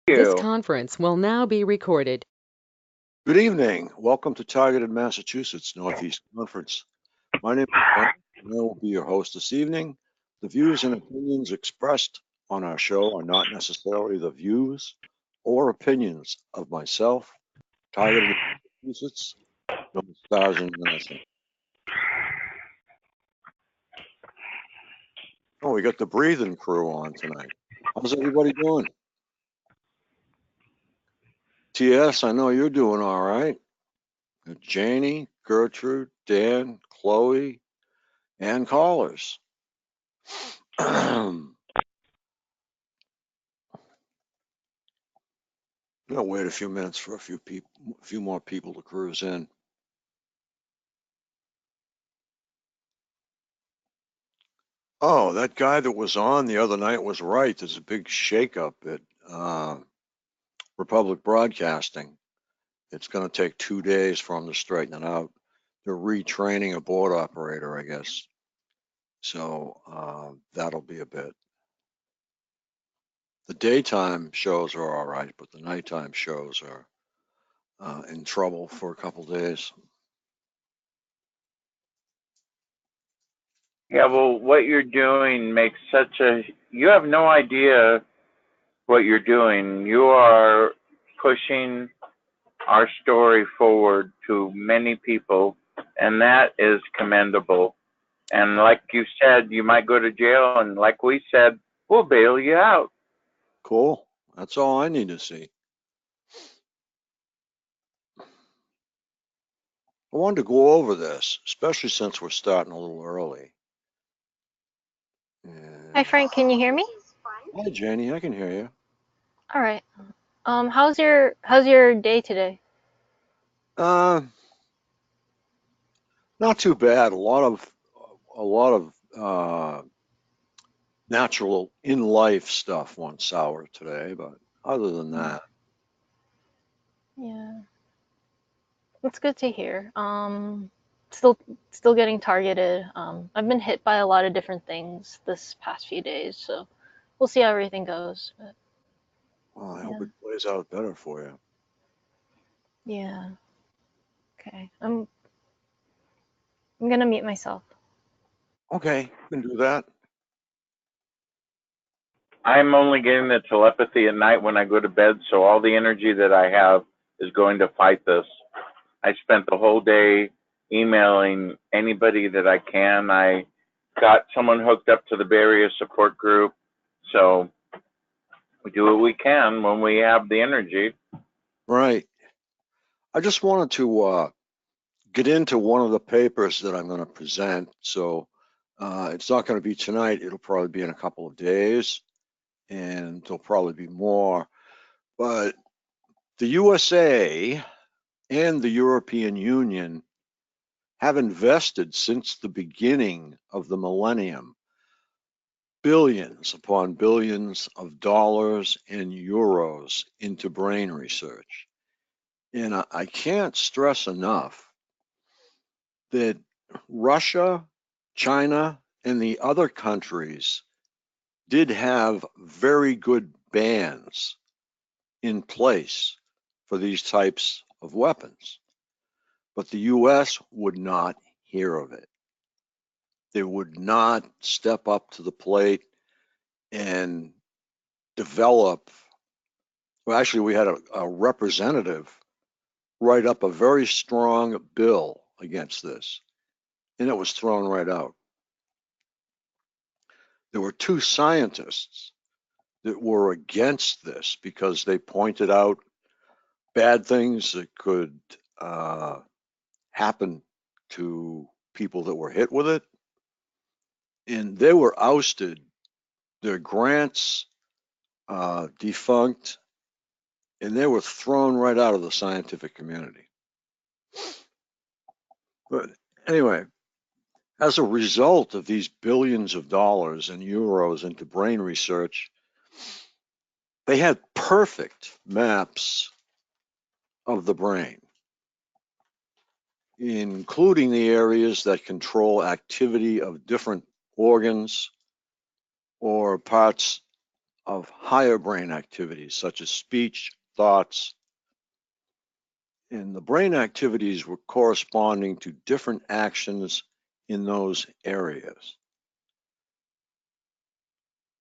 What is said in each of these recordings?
This You. conference will now be recorded. Good evening. Welcome to Targeted Massachusetts Northeast Conference. My name is Frank, and I will be your host this evening. The views and opinions expressed on our show are not necessarily the views or opinions of myself, Targeted Massachusetts, nor Stars International. Oh, we got the breathing crew on tonight. How's everybody doing? TS, I know you're doing all right. Janie, Gertrude, Dan, Chloe, and callers. I'm gonna wait a few minutes for a few more people to cruise in. Oh, that guy that was on the other night was right. There's a big shakeup at Republic Broadcasting. It's going to take 2 days for them to straighten it out. They're retraining a board operator, I guess. So that'll be a bit. The daytime shows are all right, but the nighttime shows are in trouble for a couple days. Yeah, well, what you're doing makes such a. You have no idea what you're doing. You are pushing our story forward to many people, and that is commendable. And like you said, you might go to jail, and like we said, we'll bail you out. Cool. That's all I need to see. I wanted to go over this, especially since we're starting a little early. Hi And Frank, can you hear me? hi, Jenny, I can hear you. All right. How's your day today? Uh, Not too bad. A lot of natural in life stuff went sour today, but other than that, Yeah, it's good to hear. Still still getting targeted. I've been hit by a lot of different things this past few days, so we'll see how everything goes. But well, I hope yeah, it plays out better for you. yeah. Okay. I'm gonna mute myself. Okay, we can do that. I'm only getting the telepathy at night when I go to bed, so all the energy that I have is going to fight this. I spent the whole day emailing anybody that I can. I got someone hooked up to the barrier support group. So we do what we can when we have the energy. Right. I just wanted to get into one of the papers that I'm going to present. So it's not going to be tonight. It'll probably be in a couple of days, and there'll probably be more. But the USA and the European Union have invested since the beginning of the millennium billions upon billions of dollars and euros into brain research. And I can't stress enough that Russia, China, and the other countries did have very good bans in place for these types of weapons. But the US would not hear of it. They would not step up to the plate and develop. Well, actually, we had a representative write up a very strong bill against this, and it was thrown right out. There were two scientists that were against this because they pointed out bad things that could happen to people that were hit with it, and they were ousted. Their grants defunct, and they were thrown right out of the scientific community. But anyway, as a result of these billions of dollars and euros into brain research, they had perfect maps of the brain, including the areas that control activity of different organs or parts of higher brain activities such as speech, thoughts, and the brain activities were corresponding to different actions in those areas.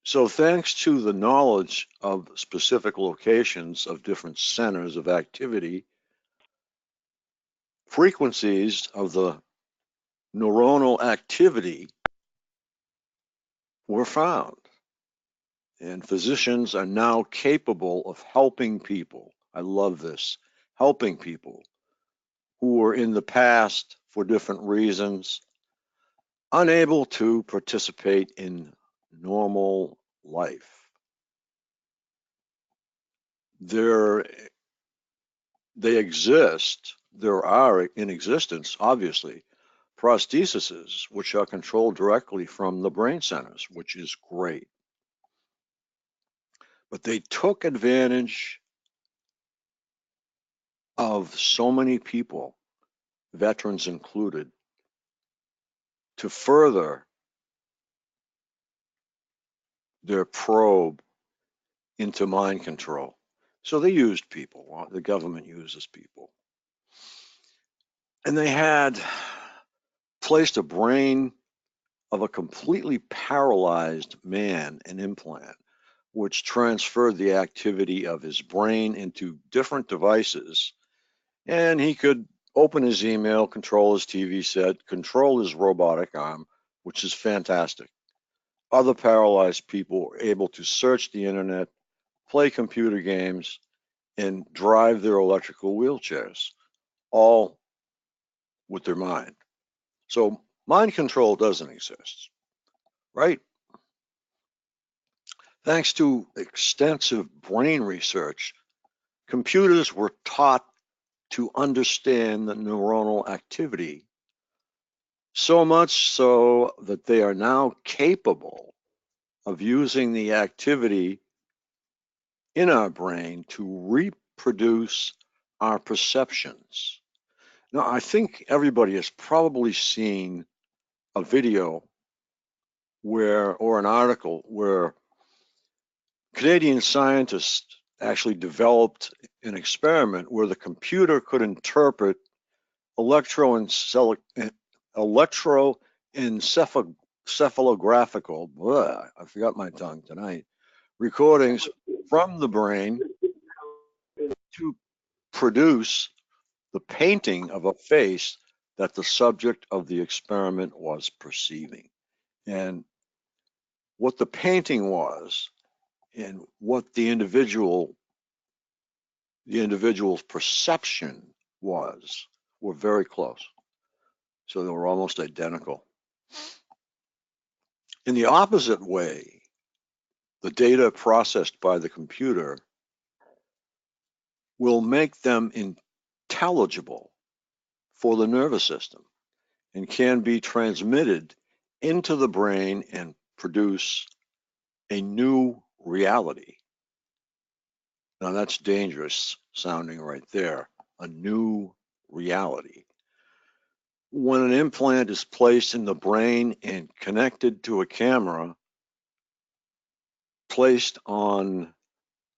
So thanks to the knowledge of specific locations of different centers of activity, frequencies of the neuronal activity were found. And physicians are now capable of helping people. I love this, helping people who were in the past, for different reasons, unable to participate in normal life. They exist, there are in existence, obviously, prostheses which are controlled directly from the brain centers, which is great. But they took advantage of so many people, veterans included, to further their probe into mind control. So they used people, the government uses people. And they had placed a brain of a completely paralyzed man, an implant, which transferred the activity of his brain into different devices. And he could open his email, control his TV set, control his robotic arm, which is fantastic. Other paralyzed people were able to search the internet, play computer games, and drive their electrical wheelchairs, all with their mind. So mind control doesn't exist, right? Thanks to extensive brain research, computers were taught to understand the neuronal activity, so much so that they are now capable of using the activity in our brain to reproduce our perceptions. Now, I think everybody has probably seen a video or an article where Canadian scientists actually developed an experiment where the computer could interpret electroencephalographical, I forgot my tongue tonight, recordings from the brain to produce the painting of a face that the subject of the experiment was perceiving. And what the painting was and what the individual's perception was were very close. So they were almost identical. In the opposite way, the data processed by the computer will make them intelligible for the nervous system and can be transmitted into the brain and produce a new reality. Now that's dangerous sounding right there, a new reality. When an implant is placed in the brain and connected to a camera, placed on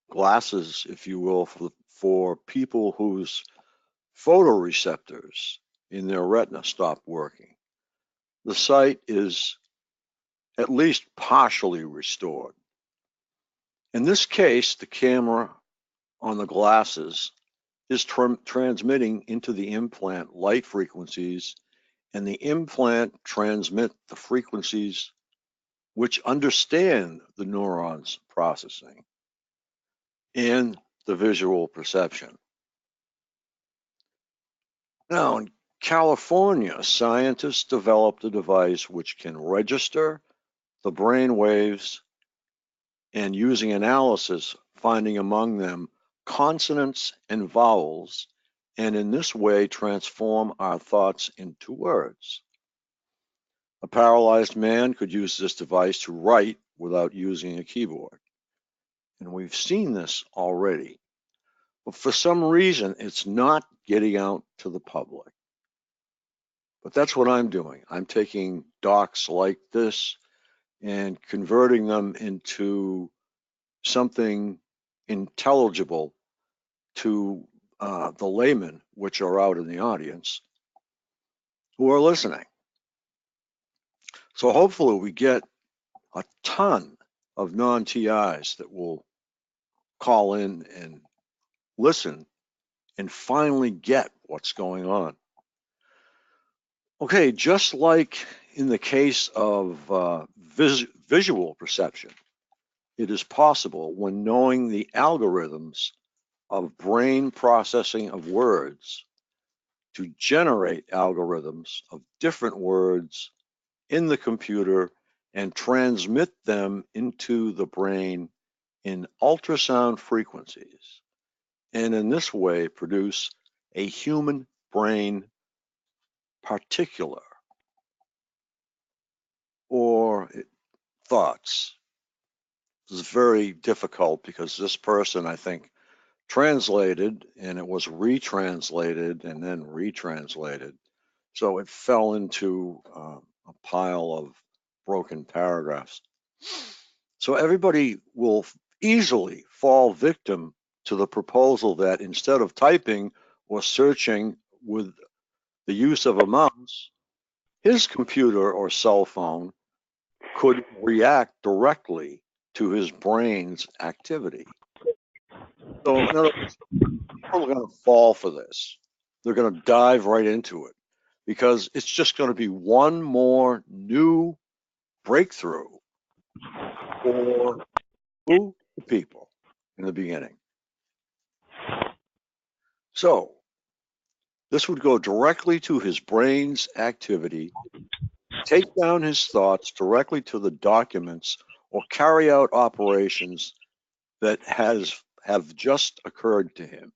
glasses, if you will, for people whose photoreceptors in their retina stop working, the sight is at least partially restored. In this case, the camera on the glasses is transmitting into the implant light frequencies, and the implant transmit the frequencies which understand the neurons processing and the visual perception. Now, in California, scientists developed a device which can register the brain waves and, using analysis, finding among them consonants and vowels, and in this way transform our thoughts into words. A paralyzed man could use this device to write without using a keyboard. And we've seen this already. But for some reason, it's not getting out to the public. But that's what I'm doing. I'm taking docs like this and converting them into something intelligible to the laymen, which are out in the audience, who are listening. So hopefully we get a ton of non-TIs that will call in and listen and finally get what's going on. Okay, just like in the case of visual perception, it is possible when knowing the algorithms of brain processing of words to generate algorithms of different words in the computer and transmit them into the brain in ultrasound frequencies, and in this way produce a human brain particular or thoughts. This is very difficult because this person, I think, translated and it was retranslated and then retranslated. So it fell into a pile of broken paragraphs. So everybody will easily fall victim to the proposal that instead of typing or searching with the use of a mouse, his computer or cell phone could react directly to his brain's activity. So in other words, people are going to fall for this. They're going to dive right into it because it's just going to be one more new breakthrough for the people in the beginning. So this would go directly to his brain's activity, take down his thoughts directly to the documents, or carry out operations that have just occurred to him.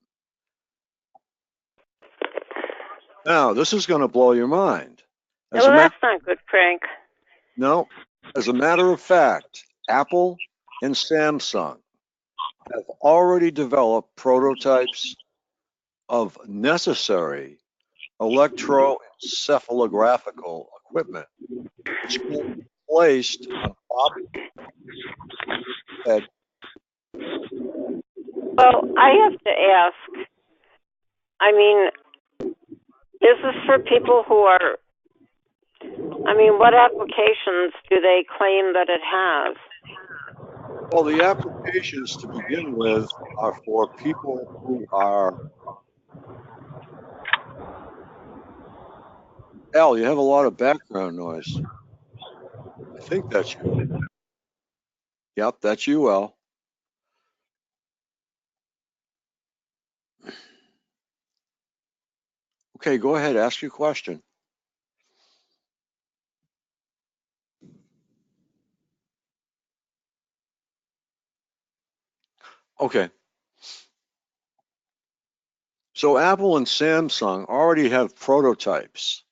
Now, this is going to blow your mind. Well, that's not good, Frank. No, as a matter of fact, Apple and Samsung have already developed prototypes of necessary electroencephalographical equipment, which can be placed on top of the head. Well, I have to ask, I mean, is this for people who are, I mean, what applications do they claim that it has? Well, the applications to begin with are for people who are, Al, you have a lot of background noise. I think that's you. Yep, that's you, Al. Okay, go ahead, ask your question. Okay. So Apple and Samsung already have prototypes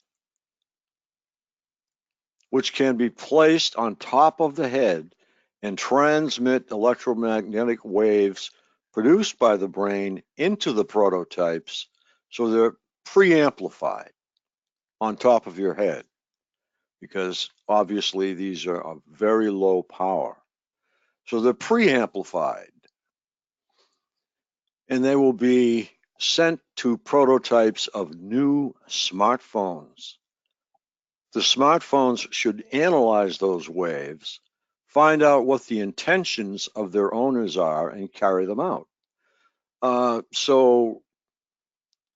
which can be placed on top of the head and transmit electromagnetic waves produced by the brain into the prototypes, so they're preamplified on top of your head, because obviously these are of very low power. So they're preamplified, and they will be sent to prototypes of new smartphones. The smartphones should analyze those waves, find out what the intentions of their owners are, and carry them out. So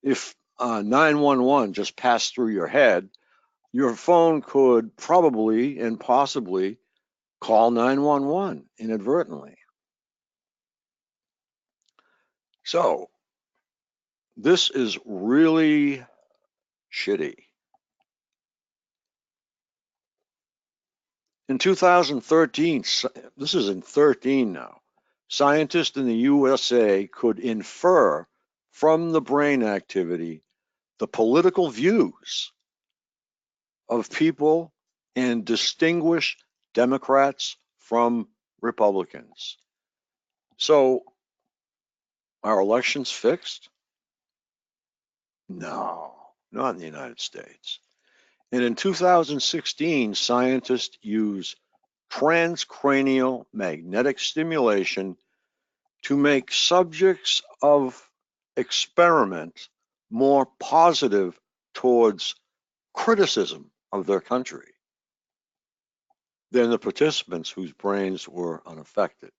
if 911 just passed through your head, your phone could probably and possibly call 911 inadvertently. So this is really shitty. In 2013, this is in 13 now, scientists in the USA could infer from the brain activity the political views of people and distinguish Democrats from Republicans. So, are elections fixed? No, not in the United States. And in 2016, scientists used transcranial magnetic stimulation to make subjects of experiment more positive towards criticism of their country than the participants whose brains were unaffected.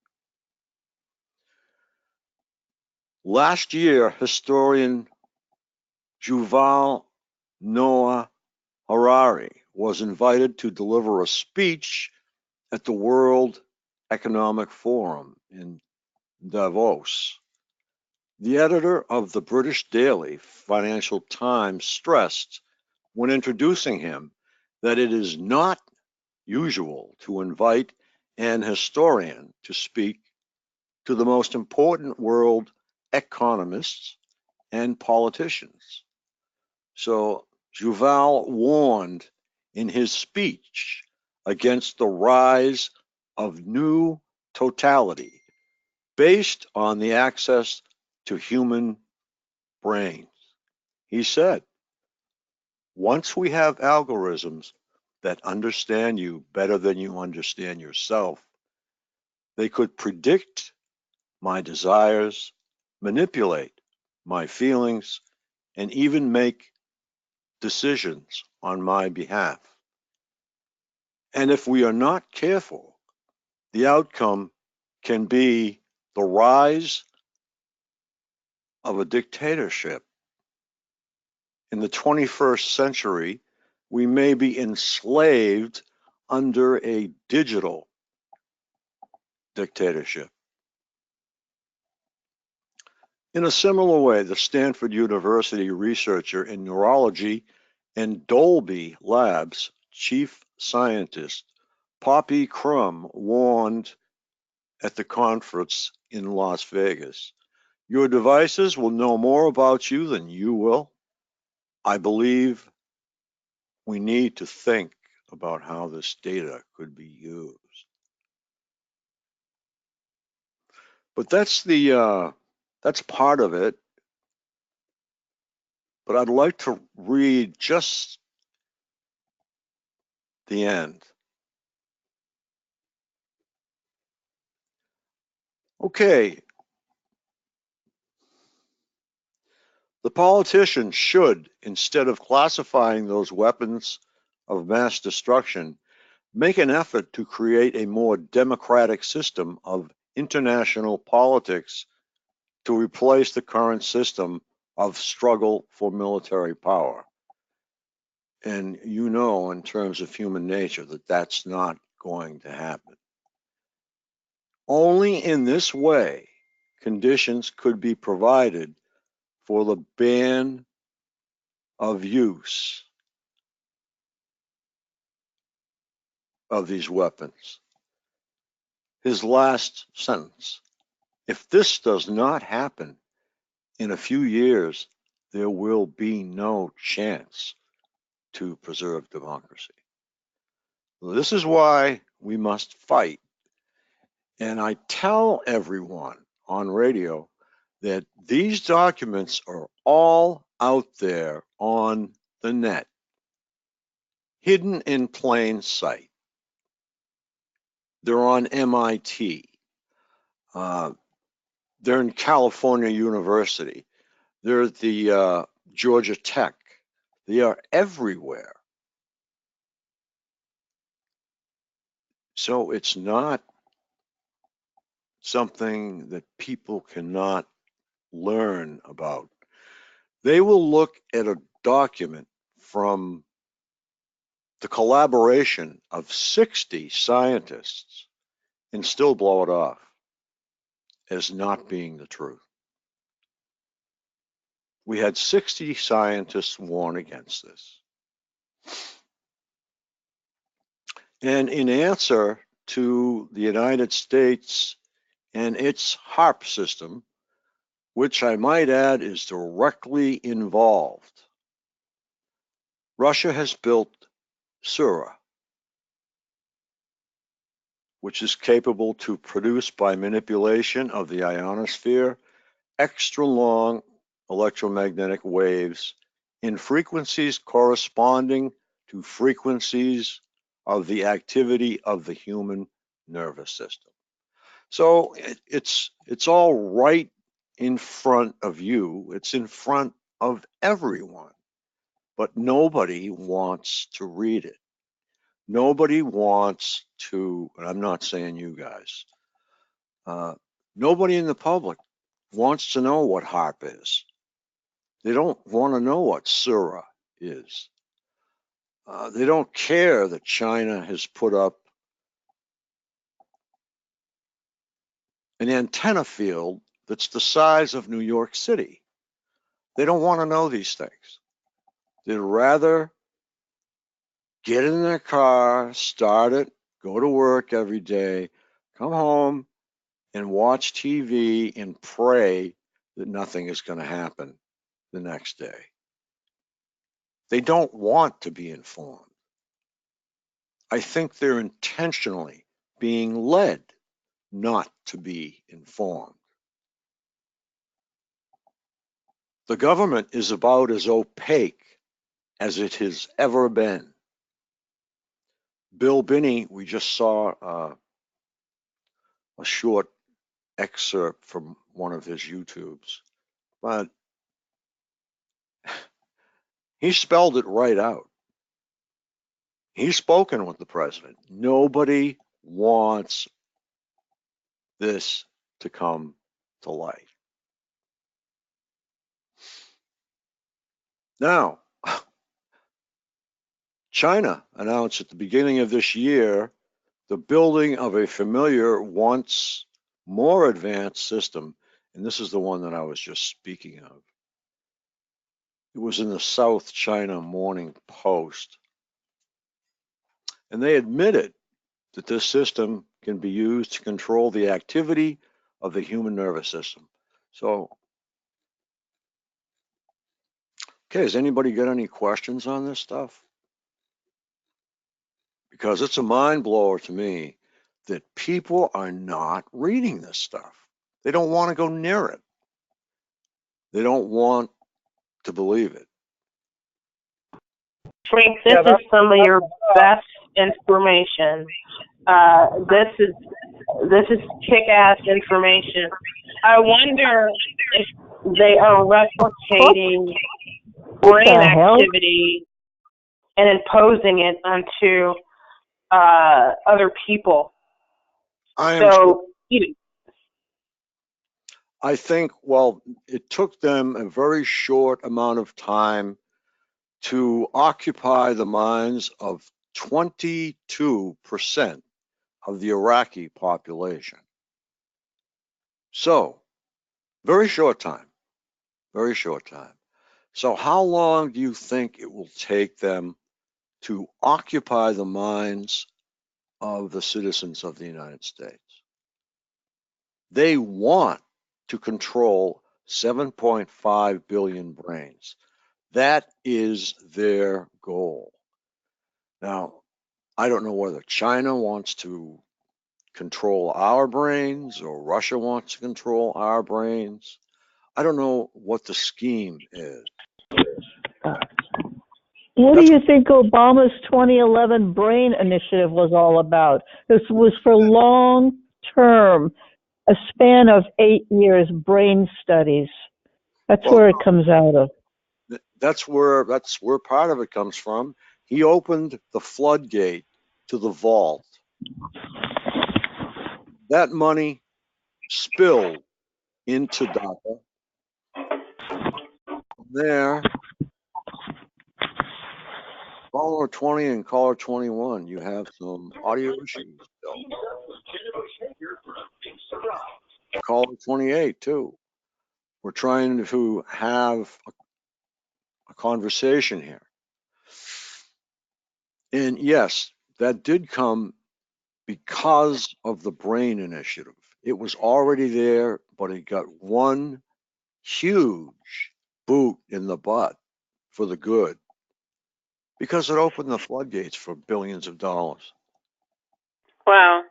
Last year, historian Yuval Noah Harari was invited to deliver a speech at the World Economic Forum in Davos. The editor of the British daily Financial Times stressed when introducing him that it is not usual to invite an historian to speak to the most important world economists and politicians. So Yuval warned in his speech against the rise of new totality based on the access to human brains. He said, once we have algorithms that understand you better than you understand yourself, they could predict my desires, manipulate my feelings, and even make decisions on my behalf. And if we are not careful, the outcome can be the rise of a dictatorship. In the 21st century, we may be enslaved under a digital dictatorship. In a similar way, the Stanford University researcher in neurology and Dolby Labs chief scientist Poppy Crum warned at the conference in Las Vegas, your devices will know more about you than you will. I believe we need to think about how this data could be used. But that's part of it. But I'd like to read just the end. Okay. The politicians should, instead of classifying those weapons of mass destruction, make an effort to create a more democratic system of international politics to replace the current system of struggle for military power. And you know, in terms of human nature, that that's not going to happen. Only in this way conditions could be provided for the ban of use of these weapons. His last sentence, if this does not happen in a few years, there will be no chance to preserve democracy. This is why we must fight. And I tell everyone on radio that these documents are all out there on the net, hidden in plain sight. They're on MIT. They're in California University. They're at the Georgia Tech. They are everywhere. So it's not something that people cannot learn about. They will look at a document from the collaboration of 60 scientists and still blow it off as not being the truth. We had 60 scientists warn against this. And in answer to the United States and its HAARP system, which I might add is directly involved, Russia has built Sura, which is capable to produce by manipulation of the ionosphere extra long electromagnetic waves in frequencies corresponding to frequencies of the activity of the human nervous system. So it's all right in front of you. It's in front of everyone, but nobody wants to read it. Nobody wants to, and I'm not saying you guys, nobody in the public wants to know what HARP is. They don't want to know what Sura is. They don't care that China has put up an antenna field that's the size of New York City. They don't want to know these things. They'd rather get in their car, start it, go to work every day, come home and watch TV and pray that nothing is going to happen the next day. They don't want to be informed. I think they're intentionally being led not to be informed. The government is about as opaque as it has ever been. Bill Binney, we just saw a short excerpt from one of his YouTubes, but he spelled it right out. He's spoken with the president. Nobody wants this to come to light. Now, China announced at the beginning of this year the building of a familiar, once more advanced system, and this is the one that I was just speaking of. It was in the South China Morning Post, and they admitted that this system can be used to control the activity of the human nervous system. So, okay, has anybody got any questions on this stuff? Because it's a mind blower to me that people are not reading this stuff. They don't want to go near it. They don't want to believe it. Frank, this is some of your best information. This is kick-ass information. I wonder if they are replicating brain activity and imposing it onto other people. I think, well, it took them a very short amount of time to occupy the minds of 22% of the Iraqi population. So, very short time, very short time. So how long do you think it will take them to occupy the minds of the citizens of the United States? They want to control 7.5 billion brains. That is their goal. Now, I don't know whether China wants to control our brains or Russia wants to control our brains. I don't know what the scheme is. What do you think Obama's 2011 Brain Initiative was all about? This was for long-term, a span of 8 years, brain studies. That's where it comes out of. That's where part of it comes from. He opened the floodgate to the vault. That money spilled into DACA. From there, caller 20 and caller 21, you have some audio issues still. Caller 28 too. We're trying to have a conversation here. And yes, that did come because of the Brain Initiative. It was already there, but it got one huge boot in the butt for the good because it opened the floodgates for billions of dollars. Wow.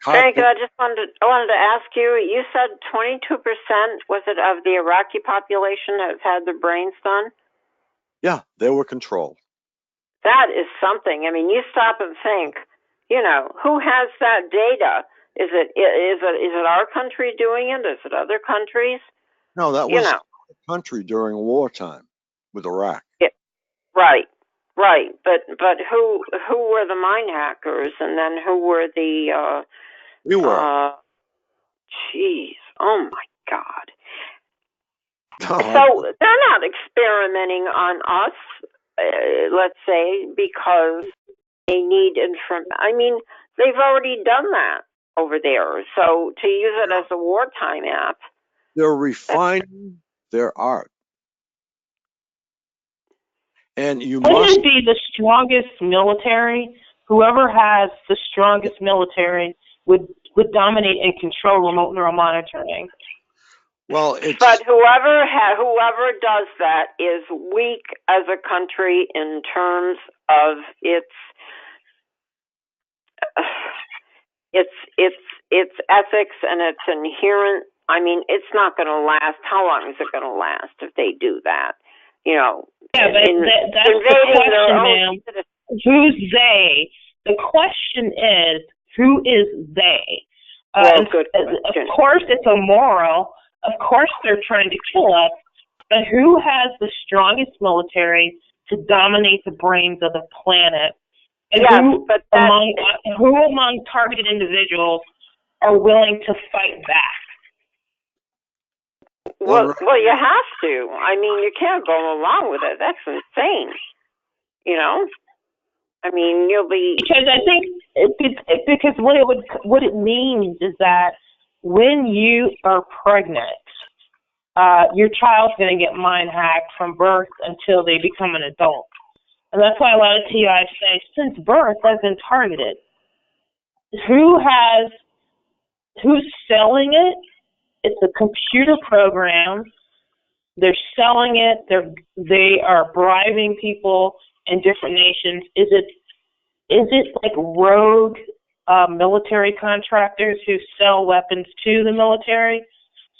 Frank, I wanted to ask you, you said 22%, was it, of the Iraqi population has had their brains done? Yeah, they were controlled. That is something. I mean, you stop and think, you know, who has that data? Is it our country doing it? Is it other countries? No, that You was know. the country during wartime with Iraq. Right. But who were the mind hackers, and then who were the We were. Jeez, oh my God. No, So they're not experimenting on us, let's say, because they need I mean, they've already done that over there. So to use it as a wartime app, they're refining their art. And you Wouldn't must, it be the strongest military? Whoever has the strongest military would dominate and control remote neural monitoring. well, it's, but whoever does that is weak as a country in terms of its ethics and its inherent. I mean, it's not going to last. How long is it going to last if they do that? You know, Yeah, but that's the invading their question, own ma'am. citizens. Who's they? The question is, who is they? Well, good question. Of course, it's immoral. Of course, they're trying to kill us. But who has the strongest military to dominate the brains of the planet? And Yes, who but among targeted individuals are willing to fight back? Well, you have to. I mean, you can't go along with it. That's insane. You know? I mean, you'll be... Because I think because what it means is that when you are pregnant, your child's going to get mind hacked from birth until they become an adult. And that's why a lot of TIs say, since birth, I've been targeted. Who's selling it? It's a computer program. They're selling it. They are bribing people in different nations. Is it like rogue military contractors who sell weapons to the military?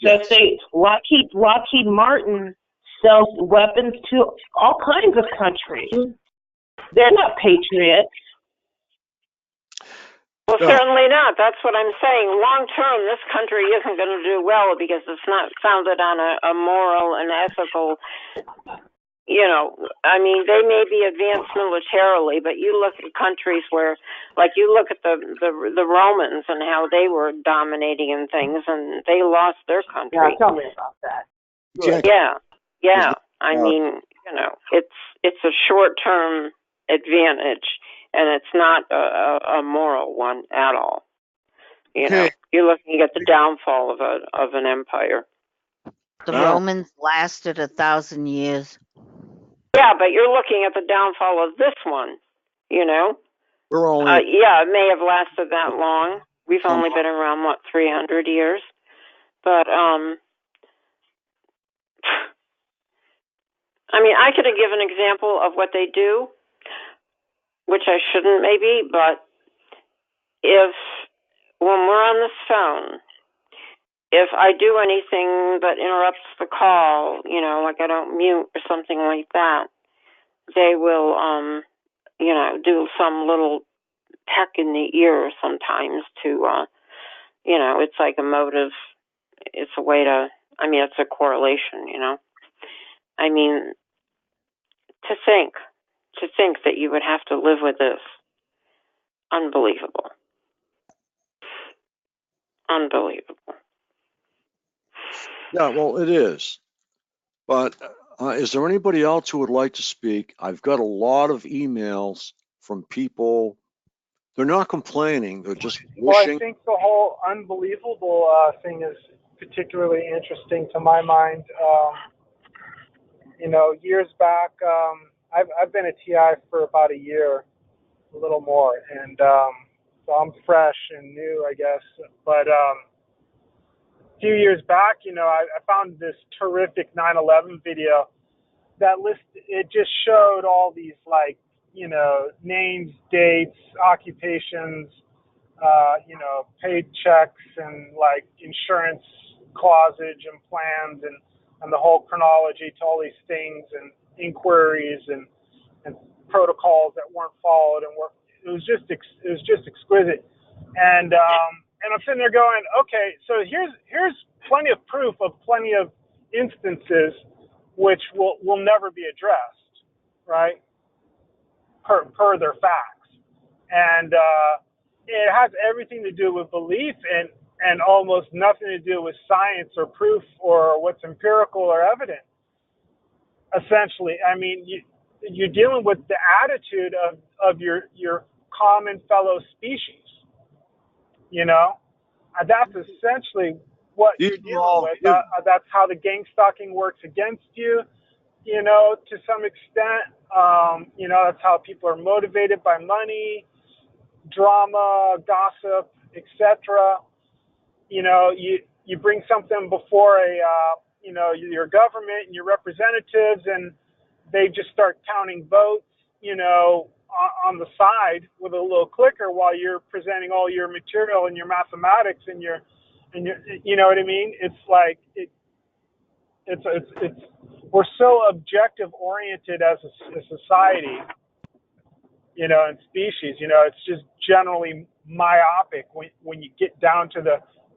So yes. say Lockheed Martin sells weapons to all kinds of countries. They're not patriots. Well, certainly not. That's what I'm saying. Long term, this country isn't going to do well because it's not founded on a moral and ethical, you know, I mean, they may be advanced militarily, but you look at countries where, like you look at the Romans and how they were dominating in things and they lost their country. Yeah, tell me about that. Good. Yeah. I mean, you know, it's a short-term advantage, and it's not a moral one at all. You know, you're looking at the downfall of an empire. The Romans lasted 1,000 years. Yeah, but you're looking at the downfall of this one. You know, we're only it may have lasted that long. We've only been around 300 years, but I mean, I could give an example of what they do, which I shouldn't maybe, but when we're on this phone, if I do anything that interrupts the call, you know, like I don't mute or something like that, they will, you know, do some little peck in the ear sometimes to, you know, it's like a motive. It's a way to, I mean, it's a correlation, you know. I mean, to think that you would have to live with this. Unbelievable. Yeah, well, it is. But is there anybody else who would like to speak? I've got a lot of emails from people. They're not complaining. They're just wishing. Well, I think the whole unbelievable thing is particularly interesting to my mind. You know, years back, I've been a TI for about a year, a little more, and so I'm fresh and new, I guess. But a few years back, you know, I found this terrific 9/11 video that it just showed all these, like, you know, names, dates, occupations, you know, paid checks and like insurance clausage and plans and the whole chronology to all these things and inquiries and protocols that weren't followed, and it was just exquisite. And I'm sitting there going, okay, so here's plenty of proof of plenty of instances which will never be addressed, right? Per their facts, and it has everything to do with belief and almost nothing to do with science or proof or what's empirical or evident. Essentially, I mean, you're dealing with the attitude of your common fellow species. You know, and that's essentially what you're dealing with. That's how the gang stalking works against you. You know, to some extent, you know, that's how people are motivated by money, drama, gossip, etc. You know, you bring something before you know, your government and your representatives, and they just start counting votes, you know, on the side with a little clicker while you're presenting all your material and your mathematics and your, you know what I mean? It's like it's we're so objective oriented as a society, you know, and species. You know, it's just generally myopic when you get down to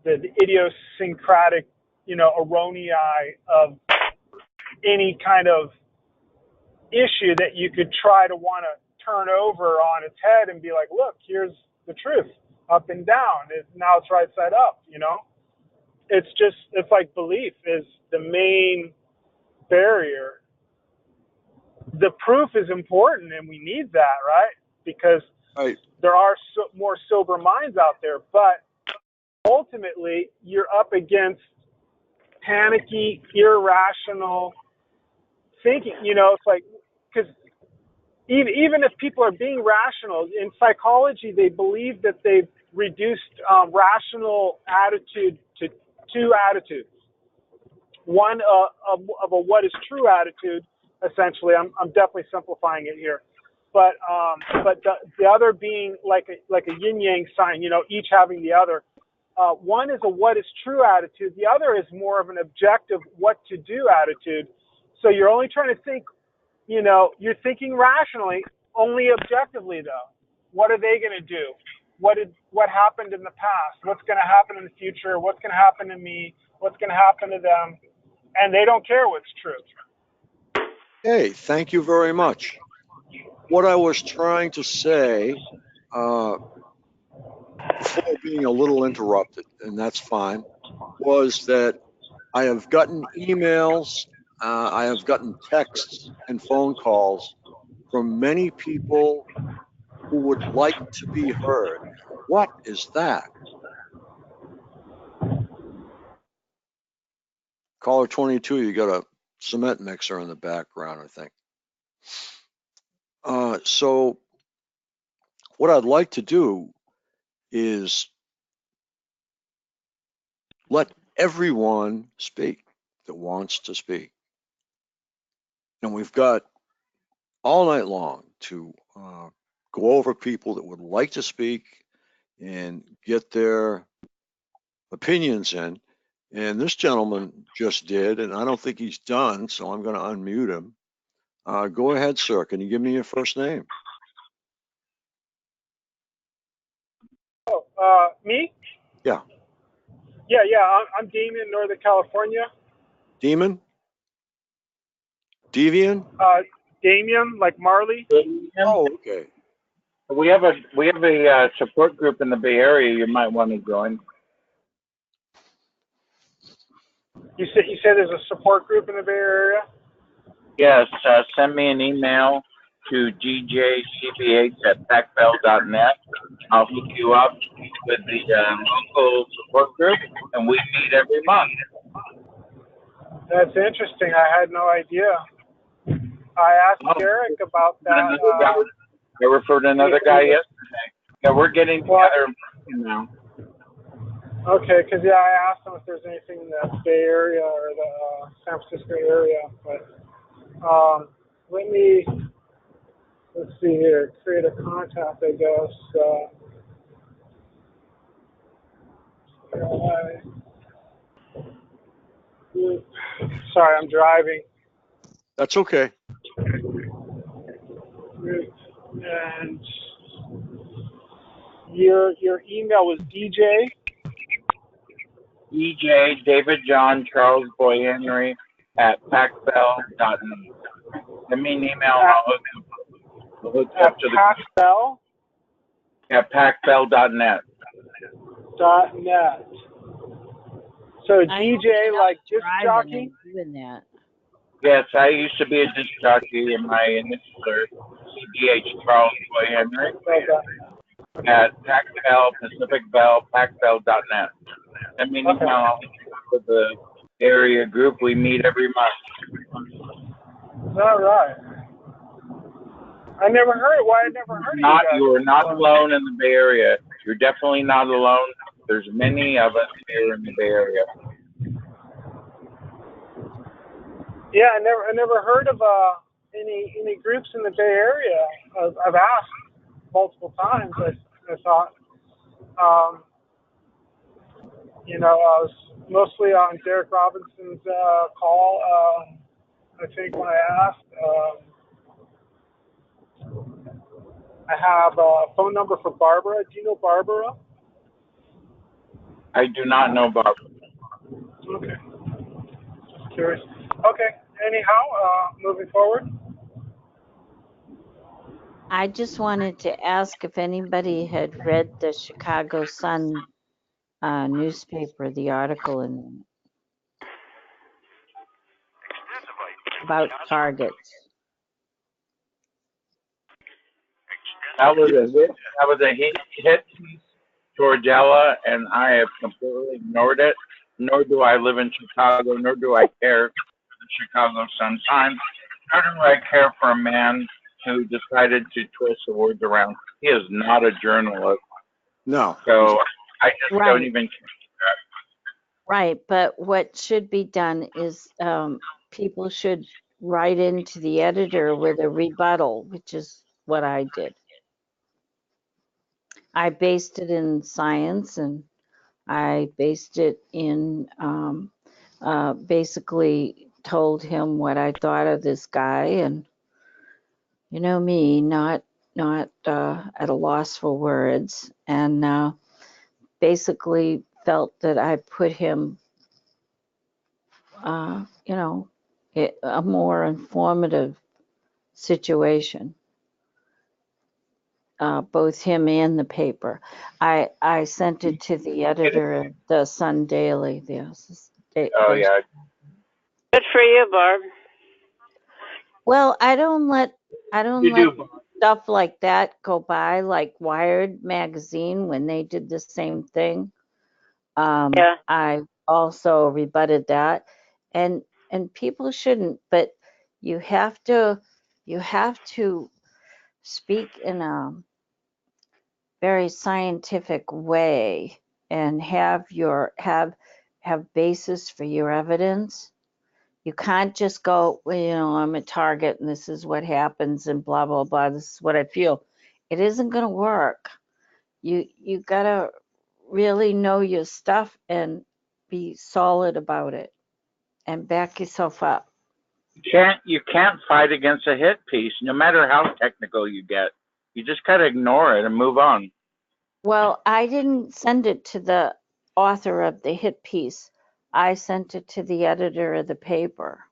the idiosyncratic, you know, erroneous of any kind of issue that you could try to want to turn over on its head and be like, look, here's the truth, up and down. Now it's right side up, you know? It's like belief is the main barrier. The proof is important, and we need that, right? Because there are more sober minds out there, but ultimately you're up against panicky, irrational thinking. You know, it's like, because even if people are being rational, in psychology they believe that they've reduced rational attitude to two attitudes. One of a what is true attitude, essentially. I'm definitely simplifying it here, but the other being like a yin yang sign. You know, each having the other. One is a what is true attitude. The other is more of an objective what to do attitude. So you're only trying to think, you know, you're thinking rationally, only objectively though. What are they going to do? What happened in the past? What's going to happen in the future? What's going to happen to me? What's going to happen to them? And they don't care what's true. Hey, thank you very much. What I was trying to say, before being a little interrupted, and that's fine, was that I have gotten emails, I have gotten texts and phone calls from many people who would like to be heard. What is that? Caller 22, you got a cement mixer in the background, I think. So what I'd like to do is let everyone speak that wants to speak. And we've got all night long to go over people that would like to speak and get their opinions in. And this gentleman just did, and I don't think he's done, so I'm going to unmute him. Go ahead, sir. Can you give me your first name? Oh, me? Yeah. Yeah. I'm Damien, Northern California. Demon? Devian? Damien, like Marley. Oh, okay. We have a support group in the Bay Area. You might want to join. You said there's a support group in the Bay Area? Yes. Send me an email to gjcbh@pacbell.net. I'll hook you up with the local support group, and we meet every month. That's interesting. I had no idea. I asked Derek about that. I referred another guy yesterday. Yeah, we're getting together now. Okay, because I asked him if there's anything in the Bay Area or the San Francisco area, but let's see here, create a contact, I guess. Sorry, I'm driving. That's okay. And your email was DJ? DJ David John Charles Boy Henry at pacbell.net. Send me an email and I'll hook you up to the Pacbell.net. at pacbell.net. So DJ like disc jockey? Doing that. Yes, I used to be a disc jockey, and my initials are CDH Charles Boy Henry Okay. at Pacbell, Pacific Bell, pacbell.net. Send me an email. I'll hook you up with the area group. We meet every month. All right. I never heard of you guys. You are not alone in the Bay Area. You're definitely not alone. There's many of us here in the Bay Area. Yeah, I never heard of any groups in the Bay Area. I've asked multiple times. I thought, I was mostly on Derek Robinson's call. I think when I asked, I have a phone number for Barbara. Do you know Barbara? I do not know Barbara. Okay. Just curious. Okay. Anyhow, moving forward. I just wanted to ask if anybody had read the Chicago Sun newspaper, the article about targets. That was a hit piece, Georgella, and I have completely ignored it. Nor do I live in Chicago, nor do I care for the Chicago Sun-Times, nor do I care for a man who decided to twist the words around. He is not a journalist. No. So I just don't even care. Right, but what should be done is people should write into the editor with a rebuttal, which is what I did. I based it in science, and I based it in basically told him what I thought of this guy, and you know me, not at a loss for words, and basically felt that I put him, a more informative situation. Both him and the paper. I sent it to the editor of the Sun Daily. Oh, yeah. Good for you, Barb. Well, I don't let stuff like that go by, like Wired magazine when they did the same thing. Yeah. I also rebutted that, and people shouldn't, but you have to speak in a very scientific way and have basis for your evidence. You can't just go, well, I'm a target and this is what happens and blah, blah, blah. This is what I feel. It isn't going to work. You got to really know your stuff and be solid about it and back yourself up. You can't fight against a hit piece, no matter how technical you get. You just gotta ignore it and move on. Well, I didn't send it to the author of the hit piece. I sent it to the editor of the paper.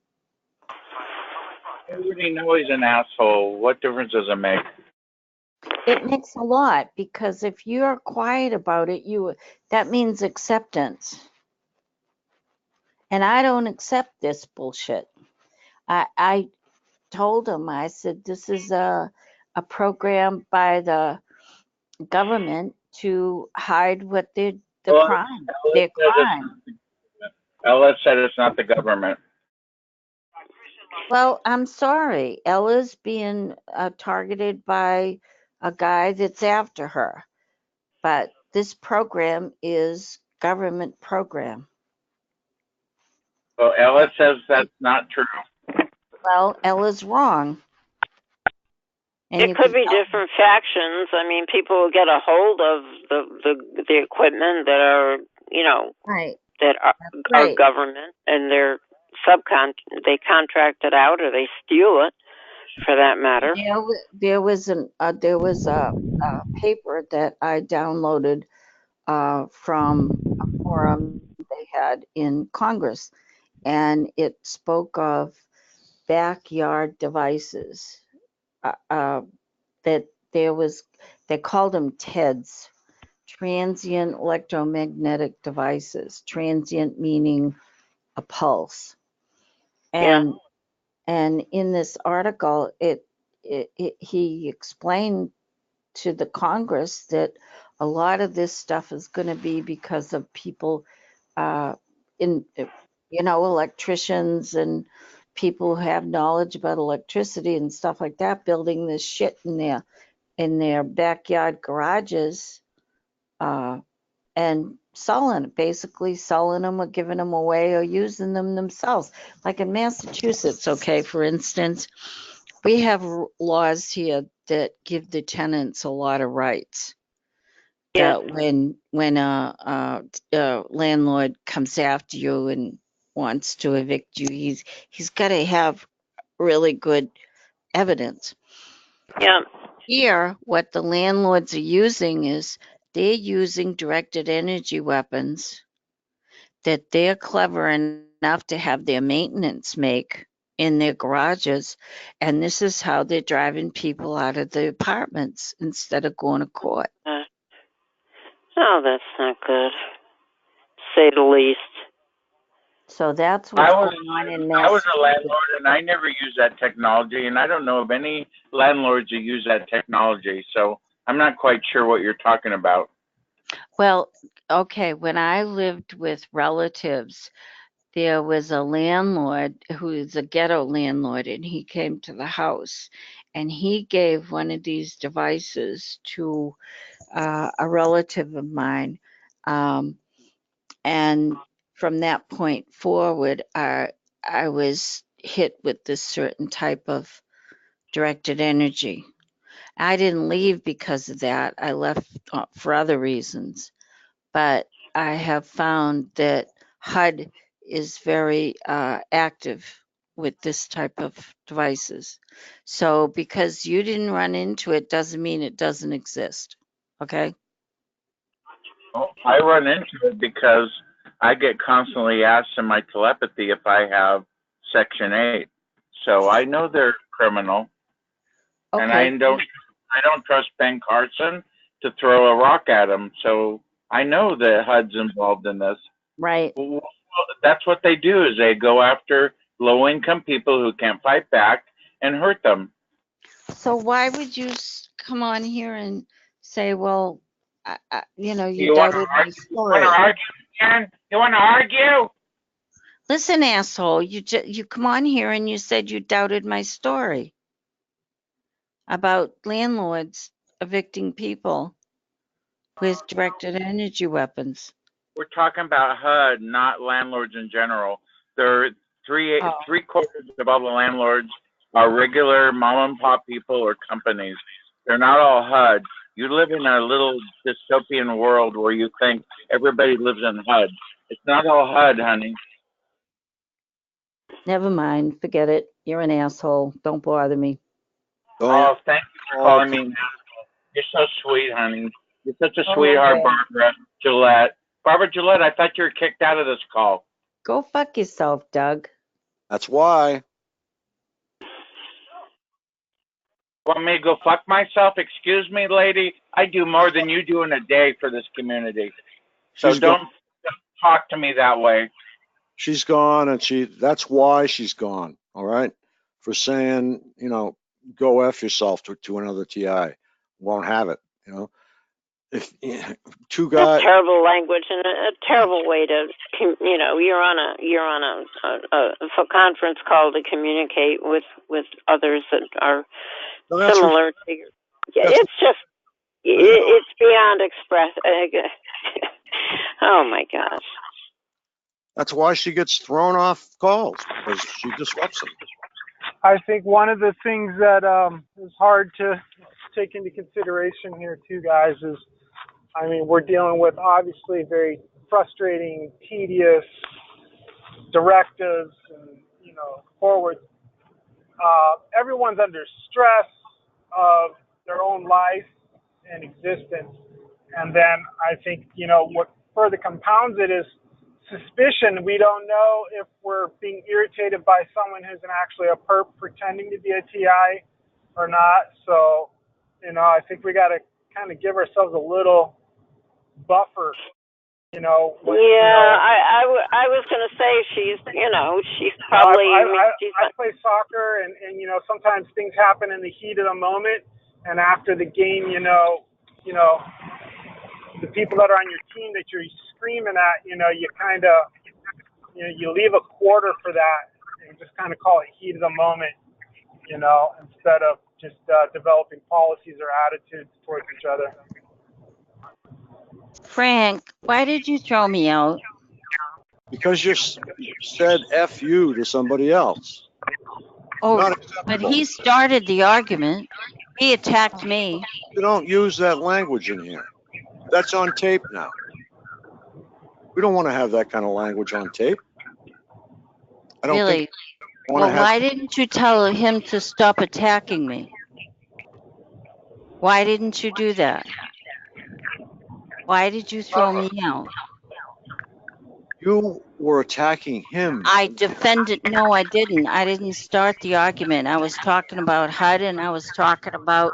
Everybody knows he's an asshole. What difference does it make? It makes a lot, because if you're quiet about it, that means acceptance. And I don't accept this bullshit. I told him, I said, this is a program by the government to hide what their crime. Ella said it's not the government. Well, I'm sorry. Ella's being targeted by a guy that's after her. But this program is government program. Well, Ella says that's not true. Well, Ella's wrong. And it could be different factions. I mean, people get a hold of the equipment that are, right. that are government, and they contract it out or they steal it, for that matter. There was a paper that I downloaded from a forum they had in Congress, and it spoke of backyard devices that they called them TEDs, transient electromagnetic devices, transient meaning a pulse. And in this article, he explained to the Congress that a lot of this stuff is going to be because of people electricians and people who have knowledge about electricity and stuff like that, building this shit in their backyard garages and basically selling them or giving them away or using them themselves. Like in Massachusetts, okay, for instance, we have laws here that give the tenants a lot of rights. That when a landlord comes after you and wants to evict you, he's got to have really good evidence. Yeah. Here, what the landlords are using is they're using directed energy weapons that they're clever enough to have their maintenance make in their garages, and this is how they're driving people out of the apartments instead of going to court. Oh, that's not good, to say the least. So that's what's going on in Massachusetts. I was a landlord, and I never used that technology, and I don't know of any landlords who use that technology, so I'm not quite sure what you're talking about. Well, okay, when I lived with relatives, there was a landlord who is a ghetto landlord, and he came to the house, and he gave one of these devices to a relative of mine. And from that point forward, I was hit with this certain type of directed energy. I didn't leave because of that. I left for other reasons. But I have found that HUD is very active with this type of devices. So because you didn't run into it doesn't mean it doesn't exist. Okay? I run into it because I get constantly asked in my telepathy if I have Section 8. So I know they're criminal. Okay. And I don't trust Ben Carson to throw a rock at him. So I know that HUD's involved in this. Right. Well, that's what they do, is they go after low-income people who can't fight back and hurt them. So why would you come on here and say, well, you want doubted to my argue? story? You want to argue, Ken? You want to argue? Listen, asshole, you come on here and you said you doubted my story about landlords evicting people with directed energy weapons. We're talking about HUD, not landlords in general. There are three-quarters of all the landlords are regular mom and pop people or companies. They're not all HUD. You live in a little dystopian world where you think everybody lives in HUD. It's not all HUD, honey. Never mind. Forget it. You're an asshole. Don't bother me. Oh, thank you for calling me an asshole. You're so sweet, honey. You're such a sweetheart, okay. Barbara Gillette. Barbara Gillette, I thought you were kicked out of this call. Go fuck yourself, Doug. That's why. Want me to go fuck myself? Excuse me, lady. I do more than you do in a day for this community. So don't talk to me that way. She's gone, and that's why she's gone. All right. For saying, go F yourself to another TI. Won't have it, If two guys. That's terrible language and a terrible way to, you're on a conference call to communicate with others that are similar to you. It's just, it's beyond express. Oh my gosh. That's why she gets thrown off calls, because she disrupts them. I think one of the things that is hard to take into consideration here too, guys, is, we're dealing with obviously very frustrating, tedious directives and, forward. Everyone's under stress of their own life and existence. And then I think, what further compounds it is suspicion. We don't know if we're being irritated by someone who's actually a perp pretending to be a TI or not. So, I think we got to kind of give ourselves a little buffer, I was going to say she's probably. I play soccer, and sometimes things happen in the heat of the moment, and after the game, the people that are on your team that you're screaming at, you kind of, you leave a quarter for that and just kind of call it heat of the moment, instead of just developing policies or attitudes towards each other. Frank, why did you throw me out? Because you said F you to somebody else. Oh, Not but acceptable. he started the argument. He attacked me. You don't use that language in here. That's on tape now. We don't want to have that kind of language on tape. I don't Really? think we want Well, to have. why didn't you tell him to stop attacking me? Why didn't you do that? Why did you throw me out? You were attacking him. I defended. No, I didn't. I didn't start the argument. I was talking about HUD, and I was talking about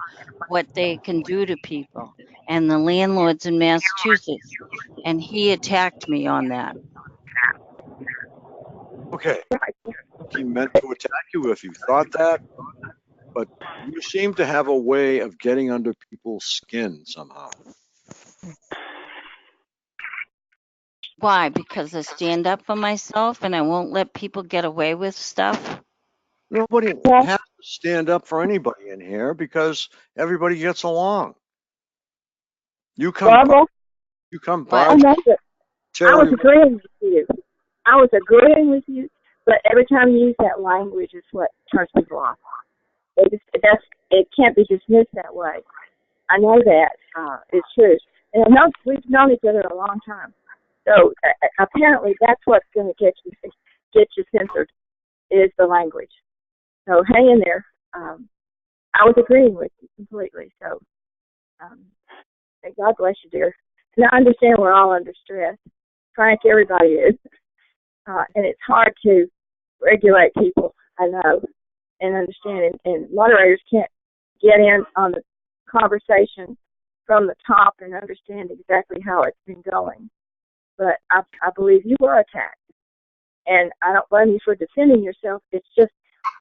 what they can do to people and the landlords in Massachusetts. And he attacked me on that. Okay. He meant to attack you if you thought that, but you seem to have a way of getting under people's skin somehow. Why? Because I stand up for myself and I won't let people get away with stuff? Nobody has to stand up for anybody in here because everybody gets along. You come Barbara, by. I know that. Terry, I was agreeing with you. But every time you use that language, it's what turns people off. It can't be dismissed that way. I know that it's true, and I know we've known each other a long time. So apparently, that's what's going to get you censored is the language. So hang in there. I was agreeing with you completely. So God bless you, dear. And I understand we're all under stress. Frank, everybody is. And it's hard to regulate people, I know, and understand. And moderators can't get in on the conversation from the top and understand exactly how it's been going. But I believe you were attacked. And I don't blame you for defending yourself. It's just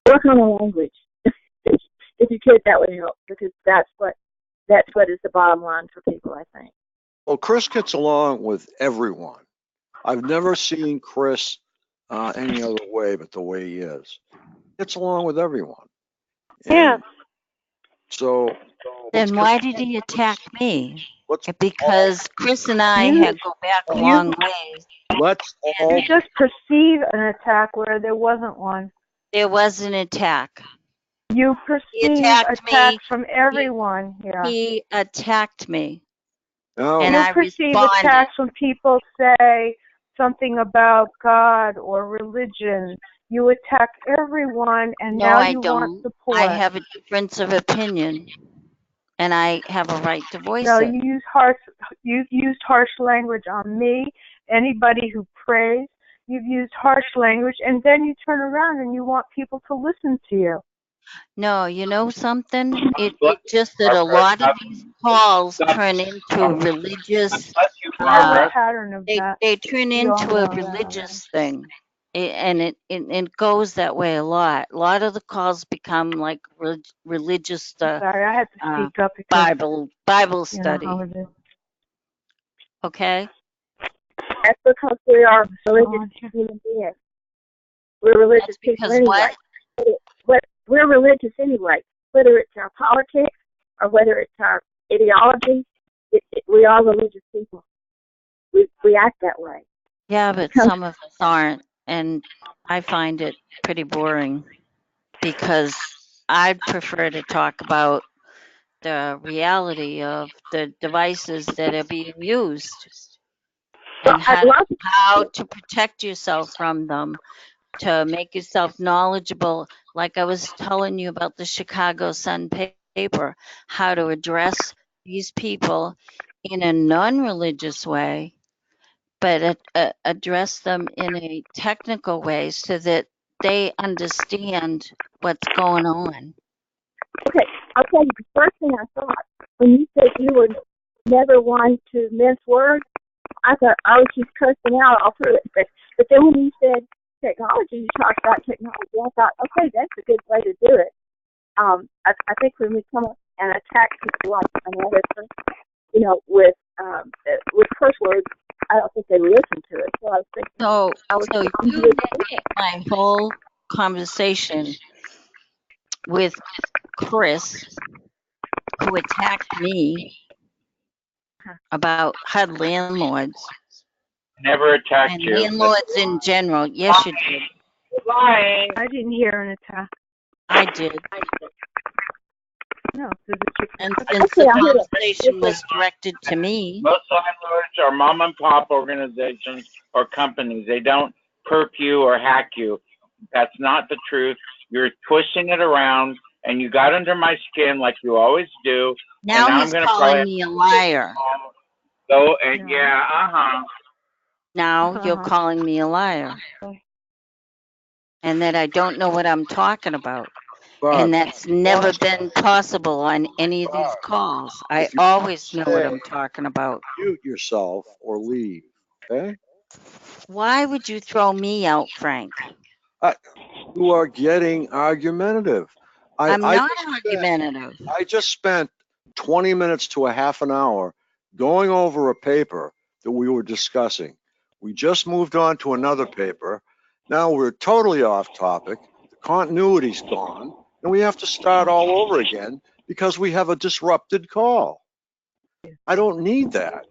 work on the language. If you could, that would help, because that's what is the bottom line for people, I think. Well, Chris gets along with everyone. I've never seen Chris any other way but the way he is. Gets along with everyone. Yeah. So. Then why did he attack me? Because Chris and I had go back a long ways. You just perceive an attack where there wasn't one. There was an attack. You perceive attacks from everyone. He attacked me. No. And you I perceive responded. Attacks when people say something about God or religion. You attack everyone, and now you want support. I have a difference of opinion, and I have a right to voice No, it. you've used harsh language on me, anybody who prays. You've used harsh language, and then you turn around and you want people to listen to you. No, you know something? It just that a lot of these calls turn into religious. Pattern of that. They turn into a religious thing, and it goes that way a lot. A lot of the calls become like religious. Sorry, I had to speak up. Bible study. Okay. That's because we are religious human beings. We're religious people anyway. We're religious anyway, whether it's our politics or whether it's our ideology. We are religious people. We act that way. Yeah, but some of us aren't, and I find it pretty boring because I'd prefer to talk about the reality of the devices that are being used and how to protect yourself from them, to make yourself knowledgeable, like I was telling you about the Chicago Sun paper, how to address these people in a non-religious way but address them in a technical way so that they understand what's going on. Okay, I'll tell you the first thing I thought when you said you were never one to mince words. I thought I was just cursing out all through it, but then when you said technology, you talked about technology. I thought, okay, that's a good way to do it. I think when we come up and attack people like another person, you know, with curse words, I don't think they listen to it. So I was thinking, So you make my whole conversation with Chris, who attacked me about HUD landlords Never attacked and you. landlords in general. Yes, you did. Lying. I didn't hear an attack. I did. No, and since the conversation was directed to me, Most landlords are mom and pop organizations or companies. They don't perp you or hack you. That's not the truth. You're twisting it around, and you got under my skin like you always do. now and he's calling me a liar. Go and yeah, Now you're calling me a liar. And that I don't know what I'm talking about. Barb, And that's never been possible on any of these calls. I always know what I'm talking about. mute yourself or leave, okay? Why would you throw me out, Frank? You are getting argumentative. I'm not argumentative. I just spent 20 minutes to a half an hour going over a paper that we were discussing. We just moved on to another paper. Now we're totally off topic. The continuity's gone, and we have to start all over again because we have a disrupted call. I don't need that.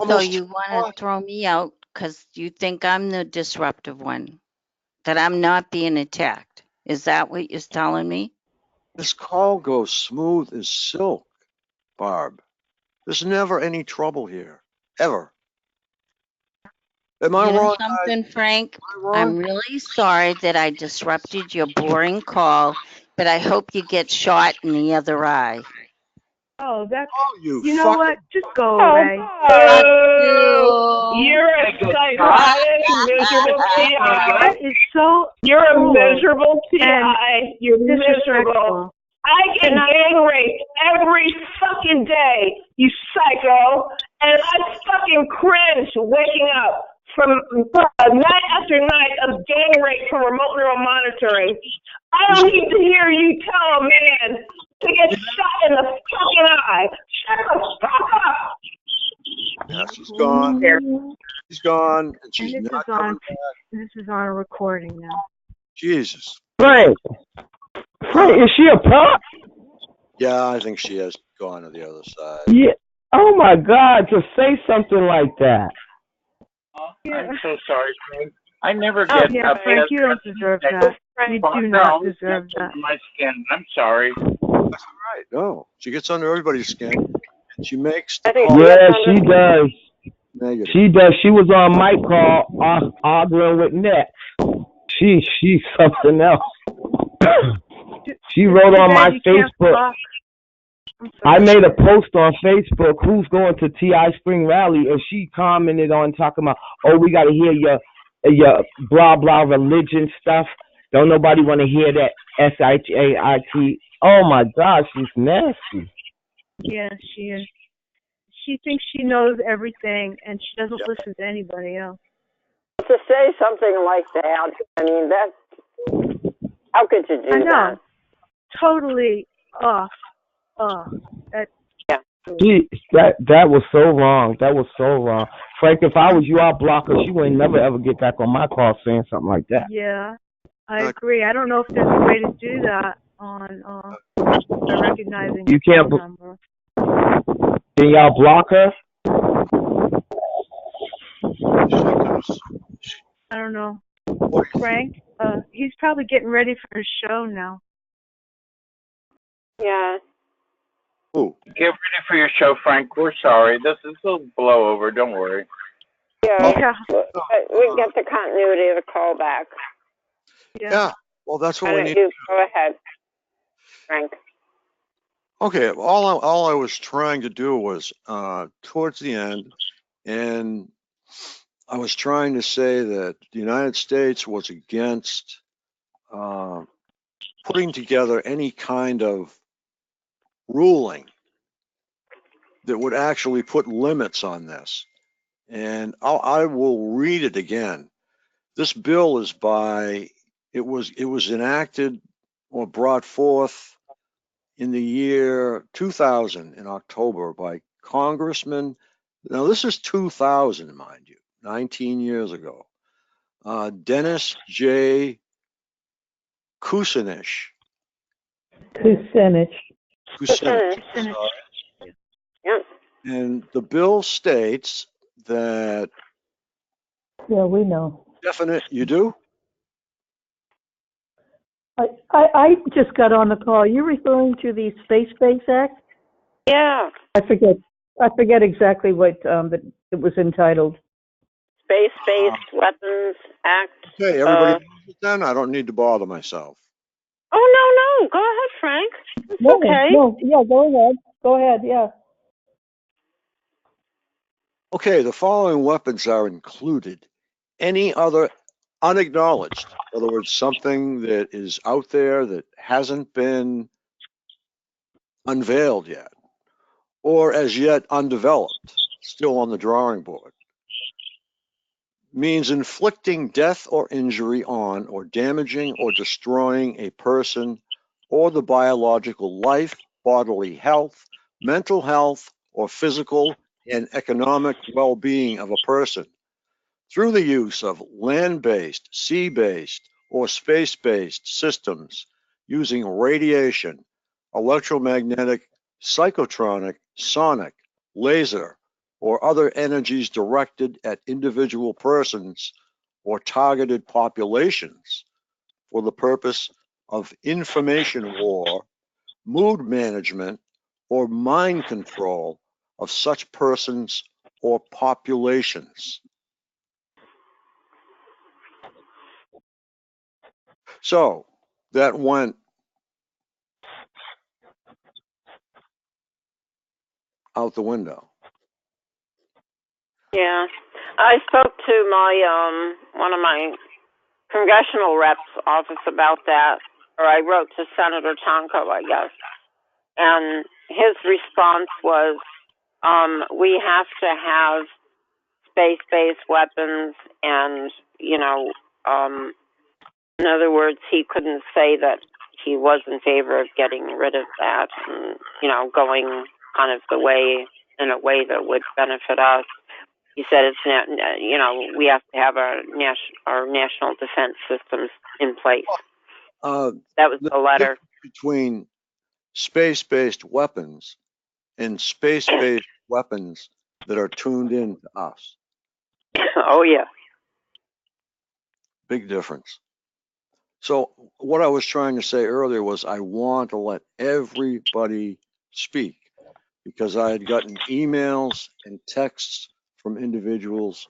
So you want to throw me out because you think I'm the disruptive one, that I'm not being attacked. Is that what you're telling me? This call goes smooth as silk, Barb. There's never any trouble here, ever. Am I You know wrong? something, Frank? I'm really sorry that I disrupted your boring call, but I hope you get shot in the other eye. Oh, that's. You know what? Just go away. You're a psychotic, miserable TI. That is so. You're a cruel miserable TI. and You're disrespectful. miserable. I get gang raped every fucking day, you psycho, and I fucking cringe waking up from night after night of gang rape from remote neural monitoring. I don't need to hear you tell a man to get shot in the fucking eye. Shut the fuck up. Yeah, she's gone. She's gone, and she's And this not is on. coming back. This is on a recording now. Jesus. Frank, is she a pup? Yeah, I think she has gone to the other side. Yeah. Oh my God, to say something like that. I'm so sorry, Frank. I never get Frank, you don't deserve that. You do not deserve that. My skin. I'm sorry. That's all right. No, she gets under everybody's skin, and she makes the Yeah, call she does. negative. She does. She was on my call arguing with Nick. She's something else. She wrote on my Facebook. I made a post on Facebook, who's going to TI Spring Rally, and she commented on talking about, oh, we got to hear your blah, blah religion stuff. Don't nobody want to hear that SHAIT. Oh, my God, she's nasty. Yeah, she is. She thinks she knows everything, and she doesn't listen to anybody else. To say something like that, I mean, that's, how could you do I know. that? Totally off. Yeah. That was so wrong. That was so wrong. Frank, if I was you, I'd block her. She would never ever get back on my call saying something like that. Yeah, I agree. I don't know if there's a way to do that on by recognizing You can't. the number. Can y'all block her? I don't know. Frank, he's probably getting ready for his show now. Yeah. Ooh. Get ready for your show, Frank. We're sorry. This will blow over. Don't worry. Yeah. We get the continuity of the call back. Yeah. Well, that's what Why we don't need. you go ahead, Frank? Okay. All I was trying to do was towards the end, And I was trying to say that the United States was against putting together any kind of ruling that would actually put limits on this. And I will read it again. This bill is it was enacted or brought forth in the year 2000 in October by Congressman. Now this is 2000, mind you, 19 years ago. Dennis J. Kucinich. Kucinich. Sorry. Yep. And the bill states that. Yeah, we know. Definite, you do? I just got on the call. You're referring to the Space Act? Yeah. I forget exactly what it was entitled. Space-Based Weapons Act. Okay, everybody knows it then? I don't need to bother myself. Oh, no. Go ahead, Frank. It's okay. No, yeah, go ahead. Go ahead, yeah. Okay, the following weapons are included. Any other unacknowledged, in other words, something that is out there that hasn't been unveiled yet, or as yet undeveloped, still on the drawing board, means inflicting death or injury on or damaging or destroying a person or the biological life, bodily health, mental health, or physical and economic well-being of a person through the use of land-based, sea-based, or space-based systems using radiation, electromagnetic, psychotronic, sonic, laser, or other energies directed at individual persons or targeted populations for the purpose of information war, mood management, or mind control of such persons or populations. So that went out the window. Yeah. I spoke to my one of my congressional reps' office about that, or I wrote to Senator Tonko, I guess. And his response was, we have to have space-based weapons, and, in other words, he couldn't say that he was in favor of getting rid of that and, going kind of in a way that would benefit us. He said it's not, we have to have our national defense systems in place. That was the letter. Between space-based weapons and space-based weapons that are tuned in to us. Oh, yeah. Big difference. So what I was trying to say earlier was I want to let everybody speak because I had gotten emails and texts from individuals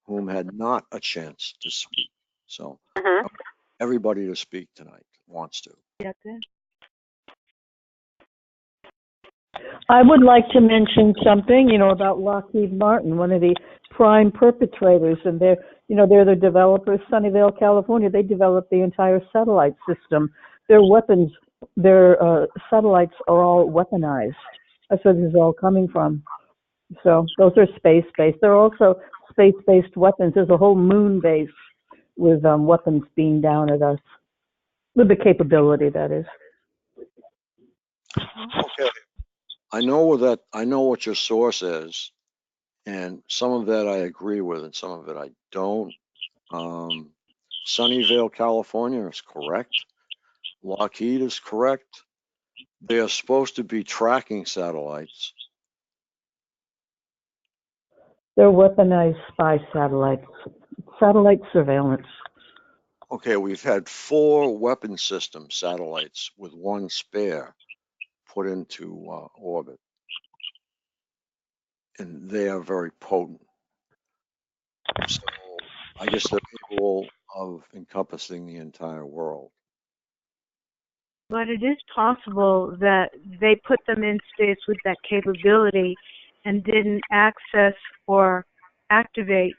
whom had not a chance to speak. So I want everybody to speak tonight wants to. I would like to mention something, about Lockheed Martin, one of the prime perpetrators, and they're the developers, Sunnyvale, California. They developed the entire satellite system. Their weapons, their satellites are all weaponized. That's where this is all coming from. So those are space-based. They're also space-based weapons. There's a whole moon base with weapons being down at us, with the capability, that is. Okay. I know what your source is, and some of that I agree with, and some of it I don't. Sunnyvale, California is correct. Lockheed is correct. They are supposed to be tracking satellites. They're weaponized spy satellites, satellite surveillance. Okay, we've had 4 weapon system satellites with 1 spare put into orbit. And they are very potent. So I guess they're capable of encompassing the entire world. But it is possible that they put them in space with that capability and didn't access or activate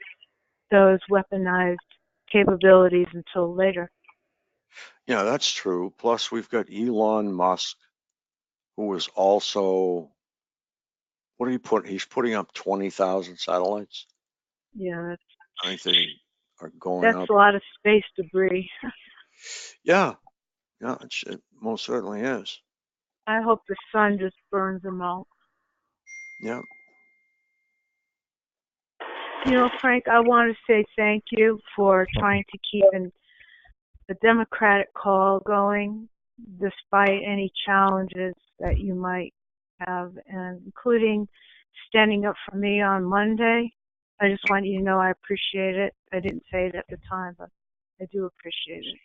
those weaponized capabilities until later. Yeah, that's true. Plus, we've got Elon Musk, who is also, what did he put? He's putting up 20,000 satellites. Yeah, I think they are going that's up. a lot of space debris. Yeah, it most certainly is. I hope the sun just burns them all. Yeah. You know, Frank, I want to say thank you for trying to keep the democratic call going despite any challenges that you might have, and including standing up for me on Monday. I just want you to know I appreciate it. I didn't say it at the time, but I do appreciate it.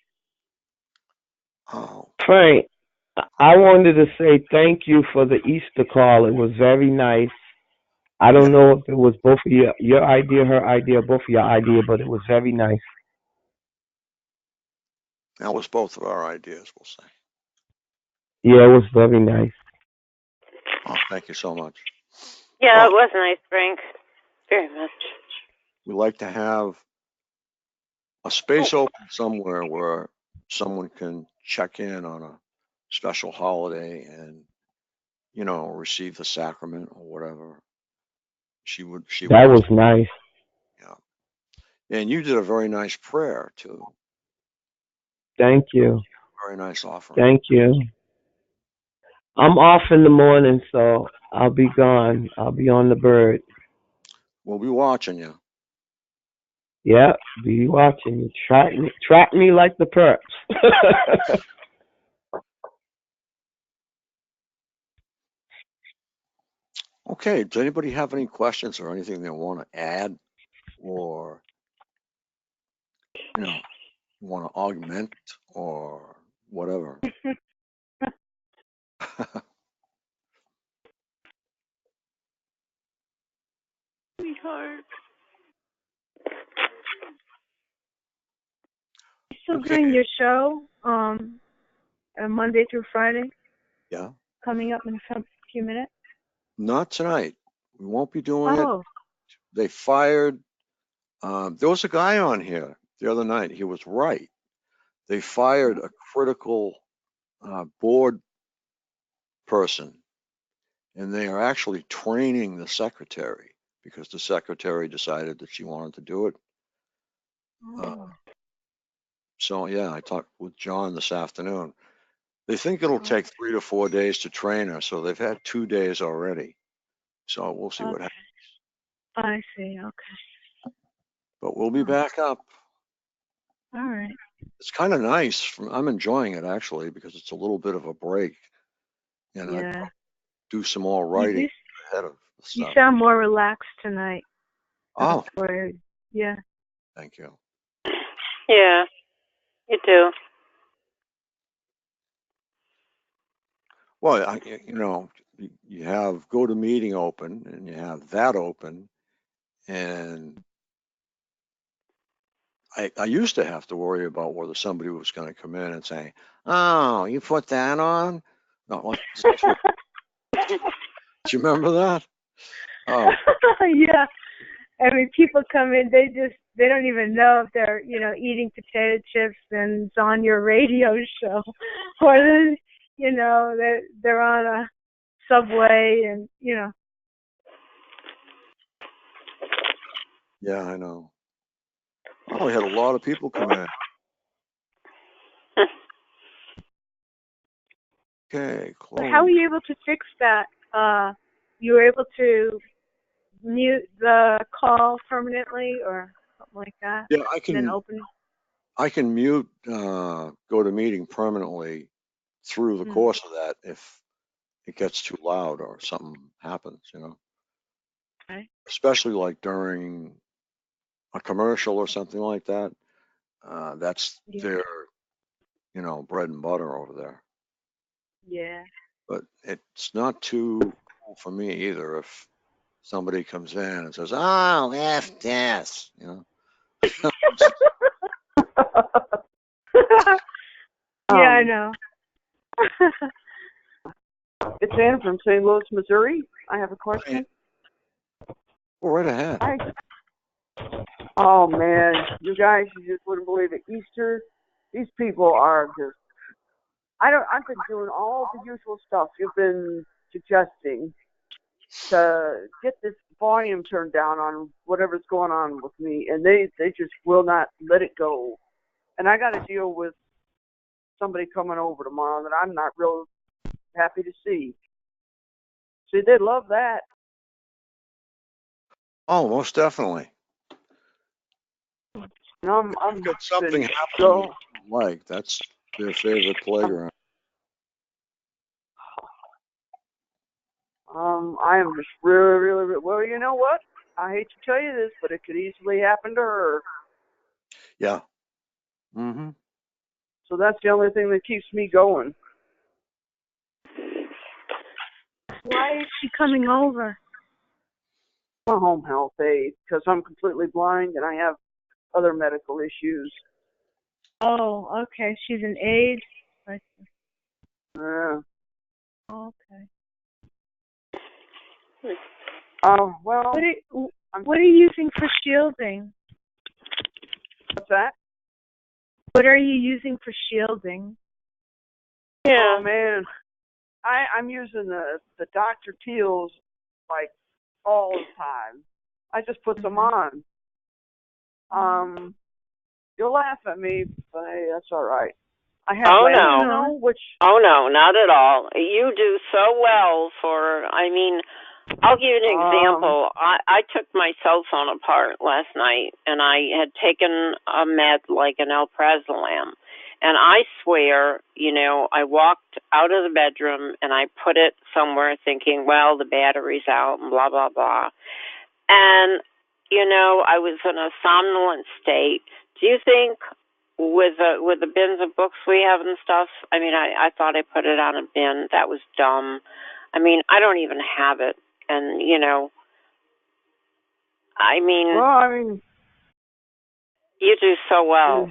Oh. Frank, I wanted to say thank you for the Easter call. It was very nice. I don't know if it was both of your idea, her idea, both of your idea, but it was very nice. That was both of our ideas, we'll say. Yeah, it was very nice. Oh, thank you so much. Yeah, it was nice, Frank. Very much. We like to have a space open somewhere where someone can check in on a special holiday and, receive the sacrament or whatever. That was nice. Yeah. And you did a very nice prayer too. Thank you. Very nice offering. Thank you. I'm off in the morning, so I'll be gone. I'll be on the bird. We'll be watching you. Yeah, be watching you. Track me like the perps. Okay, does anybody have any questions or anything they want to add or, want to augment or whatever? Sweetheart. You still doing your show Monday through Friday? Yeah. Coming up in a few minutes? Not tonight. We won't be doing it. They fired. There was a guy on here the other night. He was right. They fired a critical board person, and they are actually training the secretary because the secretary decided that she wanted to do it. So yeah, I talked with John this afternoon. They think it'll take 3 to 4 days to train her, so they've had 2 days already. So we'll see what happens. I see. Okay. But we'll be back up. All right. It's kind of nice. I'm enjoying it actually because it's a little bit of a break, and I do some more writing ahead of the stuff. You sound more relaxed tonight. Oh. Yeah. Thank you. Yeah, you do. Well, you have GoToMeeting open, and you have that open, and I used to have to worry about whether somebody was going to come in and say, "Oh, you put that on?" No, do you remember that? Oh. Yeah. I mean, people come in, they don't even know if they're, eating potato chips and it's on your radio show, or they're on a subway and. Yeah, I know. Oh, we had a lot of people come in. Okay, close. But how were you able to fix that? You were able to mute the call permanently or something like that? Yeah, I can. Then open. I can mute GoToMeeting permanently through the course of that if it gets too loud or something happens, Okay. Especially like during a commercial or something like that. That's their, bread and butter over there. Yeah. But it's not too cool for me either if somebody comes in and says, "Oh, F this," Yeah, I know. It's Ann from St. Louis, Missouri. I have a question. Go right ahead. Oh man, you guys, you just wouldn't believe it. Easter, these people are just. I've been doing all the usual stuff you've been suggesting to get this volume turned down on whatever's going on with me, and they just will not let it go. And I got to deal with somebody coming over tomorrow that I'm not real happy to see. See, they love that. Oh, most definitely. And I'm Get something been happening so. you like. That's their favorite playground. I am just really, well, you know what? I hate to tell you this, but it could easily happen to her. Yeah. Mm-hmm. So that's the only thing that keeps me going. Why is she coming over? I'm a home health aide because I'm completely blind and I have other medical issues. Oh, okay. She's an aide. Yeah. Okay. Well. What are you using for shielding? What's that? What are you using for shielding? Yeah. Oh man, I'm using the Dr. Teals like all the time. I just put them on. You'll laugh at me, but hey, that's all right. I have Oh no, not at all. You do so well for. I mean, I'll give you an example. I took my cell phone apart last night, and I had taken a med like an alprazolam. And I swear, I walked out of the bedroom and I put it somewhere thinking, well, the battery's out and blah, blah, blah. And, I was in a somnolent state. Do you think with the bins of books we have and stuff, I mean, I thought I put it on a bin. That was dumb. I mean, I don't even have it. And, well, you do so well.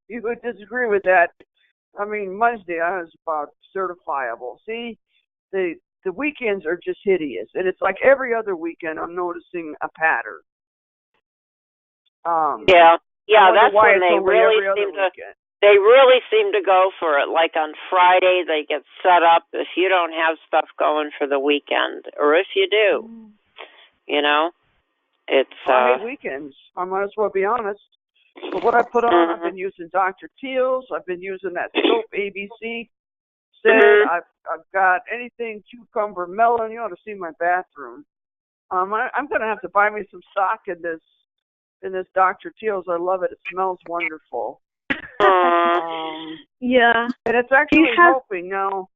You would disagree with that. I mean, Monday I was about certifiable. See, the weekends are just hideous, and it's like every other weekend I'm noticing a pattern. Yeah, that's when they really seem to go for it. Like on Friday, they get set up if you don't have stuff going for the weekend, or if you do, it's. I hate weekends. I might as well be honest. But what I put on, I've been using Dr. Teals. I've been using that soap ABC. I've got anything cucumber melon. You ought to see my bathroom. I'm gonna have to buy me some stock in this Dr. Teals. I love it. It smells wonderful. Yeah. And it's actually helping now.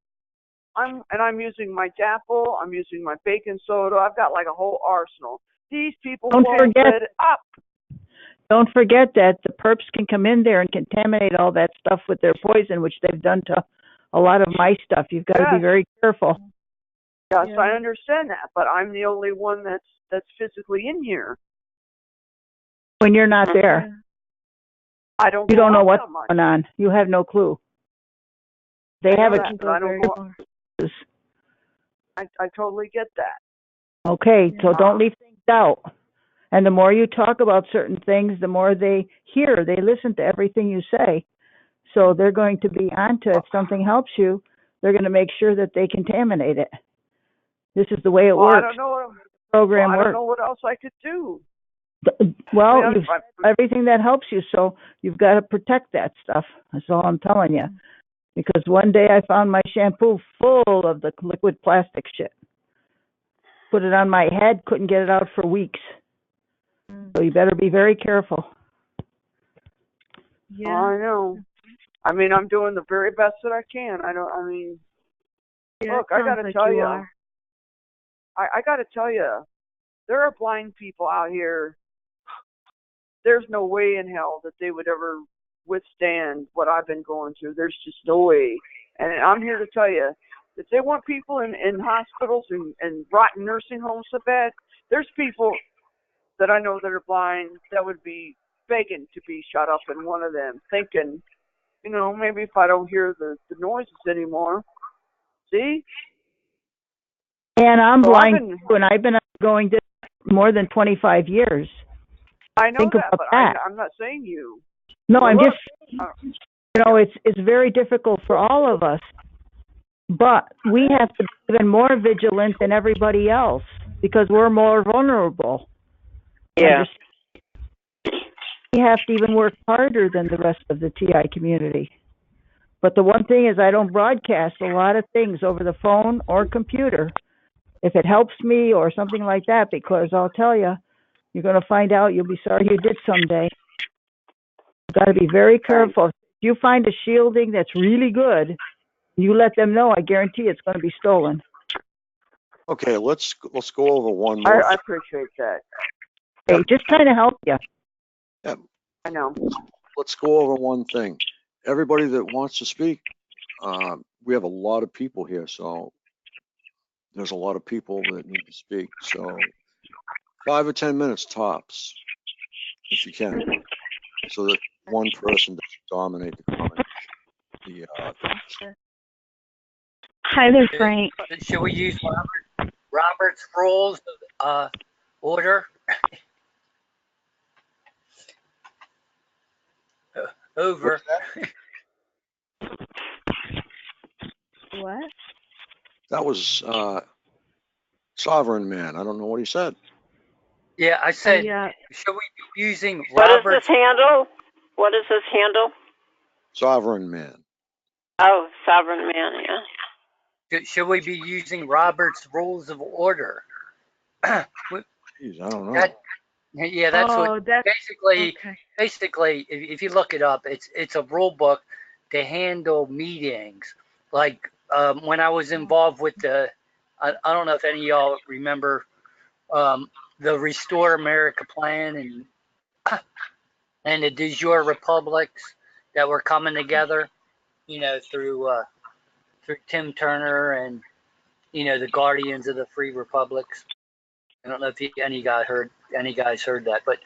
I'm using my Dapple. I'm using my baking soda. I've got like a whole arsenal. These people won't let it up. Don't forget that the perps can come in there and contaminate all that stuff with their poison, which they've done to a lot of my stuff. You've got to be very careful. Yes, I understand that, but I'm the only one that's physically in here. When you're not there, I don't. You don't know what's going on. You have no clue. They have I totally get that. Okay, so don't leave things out. And the more you talk about certain things, the more they hear. They listen to everything you say. So they're going to be onto if something helps you, they're going to make sure that they contaminate it. This is the way it works. I don't know. Program I works. don't know what else I could do. Well, you've everything that helps you, so you've got to protect that stuff. That's all I'm telling you. Because one day I found my shampoo full of the liquid plastic shit. Put it on my head, couldn't get it out for weeks. So you better be very careful. Yeah. I know. I mean, I'm doing the very best that I can. Look, I got to tell you. I got to tell you, there are blind people out here. There's no way in hell that they would ever withstand what I've been going through. There's just no way. And I'm here to tell you, if they want people in hospitals and rotten nursing homes so bad, there's people that I know that are blind that would be begging to be shut up in one of them, thinking, maybe if I don't hear the noises anymore. See? And I'm So blind too, and I've been going to more than 25 years. I know Think that, about but that. I'm not saying you. No, Well, I'm look, just, it's very difficult for all of us. But we have to be even more vigilant than everybody else because we're more vulnerable. Yeah. We have to even work harder than the rest of the TI community. But the one thing is I don't broadcast a lot of things over the phone or computer. If it helps me or something like that, because I'll tell you, you're going to find out you'll be sorry you did someday. You've got to be very careful. If you find a shielding that's really good, you let them know, I guarantee it's going to be stolen. Okay, let's go over one more. I appreciate that. Hey, just trying to help you. Yeah. I know. Let's go over one thing. Everybody that wants to speak, we have a lot of people here, so there's a lot of people that need to speak. So 5 or 10 minutes tops, if you can, so that one person doesn't dominate the comment. Hi there, Frank. Should we use Robert's rules of order? Over. What? That was Sovereign Man. I don't know what he said. Yeah, I said, should we be using What is Robert's? this handle? What is this handle? Sovereign Man. Oh, Sovereign Man, yeah. Should we be using Robert's rules of order? Jeez, I don't know. Yeah, that's basically, if you look it up, it's a rule book to handle meetings. Like when I was involved with I don't know if any of y'all remember the Restore America plan and the de jure republics that were coming together, through Tim Turner and the Guardians of the Free Republics. I don't know if any guys heard that, but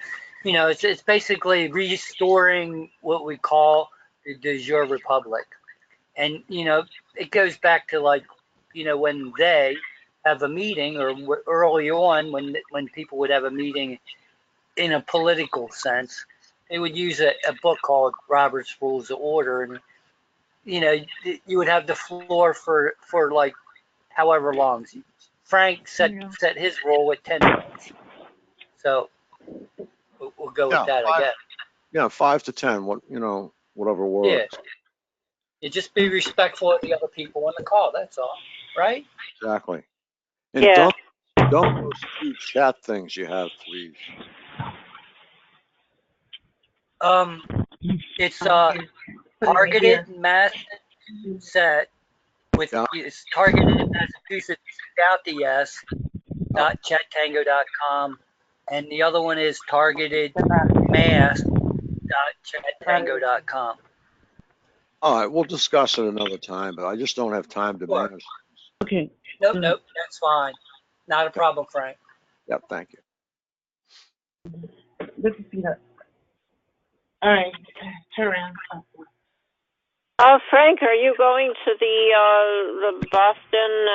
it's basically restoring what we call the de jure republic, and it goes back to when they have a meeting, or early on when people would have a meeting in a political sense, they would use a book called Robert's Rules of Order, and you would have the floor for like however long. Frank set his rule at 10 minutes. So we'll go with that, I guess. Yeah, 5 to 10, whatever works. Yeah. You just be respectful of the other people on the call, that's all, right? Exactly. And dump those two chat things you have, please. It's targeted mass set with it's targeted Massachusetts without the S .chattango.com, and the other one is targeted mass.chattango.com. All right, we'll discuss it another time, but I just don't have time to manage. Okay. Nope, that's fine. Not a problem, Frank. Yep, thank you. This is Peter. All right, turn around. Frank, are you going to the Boston?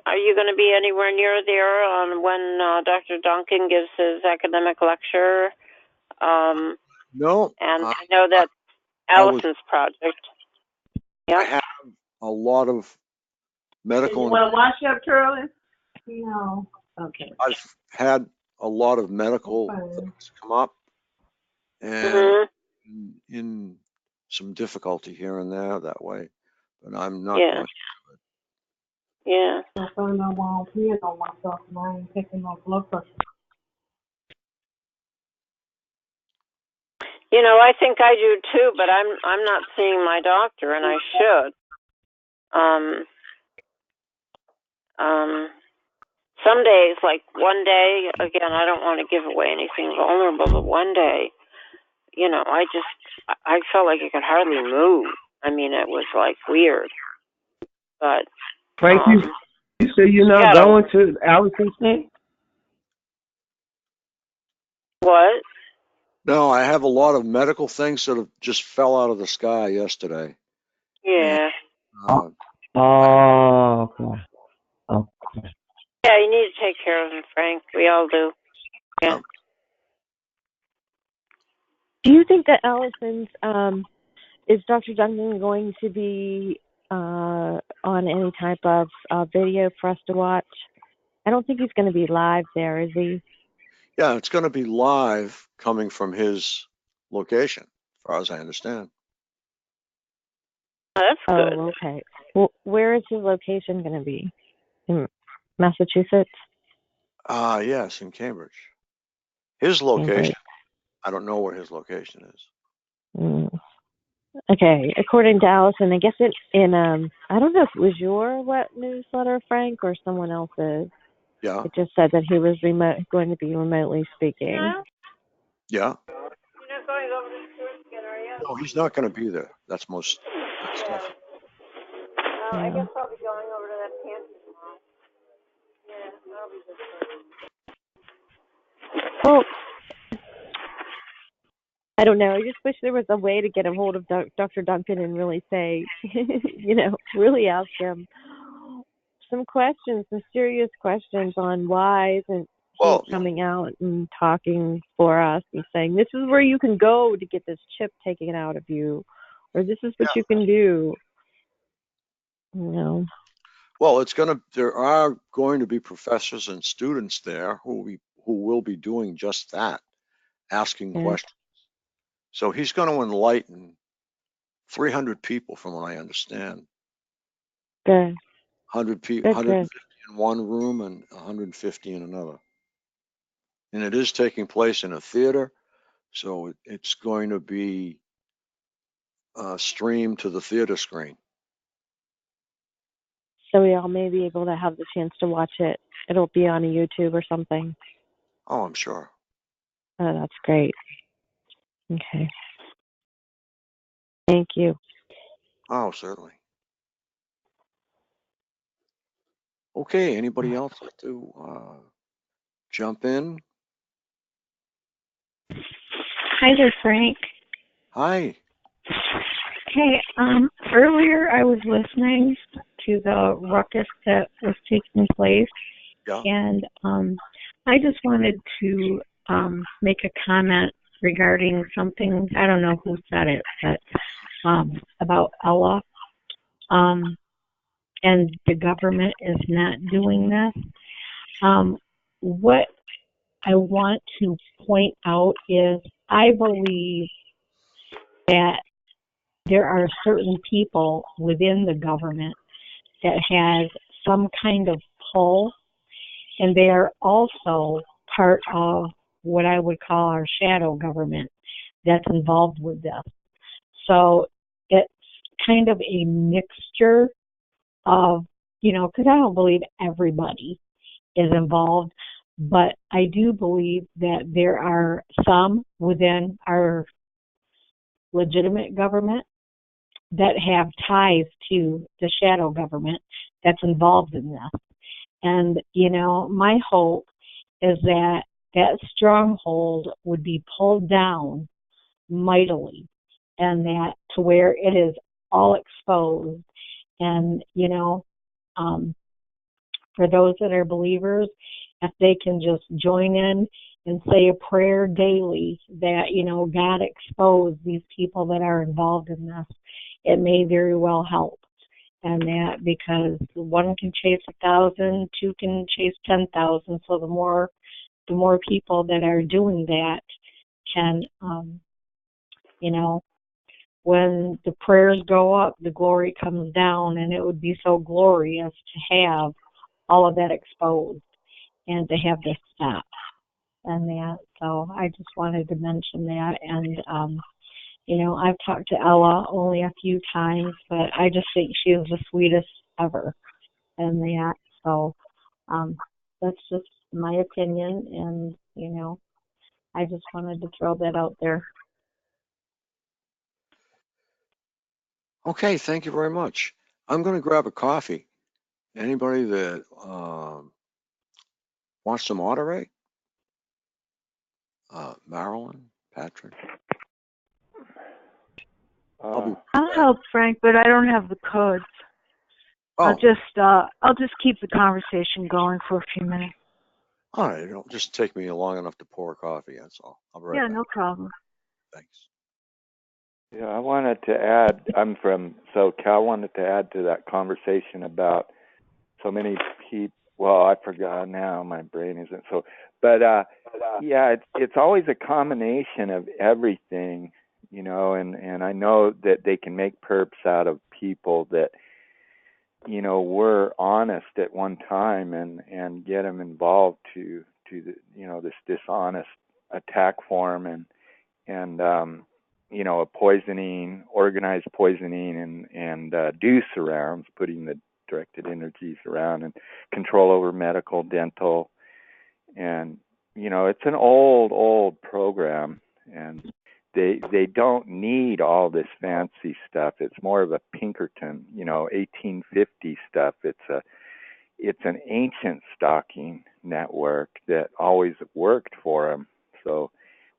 Are you going to be anywhere near there on when Dr. Duncan gives his academic lecture? No. And I know that's Allison's project. Yeah. I have a lot of medical. You want to wash up, Charlie? No. Okay. I've had a lot of medical things come up, and in some difficulty here and there that way, but I'm not going to do it. Yeah. I don't know why I'm peeing on myself and I ain't taking no blood pressure. I think I do too, but I'm not seeing my doctor, and I should. Some days, like one day, again, I don't want to give away anything vulnerable, but one day, I felt like I could hardly move. I mean, it was like weird. But Frank, you say you're not going to Allison's thing? What? No, I have a lot of medical things that have just fell out of the sky yesterday. Yeah. Okay. Yeah, you need to take care of him, Frank. We all do. Yeah. Do you think that Allison's is Dr. Duncan going to be on any type of video for us to watch? I don't think he's going to be live there, is he? Yeah, it's going to be live coming from his location, as far as I understand. Oh, that's good. Oh, okay. Well, where is his location going to be? In Massachusetts? Yes, in Cambridge. His location, Cambridge. I don't know where his location is. Mm. Okay, according to Allison, I guess in I don't know if it was your newsletter, Frank, or someone else's. Yeah. It just said that he was going to be remotely speaking. Yeah. You're not going over to Stuart again, are you? No, he's not going to be there. That's definitely. I guess I'll be going over to that pantry tomorrow. Yeah, that'll be good. Well, I don't know. I just wish there was a way to get a hold of Dr. Duncan and really say, really ask him some questions, some serious questions on why isn't he coming out and talking for us and saying, this is where you can go to get this chip taken out of you, or this is what you can do. Well, there are going to be professors and students there who will be doing just that, asking questions. So he's going to enlighten 300 people, from what I understand. Good. 100 people, 150 in one room and 150 in another. And it is taking place in a theater, so it's going to be streamed to the theater screen. So we all may be able to have the chance to watch it. It'll be on a YouTube or something. Oh, I'm sure. Oh, that's great. Okay. Thank you. Oh, certainly. Okay, anybody else like to jump in? Hi there, Frank. Hi. Hey, earlier I was listening to the ruckus that was taking place, and I just wanted to make a comment regarding something. I don't know who said it, but about Ella, and the government is not doing this. What I want to point out is I believe that there are certain people within the government that has some kind of pull, and they are also part of what I would call our shadow government that's involved with this. So it's kind of a mixture of, because I don't believe everybody is involved, but I do believe that there are some within our legitimate government that have ties to the shadow government that's involved in this. And, my hope is that that stronghold would be pulled down mightily, and that to where it is all exposed. And, for those that are believers, if they can just join in and say a prayer daily that, God expose these people that are involved in this, it may very well help. And that because one can chase 1,000, two can chase 10,000. So the more people that are doing that can, when the prayers go up, the glory comes down, and it would be so glorious to have all of that exposed and to have this stop. And that, so I just wanted to mention that. And, I've talked to Ella only a few times, but I just think she is the sweetest ever. And that, so that's just my opinion. And, I just wanted to throw that out there. Okay, thank you very much. I'm going to grab a coffee. Anybody that wants to moderate? Marilyn, Patrick? I'll help, Frank, but I don't have the codes. I'll Oh, just keep the conversation going for a few minutes. all right. It'll just take me long enough to pour coffee. That's all. I'll be right Yeah, back. no problem. Thanks. Yeah, I wanted to add, I'm from SoCal, I wanted to add to that conversation about so many people, well, I forgot now, my brain isn't so, but yeah, it's always a combination of everything, you know, and I know that they can make perps out of people that, you know, were honest at one time and get them involved to the, you know, this dishonest attack form and you know, a poisoning, organized poisoning and do surrounds, putting the directed energies around and control over medical, dental, and you know, it's an old program, and they don't need all this fancy stuff. It's more of a Pinkerton, you know, 1850 stuff. It's an ancient stalking network that always worked for them. So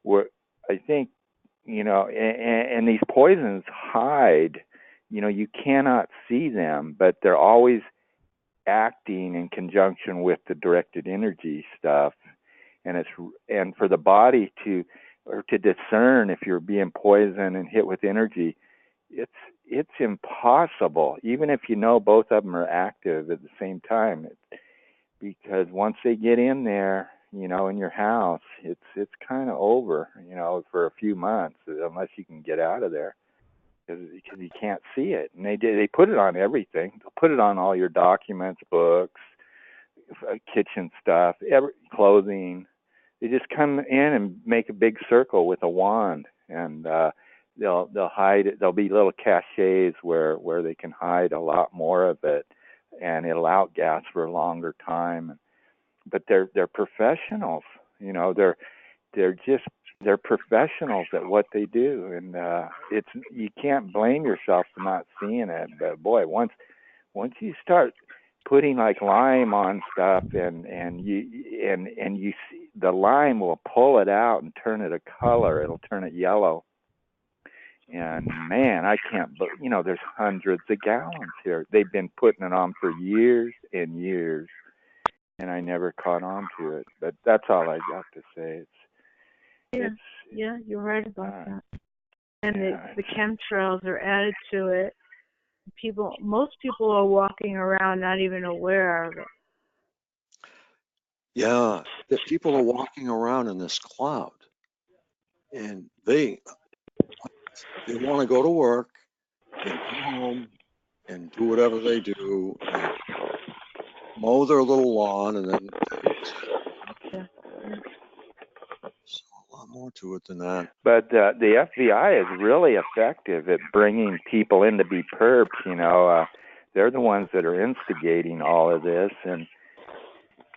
I think, you know, and these poisons hide, you know, you cannot see them, but they're always acting in conjunction with the directed energy stuff. And for the body to discern if you're being poisoned and hit with energy, it's impossible, even if you know both of them are active at the same time, because once they get in there, you know, in your house, it's kind of over, you know, for a few months, unless you can get out of there, because you can't see it. And they put it on everything. They'll put it on all your documents, books, kitchen stuff, clothing. They just come in and make a big circle with a wand, and they'll hide it. There'll be little caches where they can hide a lot more of it, and it'll outgas for a longer time. But they're professionals, you know. They're professionals at what they do, and it's, you can't blame yourself for not seeing it. But boy, once you start putting like lime on stuff, and you see the lime will pull it out and turn it a color. It'll turn it yellow. And man, I can't, you know, there's hundreds of gallons here. They've been putting it on for years and years, and I never caught on to it. But that's all I got to say. Yeah, you're right about that. And the chemtrails are added to it. Most people are walking around not even aware of it. Yeah, the people are walking around in this cloud, and they want to go to work and go home and do whatever they do, and mow their little lawn, and then there's a lot more to it than that. But the FBI is really effective at bringing people in to be perps. You know, they're the ones that are instigating all of this, and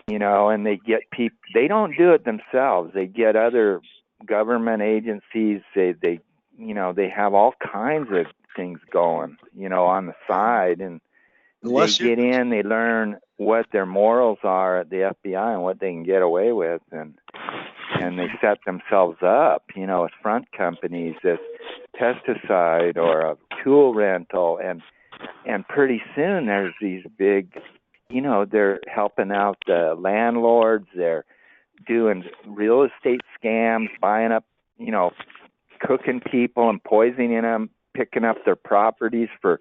you know, and they get people. They don't do it themselves. They get other government agencies. They you know, they have all kinds of things going, you know, on the side, and they get in. They learn what their morals are at the FBI and what they can get away with, and they set themselves up, you know, as front companies, as pesticide or a tool rental, and pretty soon there's these big, you know, they're helping out the landlords. They're doing real estate scams, buying up, you know, cooking people and poisoning them, picking up their properties for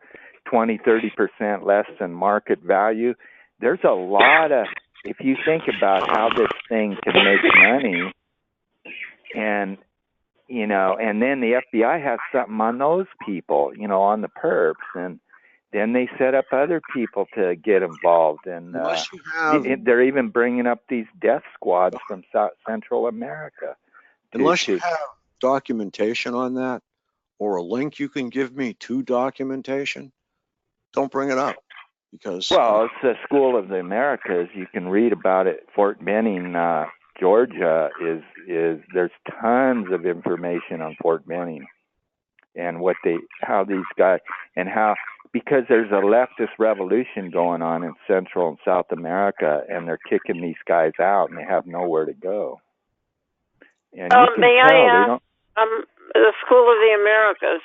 20-30% less than market value. There's a lot of, if you think about how this thing can make money, and you know, and then the FBI has something on those people, you know, on the perps, and then they set up other people to get involved, and they're even bringing up these death squads from Central America. Unless you have documentation on that, or a link you can give me to documentation, don't bring it up, because well, it's the School of the Americas. You can read about it. Fort Benning, Georgia, is there's tons of information on Fort Benning and how these guys, and how, because there's a leftist revolution going on in Central and South America, and they're kicking these guys out, and they have nowhere to go. And you can may tell I they ask, the School of the Americas,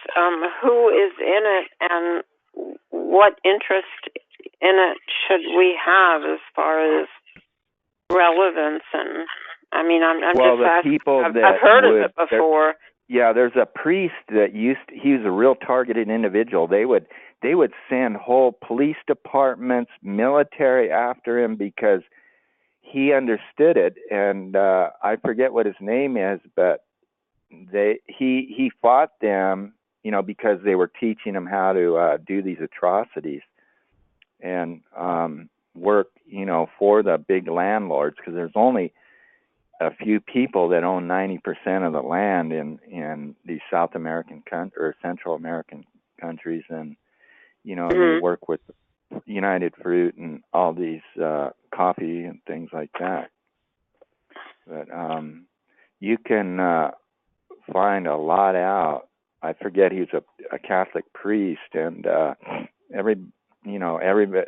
who is in it, and what interest in it should we have as far as relevance? And I mean, I'm well, just the asking. people I've that heard would, of it before. Yeah, there's a priest that he was a real targeted individual. They would send whole police departments, military after him because he understood it. And I forget what his name is, but he fought them, you know, because they were teaching him how to do these atrocities and work, you know, for the big landlords, because there's only a few people that own 90% of the land in these South American or Central American countries, and you know, and they work with United Fruit and all these coffee and things like that. But you can find a lot out. I forget, he was a Catholic priest, and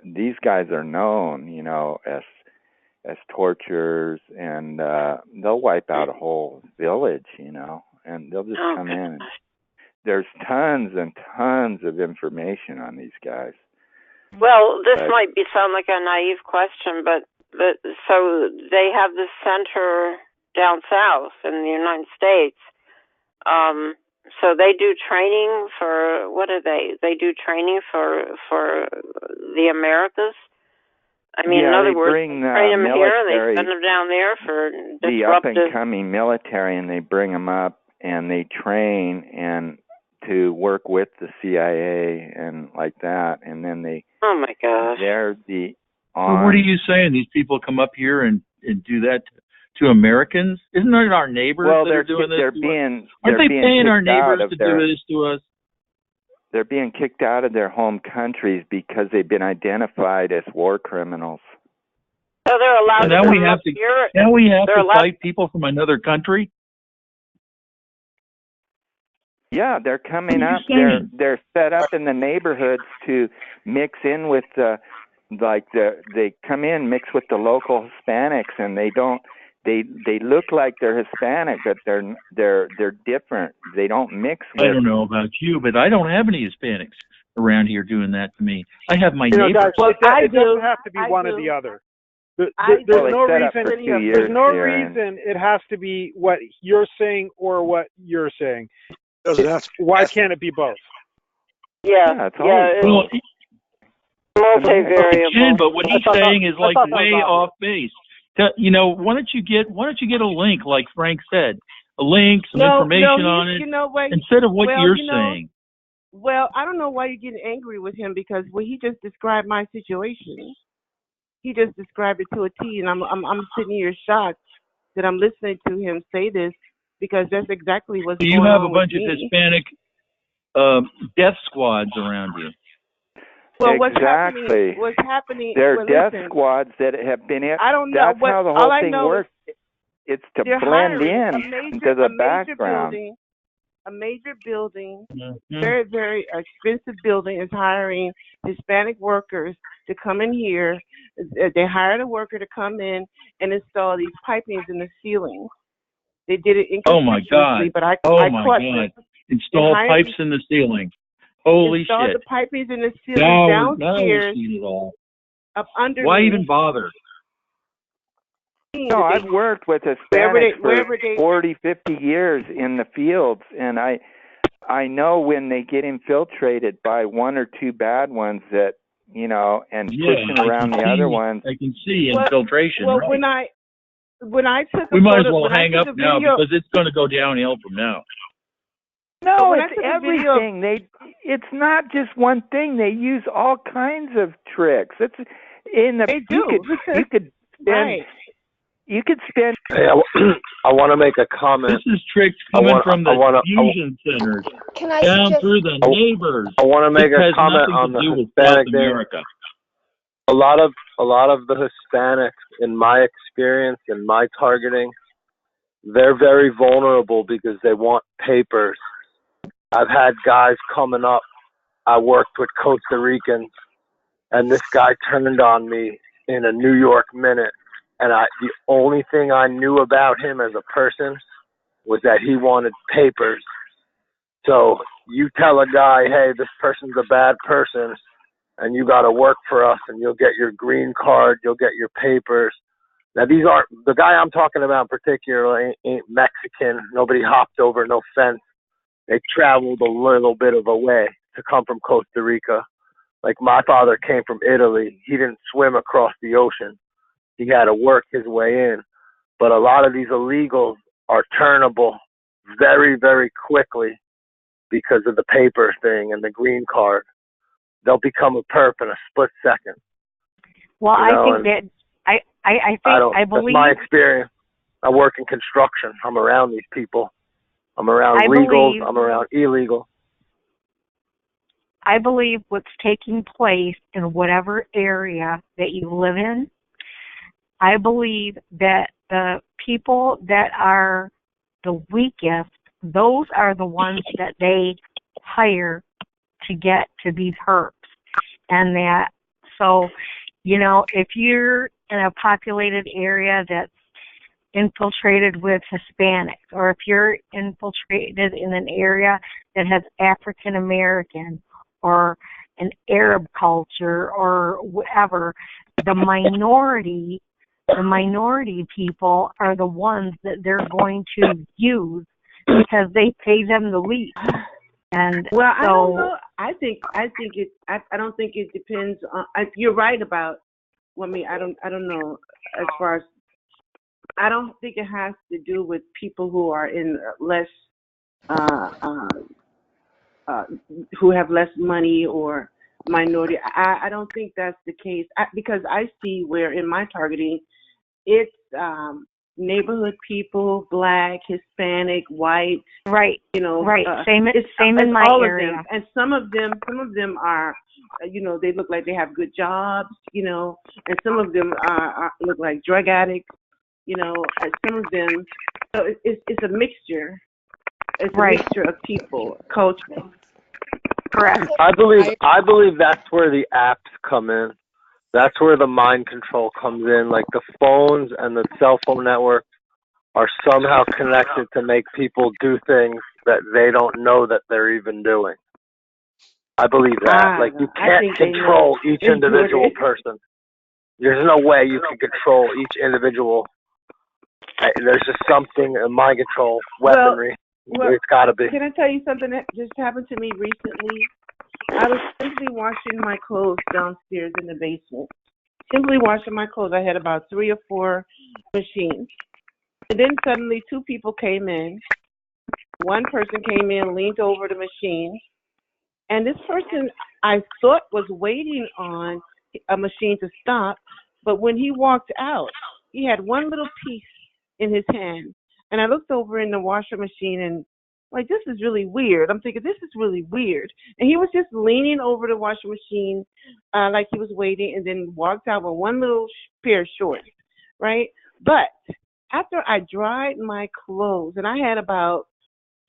these guys are known, you know, as torturers, and they'll wipe out a whole village, you know, and they'll just come in. And there's tons and tons of information on these guys. Well, this might sound like a naive question, but so they have this center down south in the United States. So they do training for, what are they? They do training for the Americas? I mean, in other words, bring, they train them here, military, they send them down there for the disruptive... up-and-coming military, and they bring them up, and they train and to work with the CIA and like that, and then they... Oh, my gosh. They're the... So what are you saying? These people come up here and do that to Americans? Isn't it our neighbors that are doing this? Aren't they paying our neighbors to do this to us? They're being kicked out of their home countries because they've been identified as war criminals. So they're allowed now to we come have up to, here? Now we have to allowed... fight people from another country? Yeah, they're coming up. They're set up in the neighborhoods to mix in with they come in, mix with the local Hispanics, and they don't. They look like they're Hispanic, but they're different. They don't mix with... I don't know about you, but I don't have any Hispanics around here doing that to me. I have my neighbors. Guys, it doesn't have to be one or the other. There's no reason it has to be what you're saying or what you're saying. Why can't it be both? Yeah, multivariable. It can, but what he's saying is like way off base. You know, why don't you get a link, like Frank said, a link, some information on it, instead of what you're saying. Well, I don't know why you're getting angry with him, because when he just described my situation, he just described it to a T, and I'm sitting here shocked that I'm listening to him say this, because that's exactly what's going on. You have a bunch of Hispanic death squads around you. Well, exactly. What's happening? They're death squads that have been in. I don't know. That's how the whole thing works. It's to blend into the background. A major building, very, very expensive building, is hiring Hispanic workers to come in here. They hired a worker to come in and install these pipings in the ceiling. They did it inconspicuously, oh my God! But I caught them. Install pipes in the ceiling. Holy install shit! The pipings in the ceiling downstairs. Up underneath. Why even bother? No, I've worked with Hispanics for 40, 50 years in the fields, and I know when they get infiltrated by one or two bad ones that, you know, and pushing around the other ones. I can see infiltration. Well, right. when I took we might as well hang up now because it's going to go downhill from now. No, it's everything. It's not just one thing. They use all kinds of tricks. It's in the they do. You could spend. Right. You could spend. Hey, I want to make a comment. This is tricks coming from the fusion centers down through the neighbors. I want to make a comment on the Hispanic thing. A lot of the Hispanics, in my experience, in my targeting, they're very vulnerable because they want papers. I've had guys coming up. I worked with Costa Ricans, and this guy turned on me in a New York minute. And the only thing I knew about him as a person was that he wanted papers. So you tell a guy, hey, this person's a bad person, and you got to work for us, and you'll get your green card, you'll get your papers. Now, these aren't, the guy I'm talking about in particular ain't Mexican. Nobody hopped over no fence. They traveled a little bit of a way to come from Costa Rica. Like my father came from Italy. He didn't swim across the ocean. He had to work his way in. But a lot of these illegals are turnable very, very quickly because of the paper thing and the green card. They'll become a perp in a split second. Well, I think that I believe that's my experience. I work in construction. I'm around these people. I'm around legals. I'm around illegal. I believe what's taking place in whatever area that you live in, I believe that the people that are the weakest, those are the ones that they hire to get to these herps. And that, so, you know, if you're in a populated area that's infiltrated with Hispanics, or if you're infiltrated in an area that has African American or an Arab culture or whatever, the minority people are the ones that they're going to use because they pay them the least. And well, so, I don't know. I don't think it depends on. You're right about. Well, I mean, I don't know as far as. I don't think it has to do with people who are in less, who have less money or minority. I don't think that's the case because I see where in my targeting, it's neighborhood people, Black, Hispanic, white. Right. You know. Right. Same it's in my all area. Of them. And some of them are, you know, they look like they have good jobs, you know, and some of them look like drug addicts. You know, and some of them, so it's a mixture. It's a mixture of people, culture. Correct. I believe that's where the apps come in. That's where the mind control comes in. Like the phones and the cell phone network are somehow connected to make people do things that they don't know that they're even doing. I believe that. Like you can't control each individual person. There's no way you can control each individual. There's just something in mind control weaponry. Well, it's got to be. Can I tell you something that just happened to me recently? I was simply washing my clothes downstairs in the basement. Simply washing my clothes. I had about 3 or 4 machines. And then suddenly 2 people came in. One person came in, leaned over the machine. And this person I thought was waiting on a machine to stop. But when he walked out, he had one little piece in his hand. And I looked over in the washer machine and like, this is really weird. I'm thinking, this is really weird. And he was just leaning over the washer machine like he was waiting and then walked out with one little pair of shorts, right? But after I dried my clothes, and I had about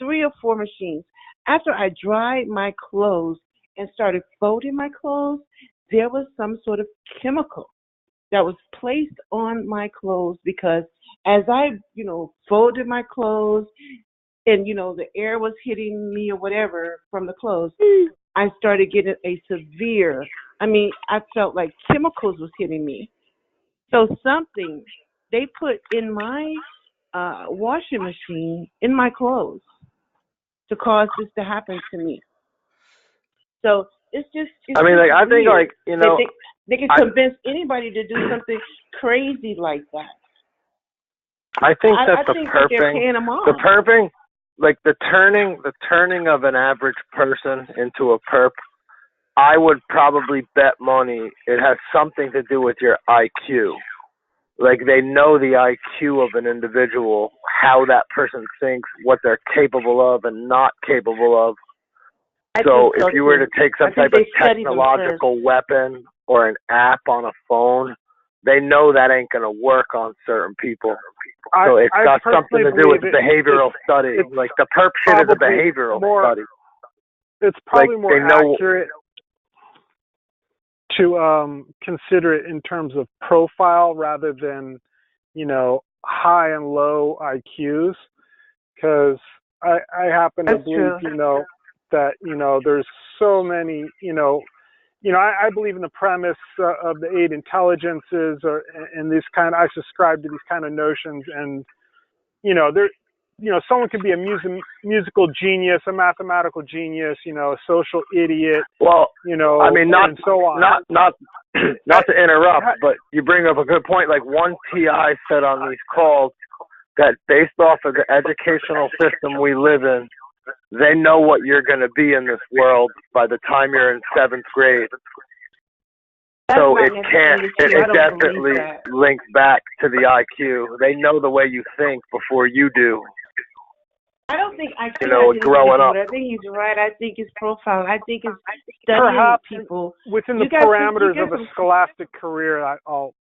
3 or 4 machines, after I dried my clothes and started folding my clothes, there was some sort of chemical that was placed on my clothes because as I, you know, folded my clothes and, you know, the air was hitting me or whatever from the clothes, I started getting a severe, I felt like chemicals was hitting me. So something they put in my washing machine in my clothes to cause this to happen to me. So it's just, I think weird. you know, they can convince anybody to do something crazy like that. I think that I think that they're paying them off. the perping, like the turning of an average person into a perp, I would probably bet money it has something to do with your IQ. Like they know the IQ of an individual, how that person thinks, what they're capable of and not capable of. So if you were to take some type of technological weapon or an app on a phone, they know that ain't going to work on certain people. So it's got something to do with behavioral study. Like the perp shit is a behavioral study. It's probably like more accurate to consider it in terms of profile rather than, you know, high and low IQs. Because I happen to believe, you know, that, you know, there's so many, you know, I believe in the premise of the 8 intelligences, and this kind. I subscribe to these kind of notions, and someone could be a musical genius, a mathematical genius, a social idiot. Well, I mean, and so on. not to interrupt, but you bring up a good point. Like one TI said on these calls that based off of the educational system we live in, they know what you're going to be in this world by the time you're in 7th grade. So it definitely links back to the IQ. They know the way you think before you do. I don't think IQ growing up. I think he's right. I think it's profile. I think it's studying Perhaps people. Within the parameters of a scholastic career, I'll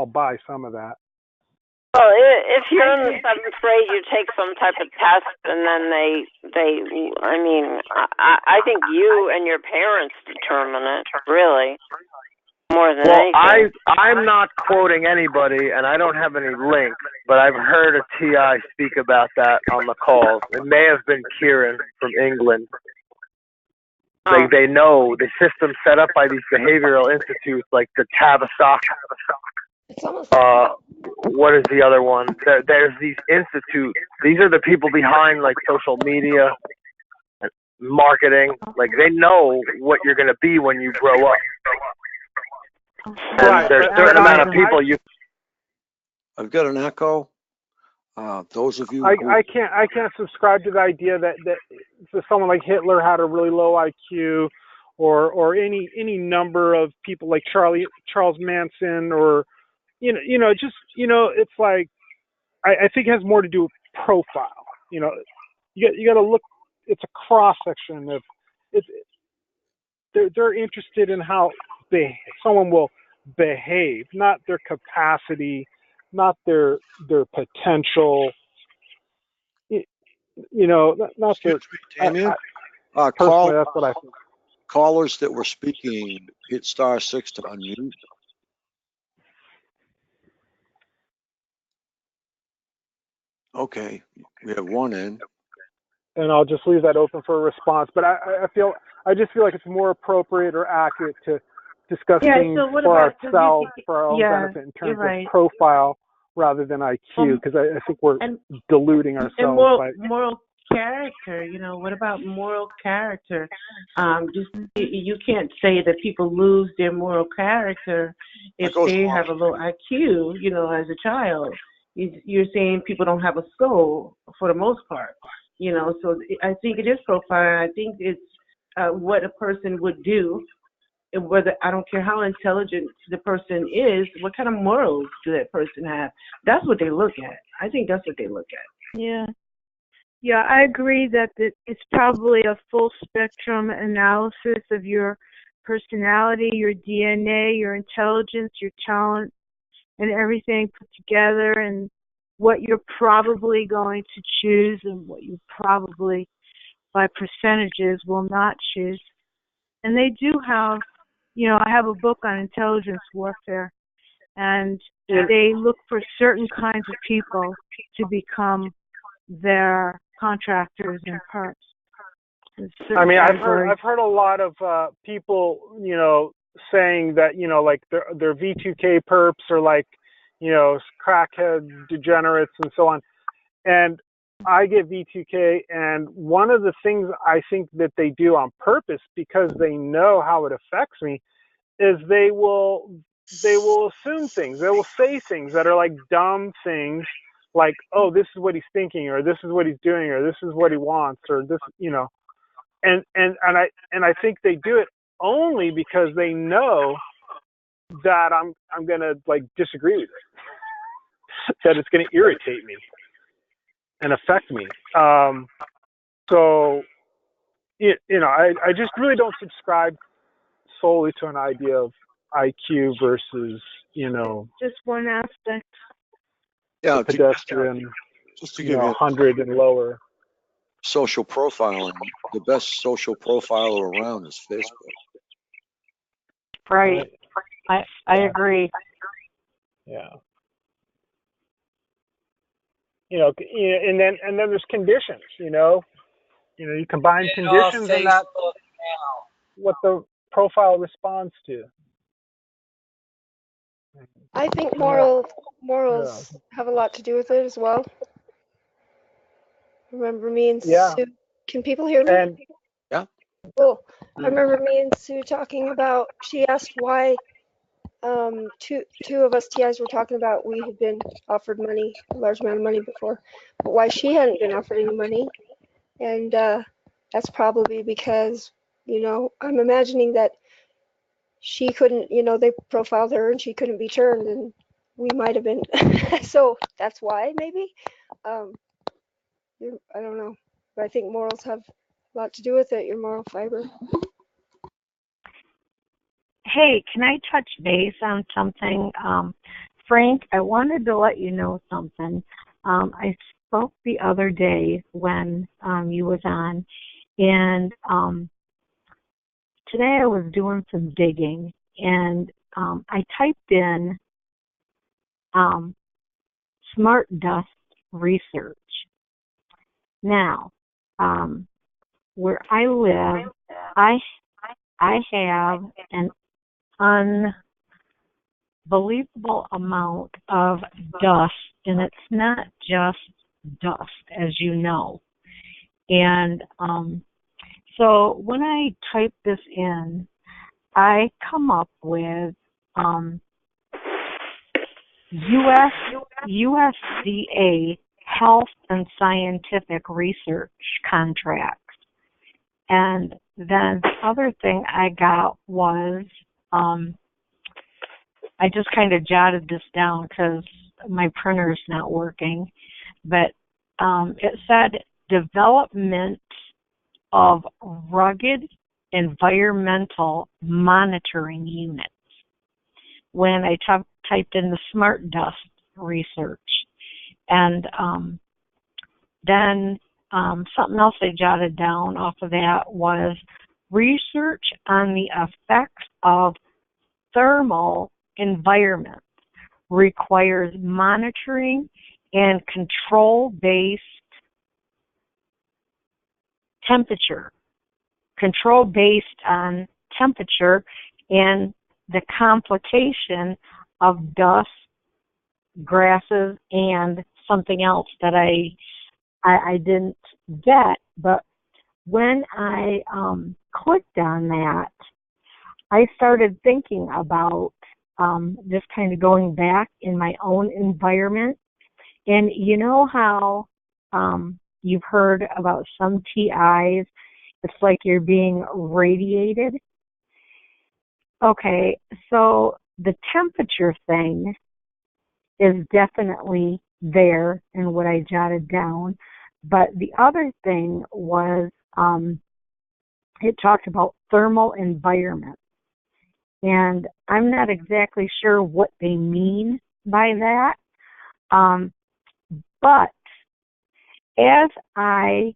buy some of that. Well, if you're in the 7th grade, you take some type of test, and then I think you and your parents determine it, really, more than anything. I'm not quoting anybody, and I don't have any links, but I've heard a TI speak about that on the calls. It may have been Kieran from England. Like, they know the system set up by these behavioral institutes, like the Tavistock. What is the other one? There's these institutes. These are the people behind like social media, marketing. Like they know what you're going to be when you grow up. And there's a certain amount of people you. I've got an echo. Those of you. I can't subscribe to the idea that someone like Hitler had a really low IQ, or any number of people like Charles Manson, or it's like I think it has more to do with profile. You got to look. It's a cross section of they're interested in how someone will behave, not their capacity, not their potential. Not their. Damien, personally, that's what I think. Callers that were speaking, hit *6 to unmute. Okay, we have one in. And I'll just leave that open for a response. But I just feel like it's more appropriate or accurate to discuss things for ourselves, for our own benefit in terms of profile rather than IQ, because I think we're diluting ourselves. And moral character, what about moral character? You can't say that people lose their moral character if they have a low IQ, as a child. You're saying people don't have a soul for the most part, so I think it is profiling. I think it's what a person would do, whether, I don't care how intelligent the person is, what kind of morals do that person have? That's what they look at. I think that's what they look at. Yeah, I agree that it's probably a full spectrum analysis of your personality, your DNA, your intelligence, your talent, and everything put together, and what you're probably going to choose and what you probably, by percentages, will not choose. And they do have, I have a book on intelligence warfare, and they look for certain kinds of people to become their contractors and perps. I mean, I've heard a lot of people, saying that, like their V2K perps are like, crackhead degenerates and so on. And I get V2K, and one of the things I think that they do on purpose, because they know how it affects me, is they will assume things. They will say things that are like dumb things, like, oh, this is what he's thinking, or this is what he's doing, or this is what he wants, or this, and I think they do it only because they know that I'm gonna like disagree with it, that it's gonna irritate me and affect me. So I just really don't subscribe solely to an idea of IQ versus just one aspect. Yeah, pedestrian, just to give you 100 and lower. Social profiling. The best social profiler around is Facebook. Right. I agree. Yeah. And then there's conditions. You combine conditions. Say that book now. profile responds to. I think morals have a lot to do with it as well. Remember me and Sue. Can people hear me? And yeah. Cool. I remember me and Sue talking about. She asked why two of us TIs were talking about we had been offered money, a large amount of money before, but why she hadn't been offered any money, and that's probably because I'm imagining that she couldn't, they profiled her and she couldn't be turned, and we might have been. So that's why, maybe. I don't know, but I think morals have a lot to do with it. Your moral fiber. Hey, can I touch base on something? Frank, I wanted to let you know something. I spoke the other day when you was on, and today I was doing some digging, and I typed in smart dust research. Now, where I live, I have an unbelievable amount of dust, and it's not just dust, as you know. And so when I type this in, I come up with USDA Health and Scientific Research contracts. And then the other thing I got was, I just kind of jotted this down because my printer's not working, but it said development of rugged environmental monitoring units when I typed in the smart dust research. And then something else I jotted down off of that was research on the effects of thermal environments requires monitoring and control based on temperature and the complication of dust, grasses, and something else that I didn't get. But when I clicked on that, I started thinking about just kind of going back in my own environment. And you know how you've heard about some TIs, it's like you're being radiated? Okay, so the temperature thing is definitely there in what I jotted down. But the other thing was it talked about thermal environments. And I'm not exactly sure what they mean by that. But as I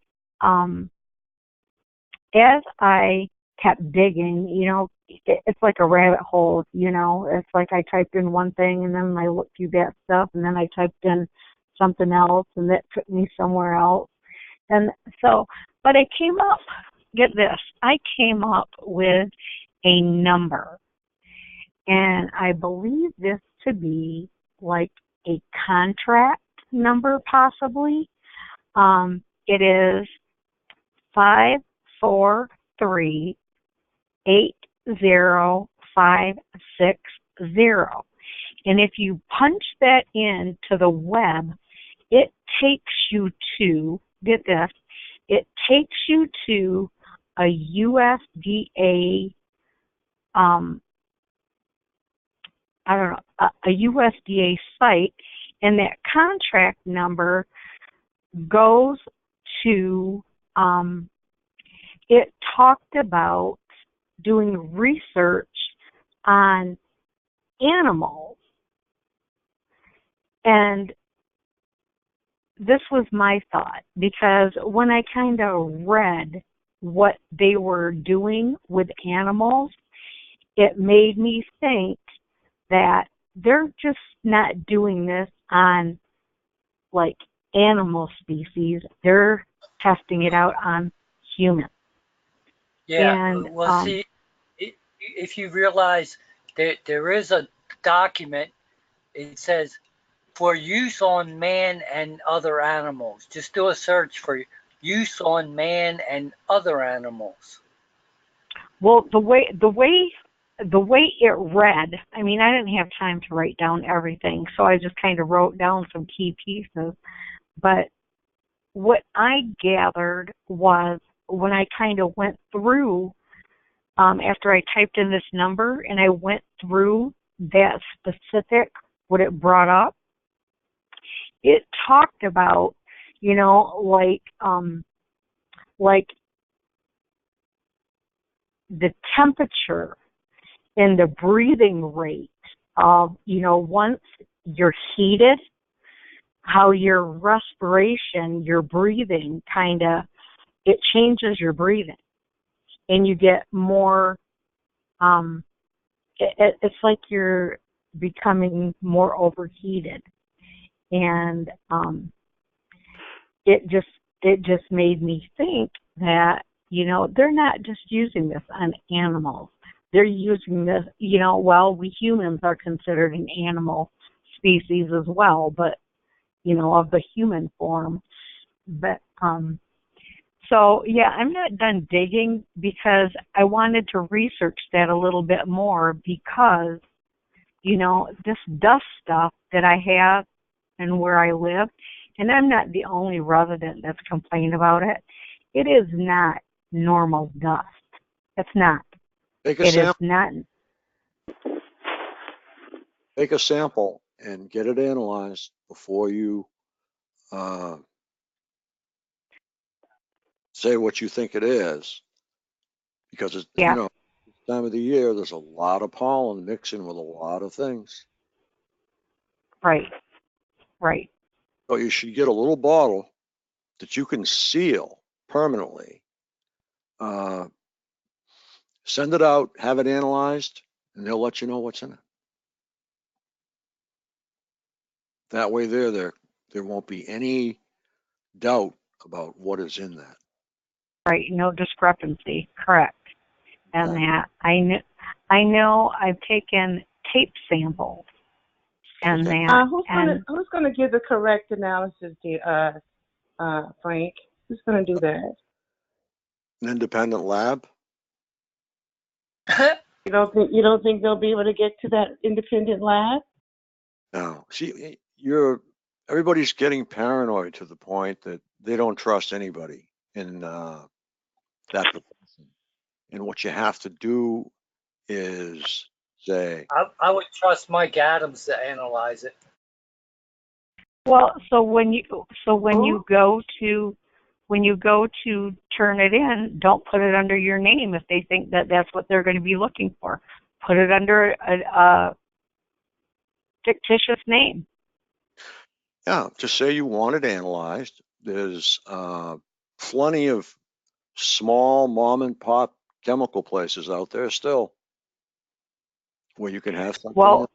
kept digging, it's like a rabbit hole, it's like I typed in one thing and then I looked through that stuff and then I typed in something else and that took me somewhere else. And so, but I came up, get this, I came up with a number, and I believe this to be like a contract number possibly. It is 543805660. And if you punch that into the web, it takes you to, get this, it takes you to a USDA, a USDA site, and that contract number goes to, it talked about doing research on animals. And this was my thought, because when I kind of read what they were doing with animals, it made me think that they're just not doing this on like animal species. They're testing it out on humans. Yeah, and well, see, if you realize that there is a document, it says for use on man and other animals. Just do a search for use on man and other animals. Well, the way it read, I mean, I didn't have time to write down everything, so I just kind of wrote down some key pieces. But what I gathered was when I kind of went through, after I typed in this number and I went through that specific, what it brought up, it talked about, you know, like the temperature and the breathing rate of, you know, once you're heated, how your respiration, your breathing it changes your breathing. And you get more, it's like you're becoming more overheated. And it just made me think that, you know, they're not just using this on animals. They're using this, you know, well, we humans are considered an animal species as well, but, you know, of the human form. But, so, yeah, I'm not done digging because I wanted to research that a little bit more because, you know, this dust stuff that I have and where I live, and I'm not the only resident that's complained about it, it is not normal dust. It's not. Take a It is sample. not. Take a sample and get it analyzed before you say what you think it is, because it's, Yeah. you know, this time of the year there's a lot of pollen mixing with a lot of things. Right. Right. So you should get a little bottle that you can seal permanently. Send it out, have it analyzed, and they'll let you know what's in it. That way there won't be any doubt about what is in that. Right. No discrepancy. Correct. And that I know I've taken tape samples and that. Who's gonna give the correct analysis, Frank? Who's gonna do that? An independent lab? You don't think they'll be able to get to that independent lab? No. See, everybody's getting paranoid to the point that they don't trust anybody in that profession. And what you have to do is say, I would trust Mike Adams to analyze it. Well, so when you go to turn it in, don't put it under your name if they think that that's what they're going to be looking for. Put it under a fictitious name. yeah, just say you want it analyzed. There's plenty of small mom and pop chemical places out there still where you can have something.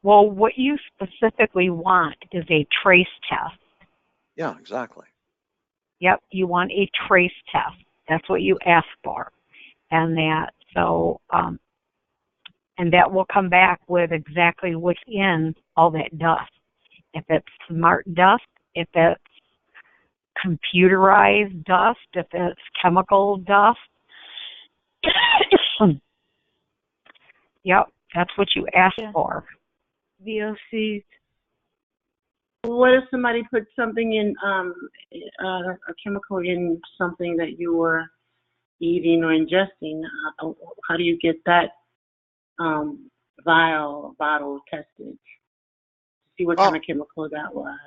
Well, what you specifically want is a trace test. Yeah, exactly. Yep, you want a trace test. That's what you ask for. And that will come back with exactly what's in all that dust. If it's smart dust, if it's computerized dust, if it's chemical dust. Yep, that's what you ask for. VOCs. What if somebody put something in, a chemical in something that you were eating or ingesting? How do you get that bottle tested to see what kind of chemical that was?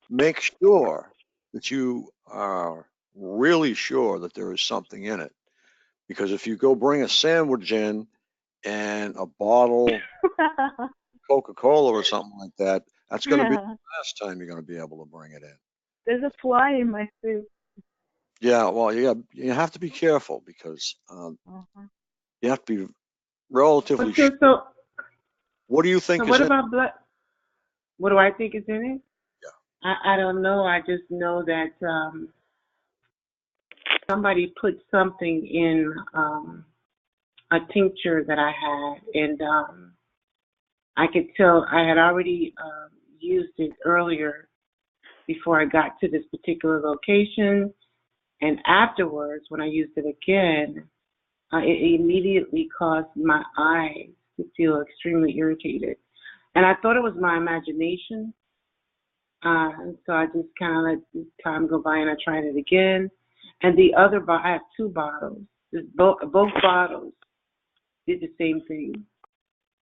Make sure that you are really sure that there is something in it. Because if you go bring a sandwich in and a bottle of Coca-Cola or something like that, that's going to be the last time you're going to be able to bring it in. There's a fly in my soup. Yeah, well, you have to be careful because you have to be relatively sure. So, what do you think is what in about it? blood? What do I think is in it? Yeah. I don't know. I just know that somebody put something in a tincture that I had, and I could tell I had already used it earlier before I got to this particular location, and afterwards, when I used it again, it immediately caused my eyes to feel extremely irritated. And I thought it was my imagination, and so I just kind of let time go by, and I tried it again. And the other bottle, I have 2 bottles. Both bottles did the same thing,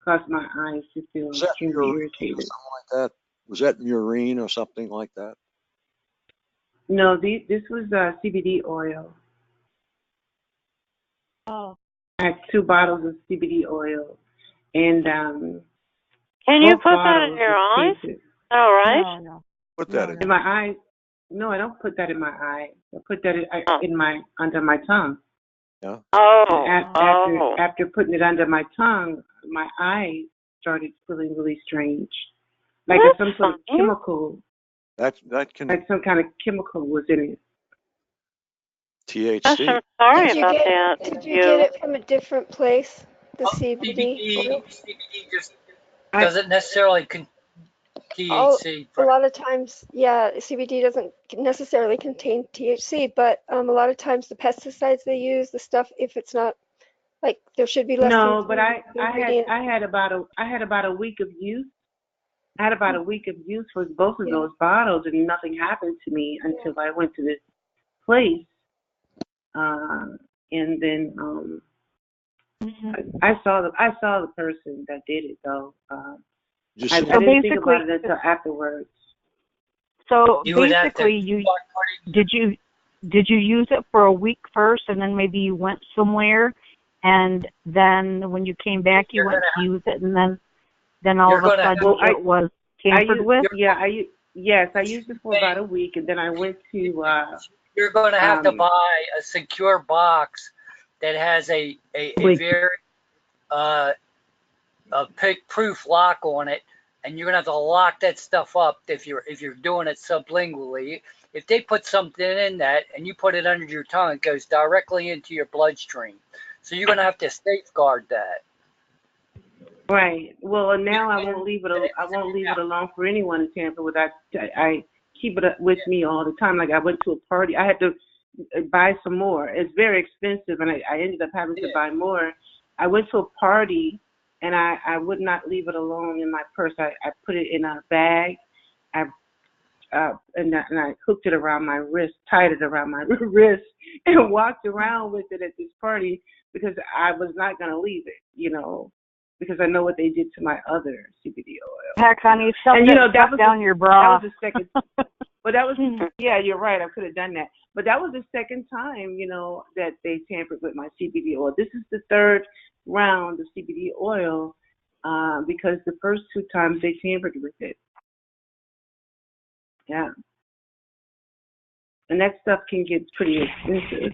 caused my eyes to feel extremely irritated. Something like that? Was that Murine or something like that? No, this was CBD oil. Oh. I had 2 bottles of CBD oil, and can you put that in your eyes? All right. No. Put that in my eyes. No, I don't put that in my eye. I put that in my under my tongue. Yeah. After putting it under my tongue, my eyes started feeling really strange, like if some sort of chemical. That can. Like some kind of chemical was in it. THC. I'm sorry about that. Did you get it from a different place? The CBD oil? CBD just doesn't necessarily THC. A lot of times, yeah, CBD doesn't necessarily contain THC, but a lot of times the pesticides they use, the stuff, if it's not like there should be less. No, but I had about a week of use. I had about a week of use for both of those bottles, and nothing happened to me until I went to this place, and then I saw the person that did it though. I didn't think about it until afterwards. So basically, did you use it for a week first, and then maybe you went somewhere, and then when you came back, you went to use it, and then all of a sudden it was tampered with? Yeah, I used it for about a week, and then I went to. You're going to have to buy a secure box that has a very proof lock on it, and you're going to have to lock that stuff up if you're doing it sublingually. If they put something in that and you put it under your tongue, it goes directly into your bloodstream. So you're going to have to safeguard that. Right. Well, now I won't leave it alone for anyone to tamper with. I keep it with me all the time. Like I went to a party, I had to buy some more. It's very expensive, and I ended up having to buy more. I went to a party, and I would not leave it alone in my purse. I put it in a bag. And I hooked it around my wrist, tied it around my wrist, and walked around with it at this party because I was not going to leave it, because I know what they did to my other CBD oil. Heck, honey, that was down your bra. That was the second. But that was, yeah, you're right. I could have done that. But that was the second time, that they tampered with my CBD oil. This is the 3rd round of CBD oil because the first 2 times they tampered with it. Yeah. And that stuff can get pretty expensive.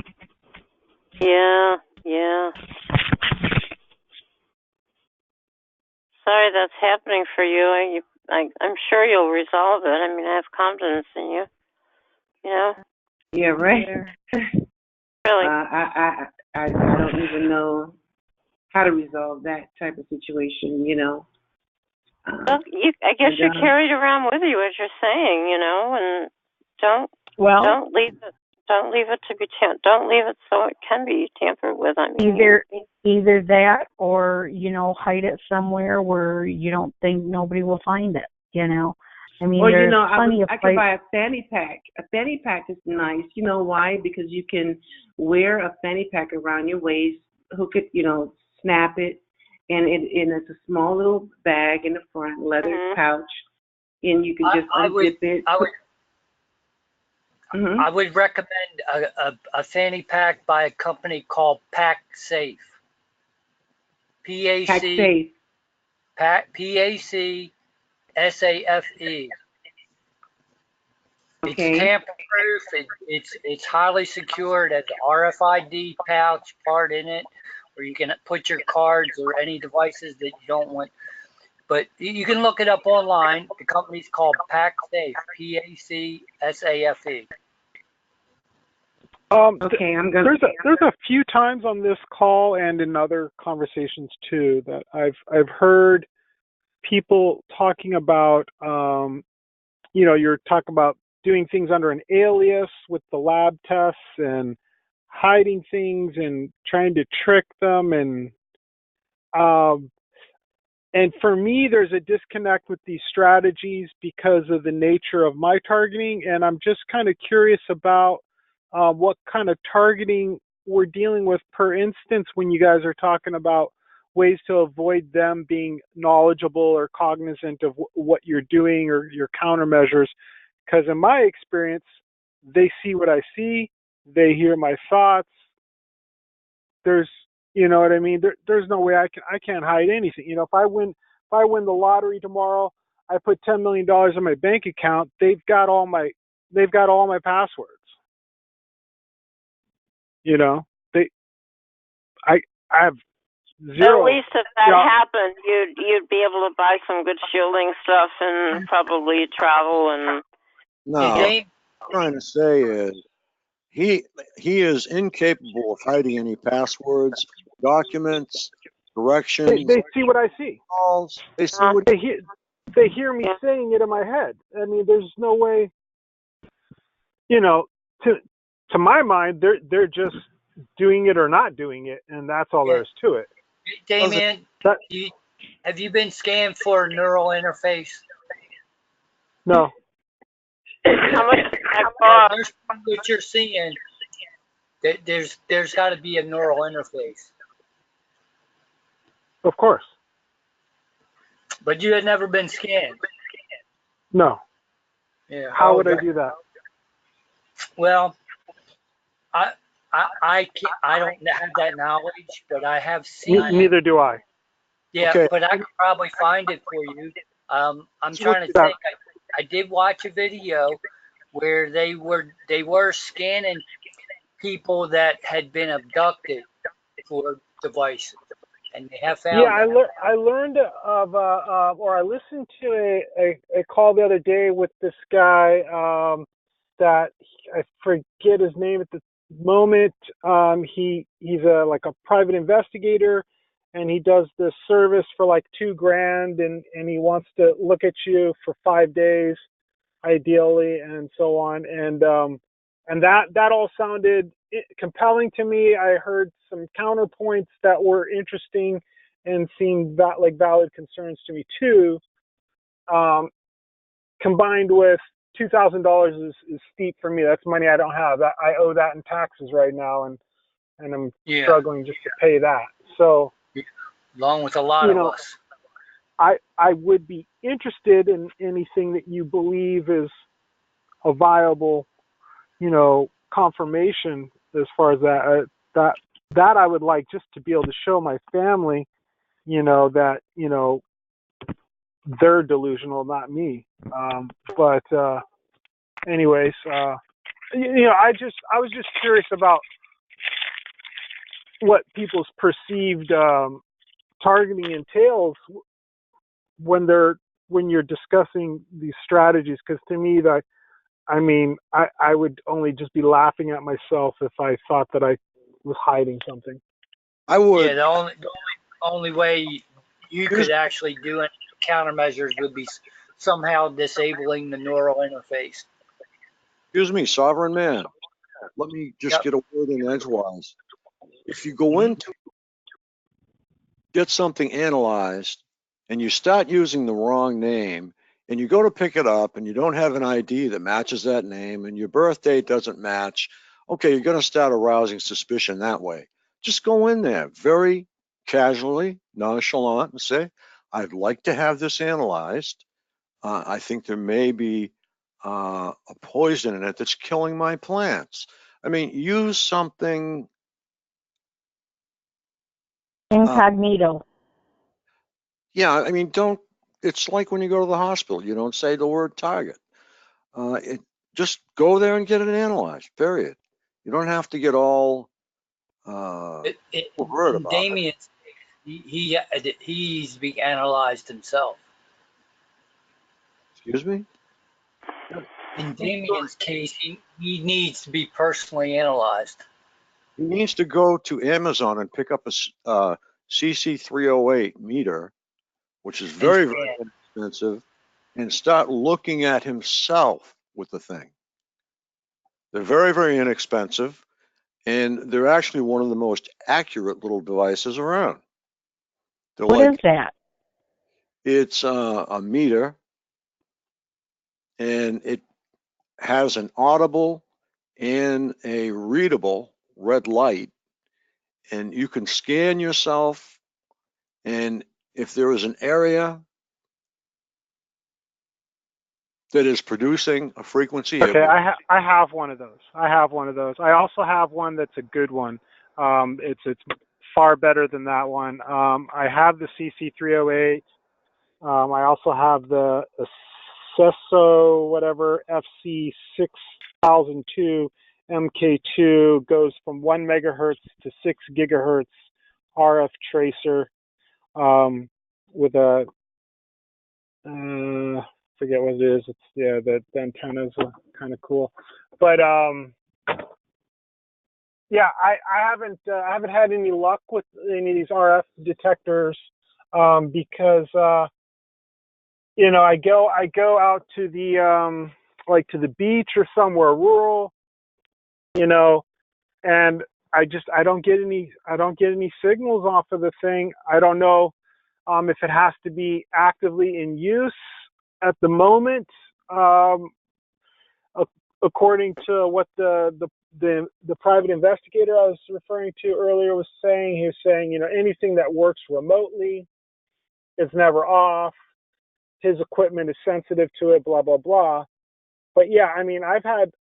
Yeah. Sorry that's happening for you. I'm sure you'll resolve it. I mean, I have confidence in you. Yeah, right. Really. I don't even know how to resolve that type of situation, Well, I guess you carry it around with you, as you're saying, and don't leave it. Don't leave it don't leave it so it can be tampered with. I mean, either that, or hide it somewhere where you don't think nobody will find it. I mean, there's plenty of I could buy a fanny pack. A fanny pack is nice. You know why? Because you can wear a fanny pack around your waist, hook it, snap it, and it's a small little bag in the front, leather pouch, and you can just unzip it. I would recommend a fanny pack by a company called PacSafe. PAC. PACSAFE. It's tamper-proof. It's highly secure. It has an RFID pouch part in it, where you can put your cards or any devices that you don't want. But you can look it up online. The company's called PacSafe. PACSAFE. Okay, I'm gonna. There's a few times on this call and in other conversations too that I've heard people talking about, you're talking about doing things under an alias with the lab tests and hiding things and trying to trick them, and for me, there's a disconnect with these strategies because of the nature of my targeting, and I'm just kind of curious about what kind of targeting we're dealing with. Per instance, when you guys are talking about ways to avoid them being knowledgeable or cognizant of what you're doing or your countermeasures, because in my experience, they see what I see, they hear my thoughts. There's, you know what I mean? There's no way I can't hide anything. If I win the lottery tomorrow, I put $10 million in my bank account. They've got all my passwords. I have zero. At least if that happened, you'd be able to buy some good shielding stuff and probably travel and. No, what I'm trying to say is he is incapable of hiding any passwords, documents, corrections. They see what I see. Calls. They see what they hear me saying it in my head. I mean, there's no way. To my mind, they're just doing it or not doing it, and that's all there is to it. Damien, have you been scanned for neural interface? No. How much does that cost? What you're seeing, there's got to be a neural interface. Of course. But you had never been scanned. No. Yeah. How would I do that? Well, I don't have that knowledge, but I have seen. Neither do I. Yeah, okay. But I could probably find it for you. I'm trying to think. I did watch a video where they were scanning people that had been abducted for devices, and they have found. Yeah, I learned of or I listened to a call the other day with this guy that I forget his name at the moment. He's like a private investigator, and he does this service for like $2,000, and he wants to look at you for 5 days, ideally, and so on. And that all sounded compelling to me. I heard some counterpoints that were interesting and seemed like valid concerns to me too. Combined with $2,000 is steep for me. That's money I don't have. I owe that in taxes right now, and I'm struggling just to pay that. So, along with a lot of us, I would be interested in anything that you believe is a viable, confirmation as far as that I would like, just to be able to show my family, that they're delusional, not me. But anyways, I was just curious about what people's perceived targeting entails when you're discussing these strategies. Because to me, I would only just be laughing at myself if I thought that I was hiding something. I would. Yeah, the only way you could actually do any countermeasures would be somehow disabling the neural interface. Excuse me, sovereign man. Let me just get a word in edgewise. If you go into get something analyzed and you start using the wrong name, and you go to pick it up and you don't have an ID that matches that name, and your birth date doesn't match, okay, you're going to start arousing suspicion that way. Just go in there very casually, nonchalant, and say, I'd like to have this analyzed. I think there may be a poison in it that's killing my plants. I mean, use something incognito. Yeah, I mean, it's like when you go to the hospital, you don't say the word target. Just go there and get it analyzed, period. You don't have to get all overt about Damien, he's being analyzed himself. Excuse me? in Damien's case, he needs to be personally analyzed. He needs to go to Amazon and pick up a CC308 meter, which is very, very inexpensive, and start looking at himself with the thing. They're very, very inexpensive, and they're actually one of the most accurate little devices around. What is that? It's a meter, and it has an audible and a readable red light, and you can scan yourself, and if there is an area that is producing a frequency. Okay, I have one of those. I also have one that's a good one. It's far better than that one. I have the CC308. I also have the Accesso whatever FC6002 MK2, goes from 1 megahertz to 6 gigahertz RF tracer with a forget what it is. It's the antennas are kind of cool, but yeah, I haven't had any luck with any of these RF detectors because you know, I go out to the like to the beach or somewhere rural, you know, and I don't get any signals off of the thing. I don't know if it has to be actively in use at the moment, according to what the private investigator I was referring to earlier was saying. He was saying, you know, anything that works remotely is never off. His equipment is sensitive to it, blah blah blah. But yeah, I mean, I've had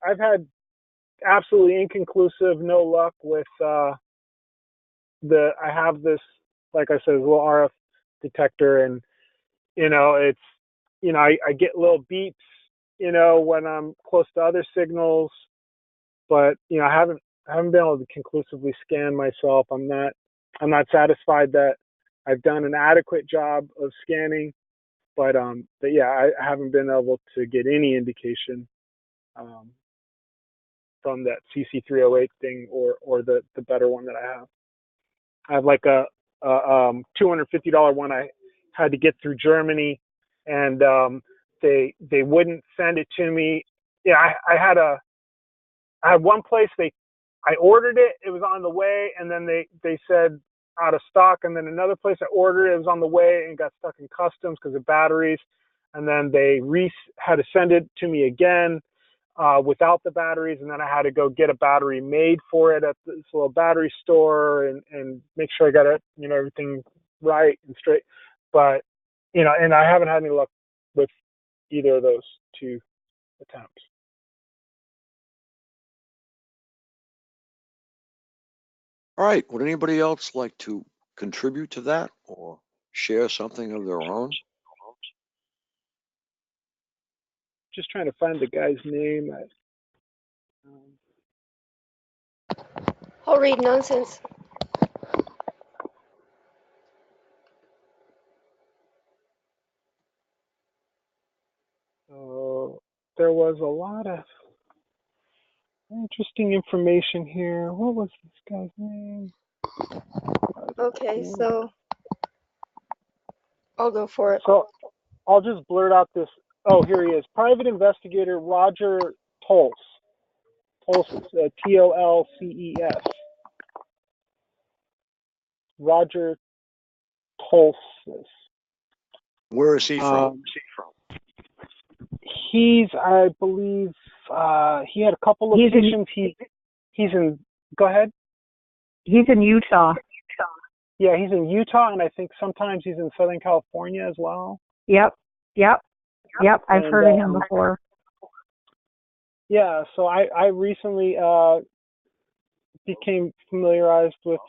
absolutely inconclusive, no luck with I have this, like I said, little RF detector, and you know, it's, you know, I get little beeps, you know, when I'm close to other signals, but you know, I haven't been able to conclusively scan myself. I'm not satisfied that I've done an adequate job of scanning, but yeah, I haven't been able to get any indication from that CC308 thing or the better one that I have. I have like a $250 one I had to get through Germany, and they wouldn't send it to me. Yeah, I had one place I ordered it, it was on the way, and then they said out of stock, and then another place I ordered it was on the way and got stuck in customs because of batteries, and then they had to send it to me again without the batteries, and then I had to go get a battery made for it at this little battery store and make sure I got it, you know, everything right and straight. But you know, and I haven't had any luck with either of those two attempts. All right, would anybody else like to contribute to that or share something of their own? Just trying to find the guy's name. I'll read nonsense. So there was a lot of interesting information here. What was this guy's name? Okay, so I'll go for it. So I'll just blurt out this. Oh, here he is. Private investigator Roger Tolles. Tolces, Tolces. Roger Tolces. Where is he from? He's, I believe, he had a couple locations. He's in. Go ahead. He's in Utah. Yeah, he's in Utah, and I think sometimes he's in Southern California as well. Yep. I've heard of him before. Yeah, so I recently became familiarized with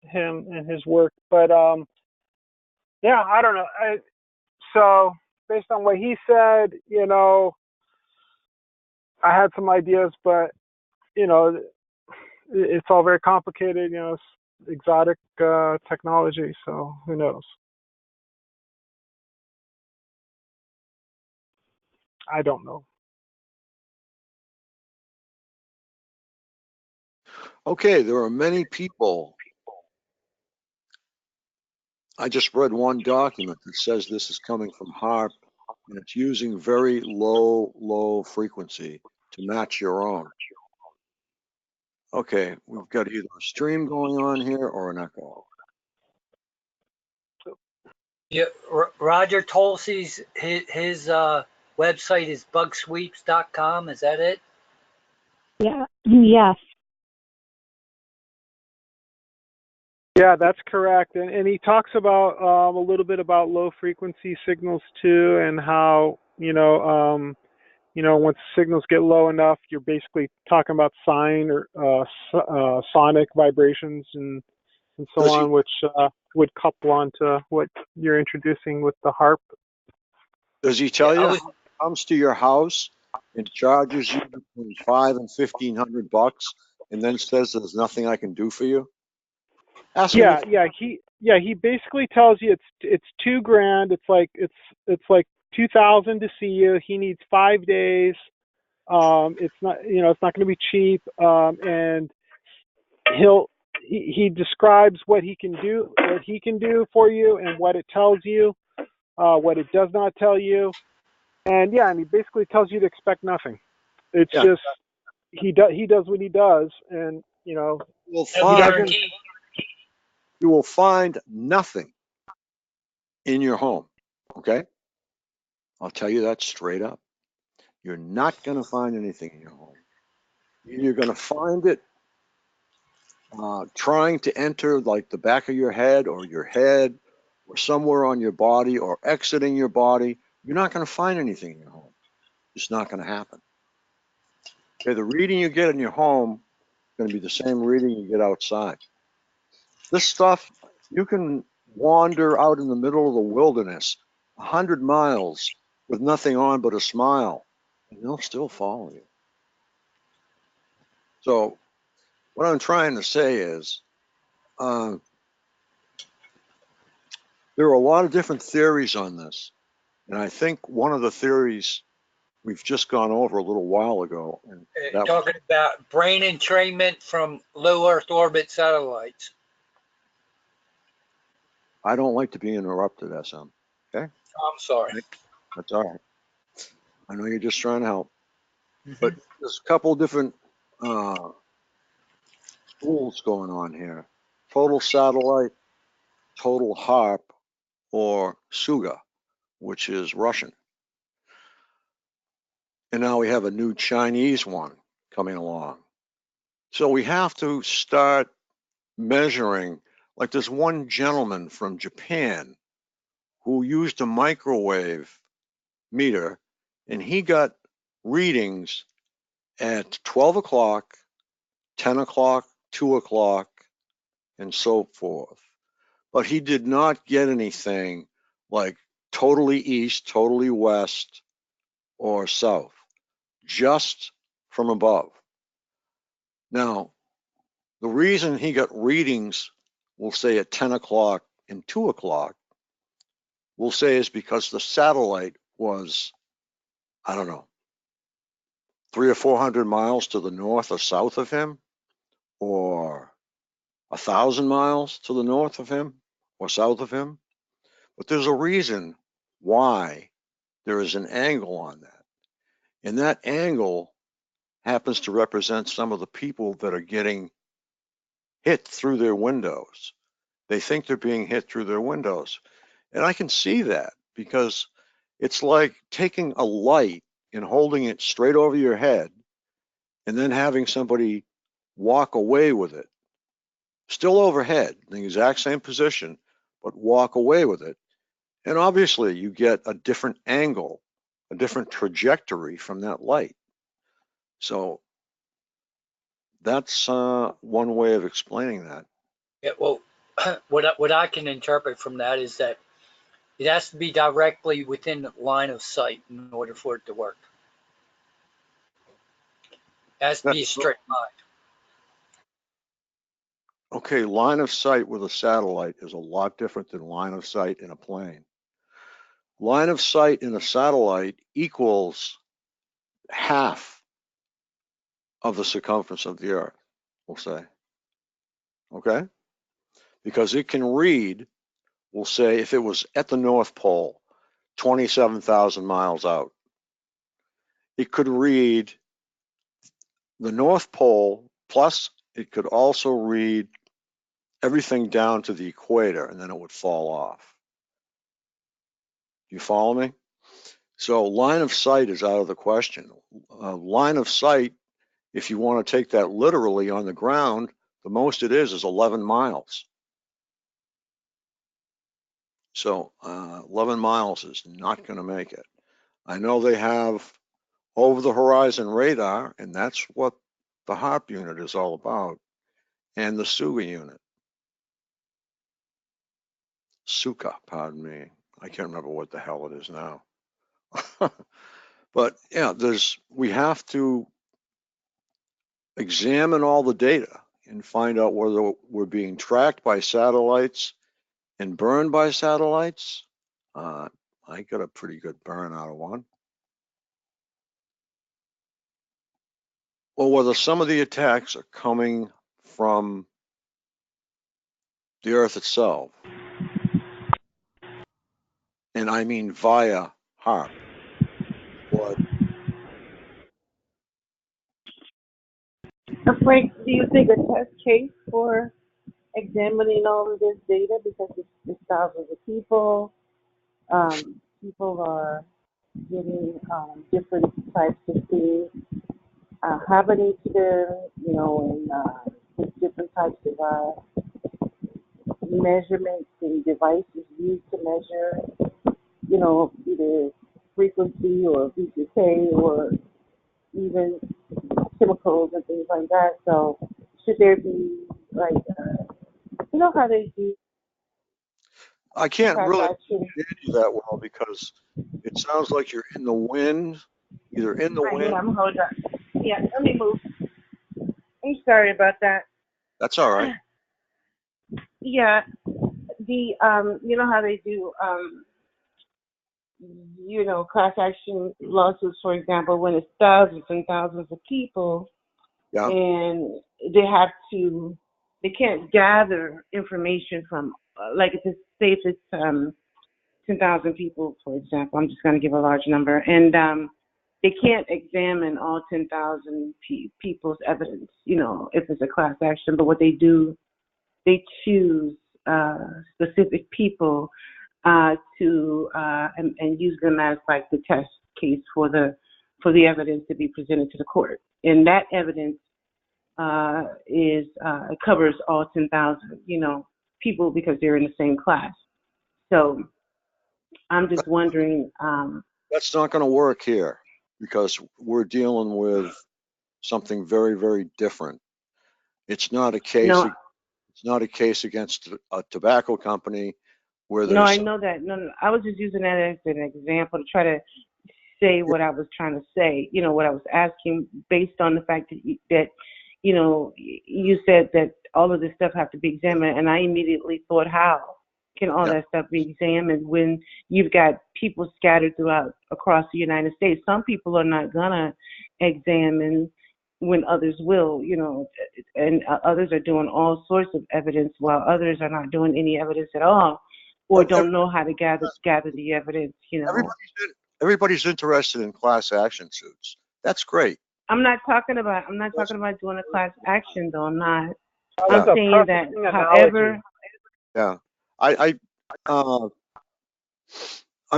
him and his work, but yeah, I don't know. So based on what he said, you know, I had some ideas, but you know, it's all very complicated. You know, it's exotic technology, so who knows? I don't know. Okay, there are many people. I just read one document that says this is coming from HAARP, and it's using very low frequency to match your own. Okay, we've got either a stream going on here or an echo. Yeah, Roger Tulsi's his website is bugsweeps.com. Is that it? Yeah. Yes. Yeah, that's correct. And he talks about a little bit about low frequency signals too, and how once signals get low enough, you're basically talking about sine or sonic vibrations and so on, which would couple onto what you're introducing with the HAARP. Does he tell you how it comes to your house and charges you between $500 and $1,500 and then says there's nothing I can do for you? He basically tells you it's $2,000. It's like 2,000 to see you. He needs 5 days. It's not going to be cheap. And he describes what he can do for you and what it tells you, what it does not tell you. And he basically tells you to expect nothing. It's just he does what he does, and you will find nothing in your home. Okay, I'll tell you that straight up. You're not going to find anything in your home. You're going to find it trying to enter like the back of your head or somewhere on your body or exiting your body. You're not going to find anything in your home. It's not going to happen. Okay, the reading you get in your home is going to be the same reading you get outside. This stuff, you can wander out in the middle of the wilderness 100 miles with nothing on but a smile, and they'll still follow you. So what I'm trying to say is there are a lot of different theories on this. And I think one of the theories we've just gone over a little while ago. And talking about brain entrainment from low Earth orbit satellites. I don't like to be interrupted, SM. Okay? I'm sorry. That's all right. I know you're just trying to help. But there's a couple different rules going on here. Total satellite, total HAARP, or Suga, which is Russian. And now we have a new Chinese one coming along. So we have to start measuring, like there's one gentleman from Japan who used a microwave meter, and he got readings at 12 o'clock, 10 o'clock, 2 o'clock, and so forth. But he did not get anything like totally east, totally west, or south, just from above. Now, the reason he got readings, we'll say at 10 o'clock and 2 o'clock, we'll say is because the satellite was, I don't know, 300 or 400 miles to the north or south of him, or 1,000 miles to the north of him or south of him. But there's a reason why there is an angle on that. And that angle happens to represent some of the people that are getting hit through their windows. They think they're being hit through their windows. And I can see that because it's like taking a light and holding it straight over your head and then having somebody walk away with it, still overhead, in the exact same position, but walk away with it. And obviously you get a different angle, a different trajectory from that light. So that's one way of explaining that. Yeah, well, what I can interpret from that is that it has to be directly within the line of sight in order for it to work. It has to be a straight line. Okay, line of sight with a satellite is a lot different than line of sight in a plane. Line of sight in a satellite equals half of the circumference of the Earth, we'll say. okay? Because it can read, we'll say if it was at the North Pole, 27,000 miles out, it could read the North Pole, plus it could also read everything down to the equator, and then it would fall off. You follow me? So line of sight is out of the question. Line of sight, if you want to take that literally on the ground, the most it is 11 miles. So 11 miles is not going to make it. I know they have over the horizon radar, and that's what the HARP unit is all about, and the SUGA unit. SUCA, pardon me. I can't remember what the hell it is now. But yeah, we have to examine all the data and find out whether we're being tracked by satellites and burned by satellites. I got a pretty good burn out of one. Or whether some of the attacks are coming from the Earth itself. And I mean via HARP. Frank, do you think a test case for examining all of this data, because it's thousands of people, people are getting different types of things happening to them, and with different types of measurements and devices used to measure, either frequency or VCK or even chemicals and things like that. So should there be like, how they do? I can't really understand you that well because it sounds like you're in the wind, either in the wind. I am, hold on. Yeah, let me move. I'm sorry about that. That's all right. Yeah, the how they do class action lawsuits, for example, when it's thousands and thousands of people, yeah, and they can't gather information from like if it's 10,000 people, for example. I'm just going to give a large number, and they can't examine all 10,000 people's evidence, if it's a class action. But what they do, they choose specific people to and use them as like the test case for the evidence to be presented to the court, and that evidence covers all 10,000 people because they're in the same class. So I'm just wondering. That's not going to work here because we're dealing with something very, very different. It's not a case. No, it's not a case against a tobacco company where there's. No, I know that. No, I was just using that as an example to try to say what I was trying to say. What I was asking based on the fact that you said that all of this stuff have to be examined, and I immediately thought, how can all that stuff be examined when you've got people scattered across the United States? Some people are not gonna examine when others will, and others are doing all sorts of evidence while others are not doing any evidence at all, or don't know how to gather the evidence. Everybody's interested in class action suits. That's great. I'm not talking about doing a class action though. I'm saying that, however. Yeah, I'm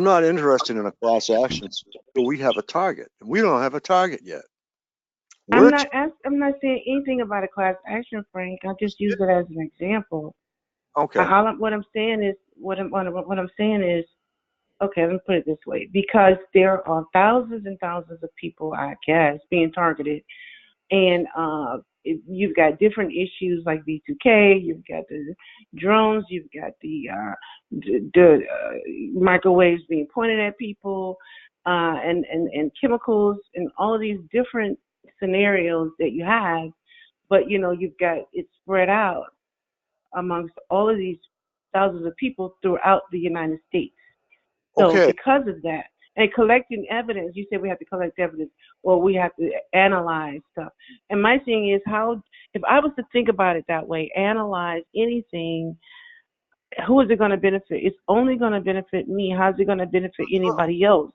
not interested in a class action suit, but we have a target, and we don't have a target yet. I'm not saying anything about a class action, Frank. I just use it as an example. Okay. What I'm saying is, okay, let me put it this way: because there are thousands and thousands of people, I guess, being targeted, and you've got different issues like V2K, you've got the drones, you've got the microwaves being pointed at people, and chemicals, and all of these different scenarios that you have, but you've got it spread out amongst all of these thousands of people throughout the United States. So because of that, And collecting evidence, you said we have to collect evidence, or we have to analyze stuff. And my thing is, how, if I was to think about it that way, analyze anything, who is it going to benefit? It's only going to benefit me. How's it going to benefit anybody else?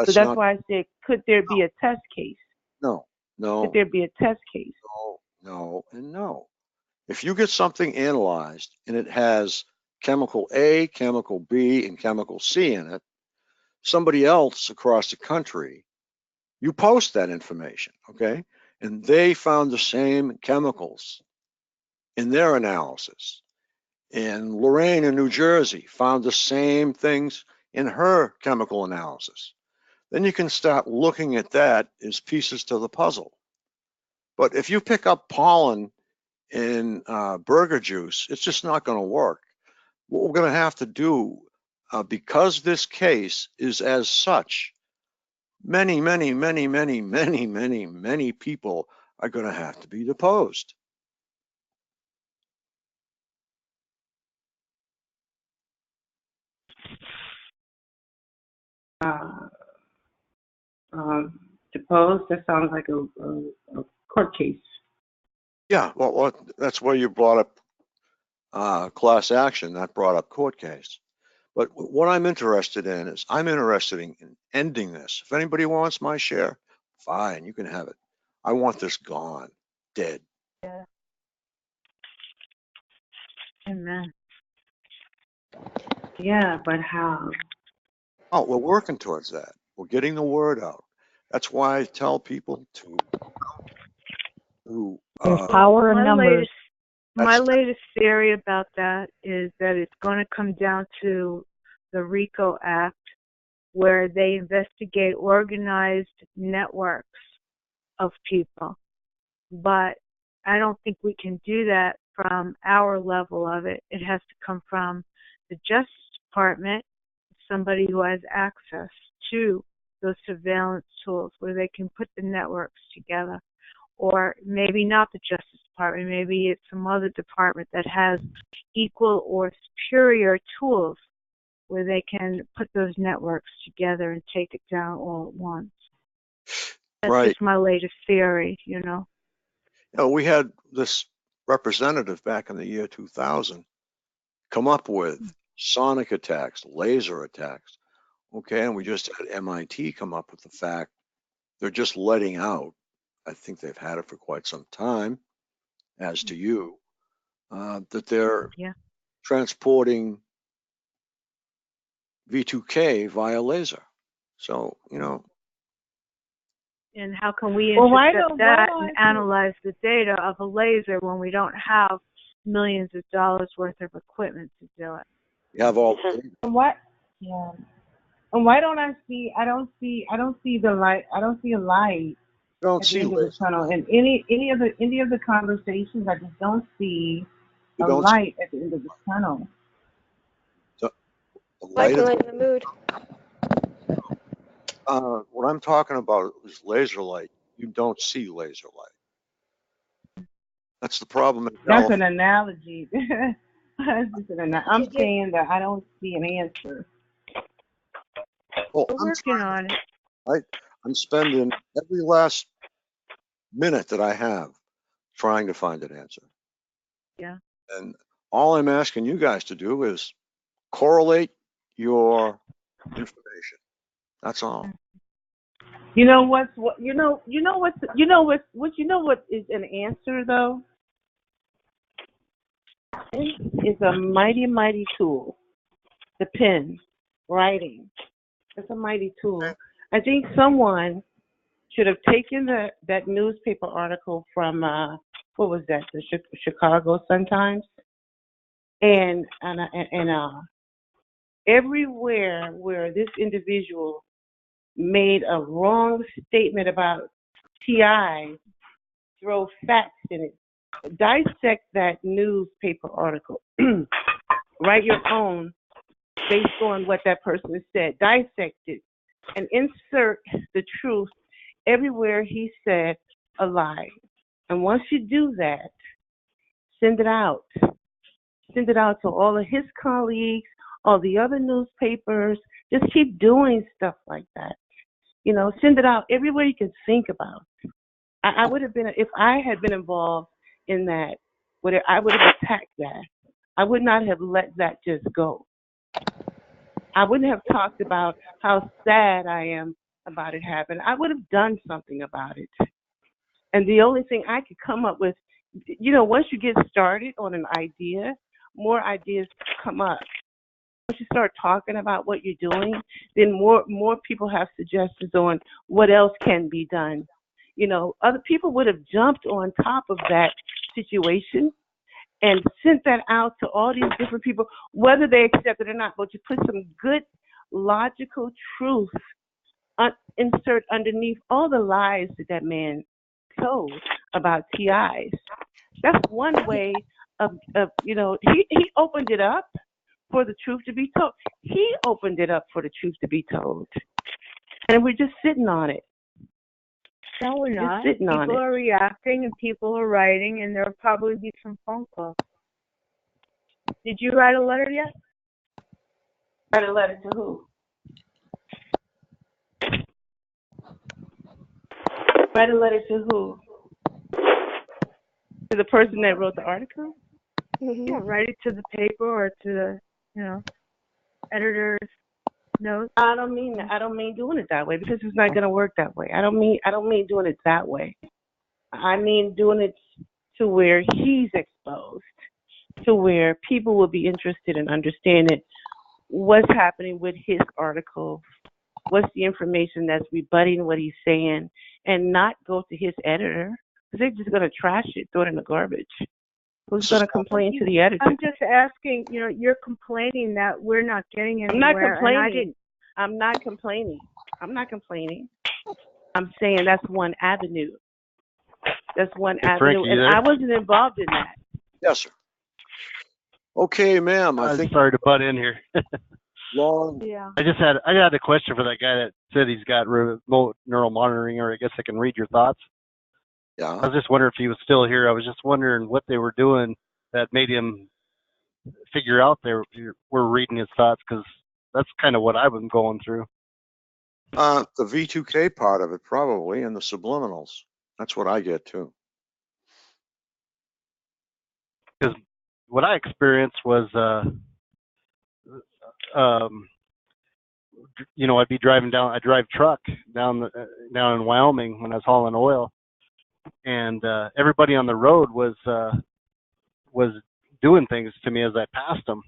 So that's why I said, could there be a test case? No. Could there be a test case? No, and no. If you get something analyzed and it has chemical A, chemical B, and chemical C in it, somebody else across the country, you post that information, okay? And they found the same chemicals in their analysis. And Lorraine in New Jersey found the same things in her chemical analysis. Then you can start looking at that as pieces to the puzzle. But if you pick up pollen in burger juice, it's just not going to work. What we're going to have to do, because this case is as such, many people are going to have to be deposed. Deposed, that sounds like a court case. Yeah, well, that's where you brought up class action. That brought up court case. But what I'm interested in is I'm interested in ending this. If anybody wants my share, fine, you can have it. I want this gone, dead. Yeah. Amen. Yeah, but how? Oh, we're working towards that. We're getting the word out. That's why I tell people to There's power in numbers. My latest theory about that is that it's going to come down to the RICO Act, where they investigate organized networks of people. But I don't think we can do that from our level of it. It has to come from the Justice Department, somebody who has access to those surveillance tools where they can put the networks together. Or maybe not the Justice Department, maybe it's some other department that has equal or superior tools where they can put those networks together and take it down all at once. That's just my latest theory, you know. You know, we had this representative back in the year 2000 come up with sonic attacks, laser attacks, okay, and we just had MIT come up with the fact they're just letting out, I think they've had it for quite some time, as to you, that they're transporting V2K via laser. So, you know. And how can we intercept that and analyze the data of a laser when we don't have millions of dollars worth of equipment to do it? You have all. What? Yeah. And why don't I see? I don't see the light. I don't see a light. Don't at see the end of the tunnel. And any of the conversations, I just don't see a light at the end of the tunnel. Light can lighten the mood. What I'm talking about is laser light. You don't see laser light. That's the problem. That's an analogy. I'm saying that I don't see an answer. Well, we're working on it. I'm spending every last minute that I have trying to find an answer. Yeah. And all I'm asking you guys to do is correlate your information. That's all. You know what is an answer though? It's a mighty tool. The pen, writing. It's a mighty tool. I think someone should have taken that newspaper article from what was that? The Chicago Sun-Times, and everywhere where this individual made a wrong statement about TI, throw facts in it. Dissect that newspaper article. Write your own based on what that person said. Dissect it and insert the truth everywhere he said a lie. And once you do that, send it out. Send it out to all of his colleagues, all the other newspapers. Just keep doing stuff like that. Send it out everywhere you can think about. I would have been, if I had been involved in that, I would have attacked that. I would not have let that just go. I wouldn't have talked about how sad I am about it happening. I would have done something about it. And the only thing I could come up with, once you get started on an idea, more ideas come up. Once you start talking about what you're doing, then more people have suggestions on what else can be done. Other people would have jumped on top of that situation and sent that out to all these different people, whether they accept it or not. But you put some good, logical truth, insert underneath all the lies that man told about TIs. That's one way of he opened it up for the truth to be told. He opened it up for the truth to be told. And we're just sitting on it. No, we're not. Sitting on People it. are reacting and people are writing, and there'll probably be some phone calls. Did you write a letter yet? Write a letter to who? Write a letter to who? To the person that wrote the article? Yeah, write it to the paper or to the, editor's notes. I don't mean doing it that way, because it's not going to work that way. I don't mean doing it that way. I mean doing it to where he's exposed, to where people will be interested in understanding what's happening with his article, what's the information that's rebutting what he's saying, and not go to his editor, because they're just going to trash it, throw it in the garbage. Who's going to complain to the editor? I'm just asking, you're complaining that we're not getting anywhere. I'm not complaining. I'm not complaining. I'm saying that's one avenue. That's one avenue. Frankie, and I wasn't involved in that. Yes, sir. Okay, ma'am. I I'm think sorry to butt in here. long. Yeah. I had a question for that guy that said he's got remote neural monitoring, or I guess I can read your thoughts. Yeah. I was just wondering if he was still here. I was just wondering what they were doing that made him figure out they were reading his thoughts, because that's kind of what I've been going through. The V2K part of it, probably, and the subliminals. That's what I get too. Because what I experienced was, I'd be driving down. I drive truck down in Wyoming when I was hauling oil, and everybody on the road was doing things to me as I passed them,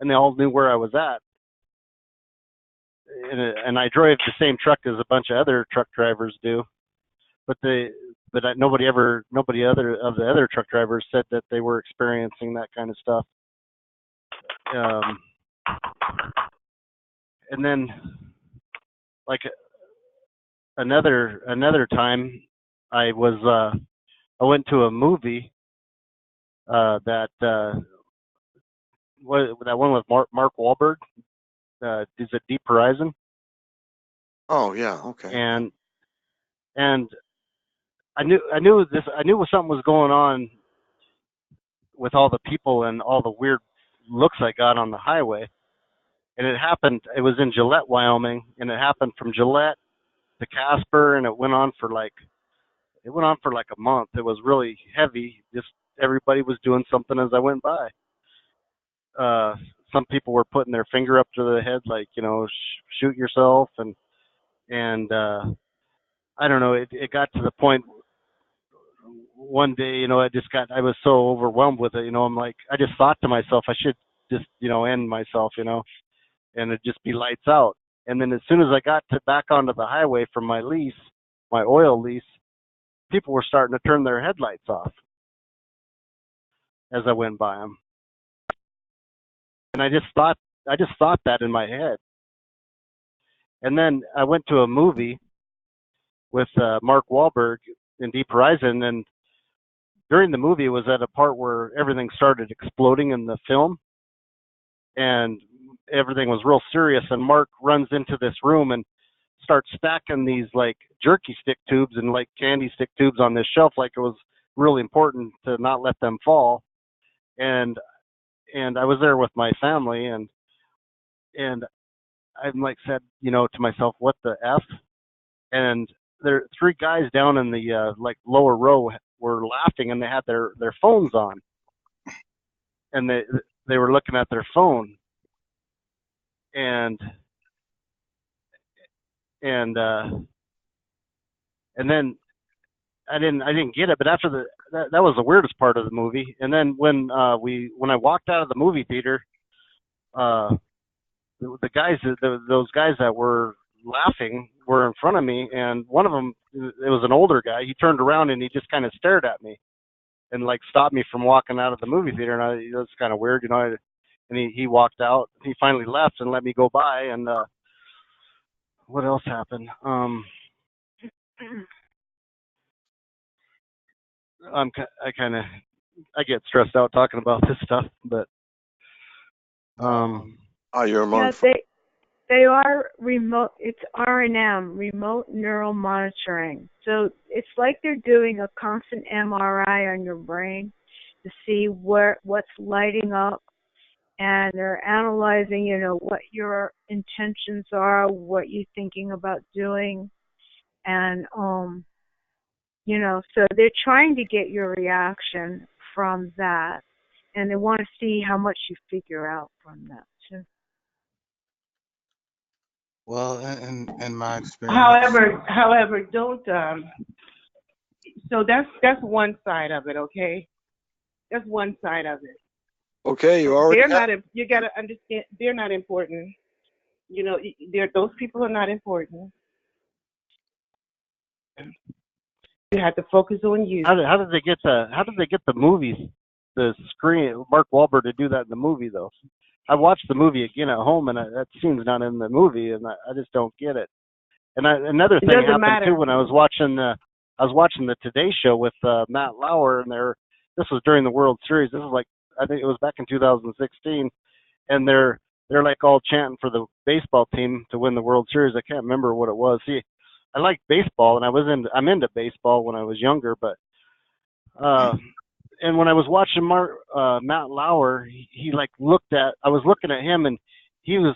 and they all knew where I was at. And I drove the same truck as a bunch of other truck drivers do, but nobody other of the other truck drivers said that they were experiencing that kind of stuff. And then, like another time, I went to a movie that one with Mark Wahlberg. Is it Deep Horizon? Oh yeah, okay. And I knew something was going on with all the people and all the weird looks I got on the highway. And it was in Gillette, Wyoming, and it happened from Gillette to Casper, and it went on for like a month. It was really heavy. Just everybody was doing something as I went by. Some people were putting their finger up to their head, like, shoot yourself, and I don't know. It got to the point one day, I was so overwhelmed with it. I'm like, I just thought to myself, I should just, end myself, and it'd just be lights out. And then as soon as I got back onto the highway from my oil lease, people were starting to turn their headlights off as I went by them. And I just thought that in my head. And then I went to a movie with Mark Wahlberg in Deep Horizon, and during the movie it was at a part where everything started exploding in the film, and everything was real serious, and Mark runs into this room and starts stacking these like jerky stick tubes and like candy stick tubes on this shelf, like it was really important to not let them fall. And and I was there with my family, and I'm like said, to myself, what the F? And there 3 guys down in the like lower row were laughing, and they had their phones on, and they were looking at their phone, and then I didn't get it, but after that was the weirdest part of the movie. And then when I walked out of the movie theater, the guys, those guys that were laughing were in front of me, and one of them, it was an older guy. He turned around and he just kind of stared at me, and like stopped me from walking out of the movie theater. And it was kind of weird, and he walked out. He finally left and let me go by. And what else happened? I get stressed out talking about this stuff, but you're among. Yeah, they are remote. It's R&M, remote neural monitoring. So it's like they're doing a constant MRI on your brain to see what's lighting up, and they're analyzing, what your intentions are, what you're thinking about doing, and so they're trying to get your reaction from that, and they want to see how much you figure out from that too. Well, in my experience. However, don't. So that's one side of it, okay? That's one side of it. Okay, you already. They're not. You gotta understand. They're not important. Those people are not important. You have to focus on you. How did they get the movies, the screen, Mark Wahlberg to do that in the movie though? I watched the movie again at home, and that scene's not in the movie, and I just don't get it. And another thing happened too when I was watching the Today Show with Matt Lauer, and this was during the World Series. This was I think it was back in 2016, and they're like all chanting for the baseball team to win the World Series. I can't remember what it was. See, I like baseball, and I'm into baseball when I was younger, but and when I was watching Matt Lauer, I was looking at him, and he was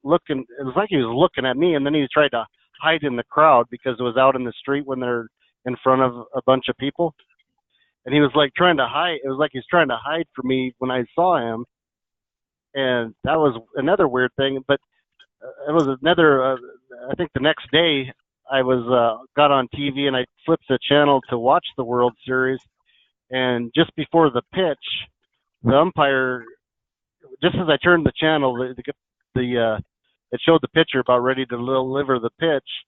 looking. It was like he was looking at me, and then he tried to hide in the crowd because it was out in the street when they're in front of a bunch of people, and he was trying to hide. It was like he was trying to hide from me when I saw him, and that was another weird thing. But it was another. I think the next day I got on TV, and I flipped the channel to watch the World Series. And just before the pitch, the umpire, just as I turned the channel, it showed the pitcher about ready to deliver the pitch,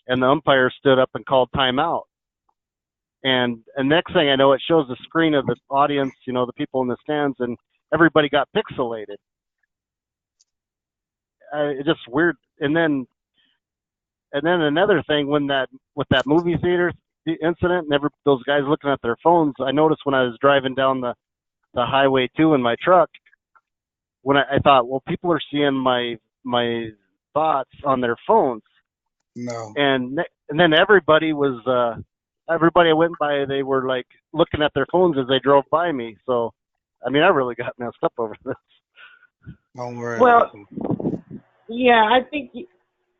and the umpire stood up and called timeout. And next thing I know, it shows the screen of the audience, the people in the stands, and everybody got pixelated. It's just weird. And then another thing, with that movie theater incident, and those guys looking at their phones, I noticed when I was driving down the highway 2 in my truck, when I thought, well, people are seeing my thoughts on their phones. No. And then everybody I went by, they were looking at their phones as they drove by me. So, I really got messed up over this. Don't worry. Well, yeah, I think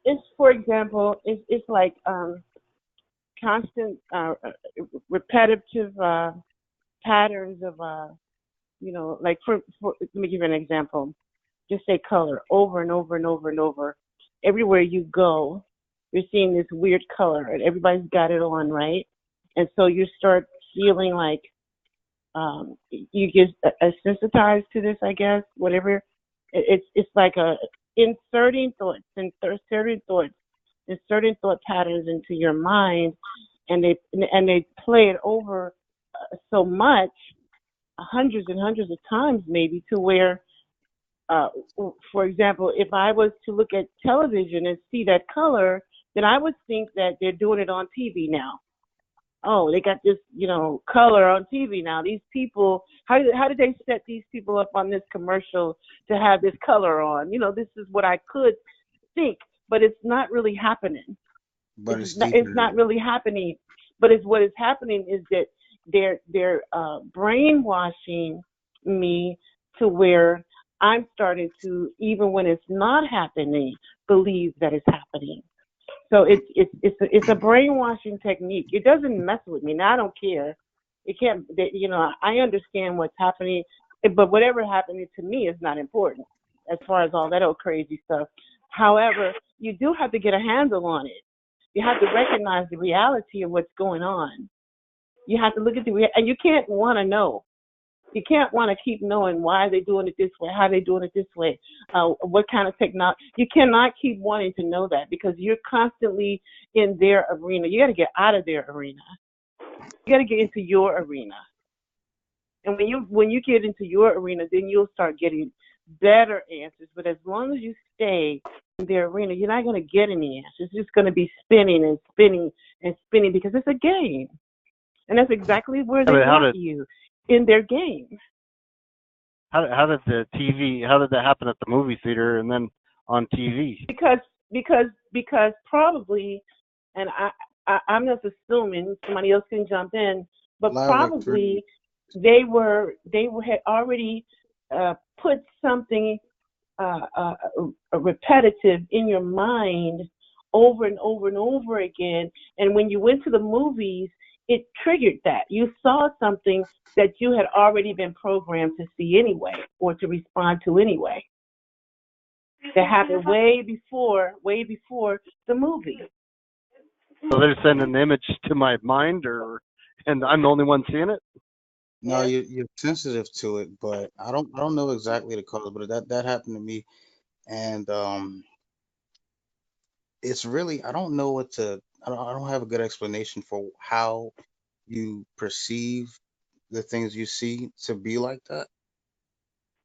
it's, for example, it's like constant repetitive patterns of let me give you an example. Just say color over and over and over and over. Everywhere you go, you're seeing this weird color, and everybody's got it on, right? And so you start feeling like you get sensitized to this, I guess. Whatever, it's like inserting thought patterns into your mind, and they play it over so much, hundreds and hundreds of times maybe, to where, for example, if I was to look at television and see that color, then I would think that they're doing it on TV now. Oh, they got this, color on TV now. These people, how did they set these people up on this commercial to have this color on? This is what I could think, but it's not really happening. But it's not really happening. But what is happening is that they're brainwashing me to where I'm starting to, even when it's not happening, believe that it's happening. So it's a brainwashing technique. It doesn't mess with me. Now I don't care. It can't. I understand what's happening, but whatever happening to me is not important as far as all that old crazy stuff. However, you do have to get a handle on it. You have to recognize the reality of what's going on. You have to look at and you can't want to know. You can't want to keep knowing why they're doing it this way, how they're doing it this way, what kind of technology. You cannot keep wanting to know that because you're constantly in their arena. You got to get out of their arena. You got to get into your arena. And when you get into your arena, then you'll start getting better answers. But as long as you stay in their arena, you're not going to get any answers. It's just going to be spinning and spinning and spinning because it's a game. And that's exactly where they want you, in their game. How did that happen at the movie theater and then on TV? Because probably, and I'm just assuming, somebody else can jump in, but probably they had already put something repetitive in your mind over and over and over again, and when you went to the movies, it triggered that. You saw something that you had already been programmed to see anyway, or to respond to anyway. That happened way before the movie. So they're sending an image to my mind, and I'm the only one seeing it? No, you're sensitive to it, but I don't know exactly the cause, but that happened to me, and it's really, I don't know I don't have a good explanation for how you perceive the things you see to be like that.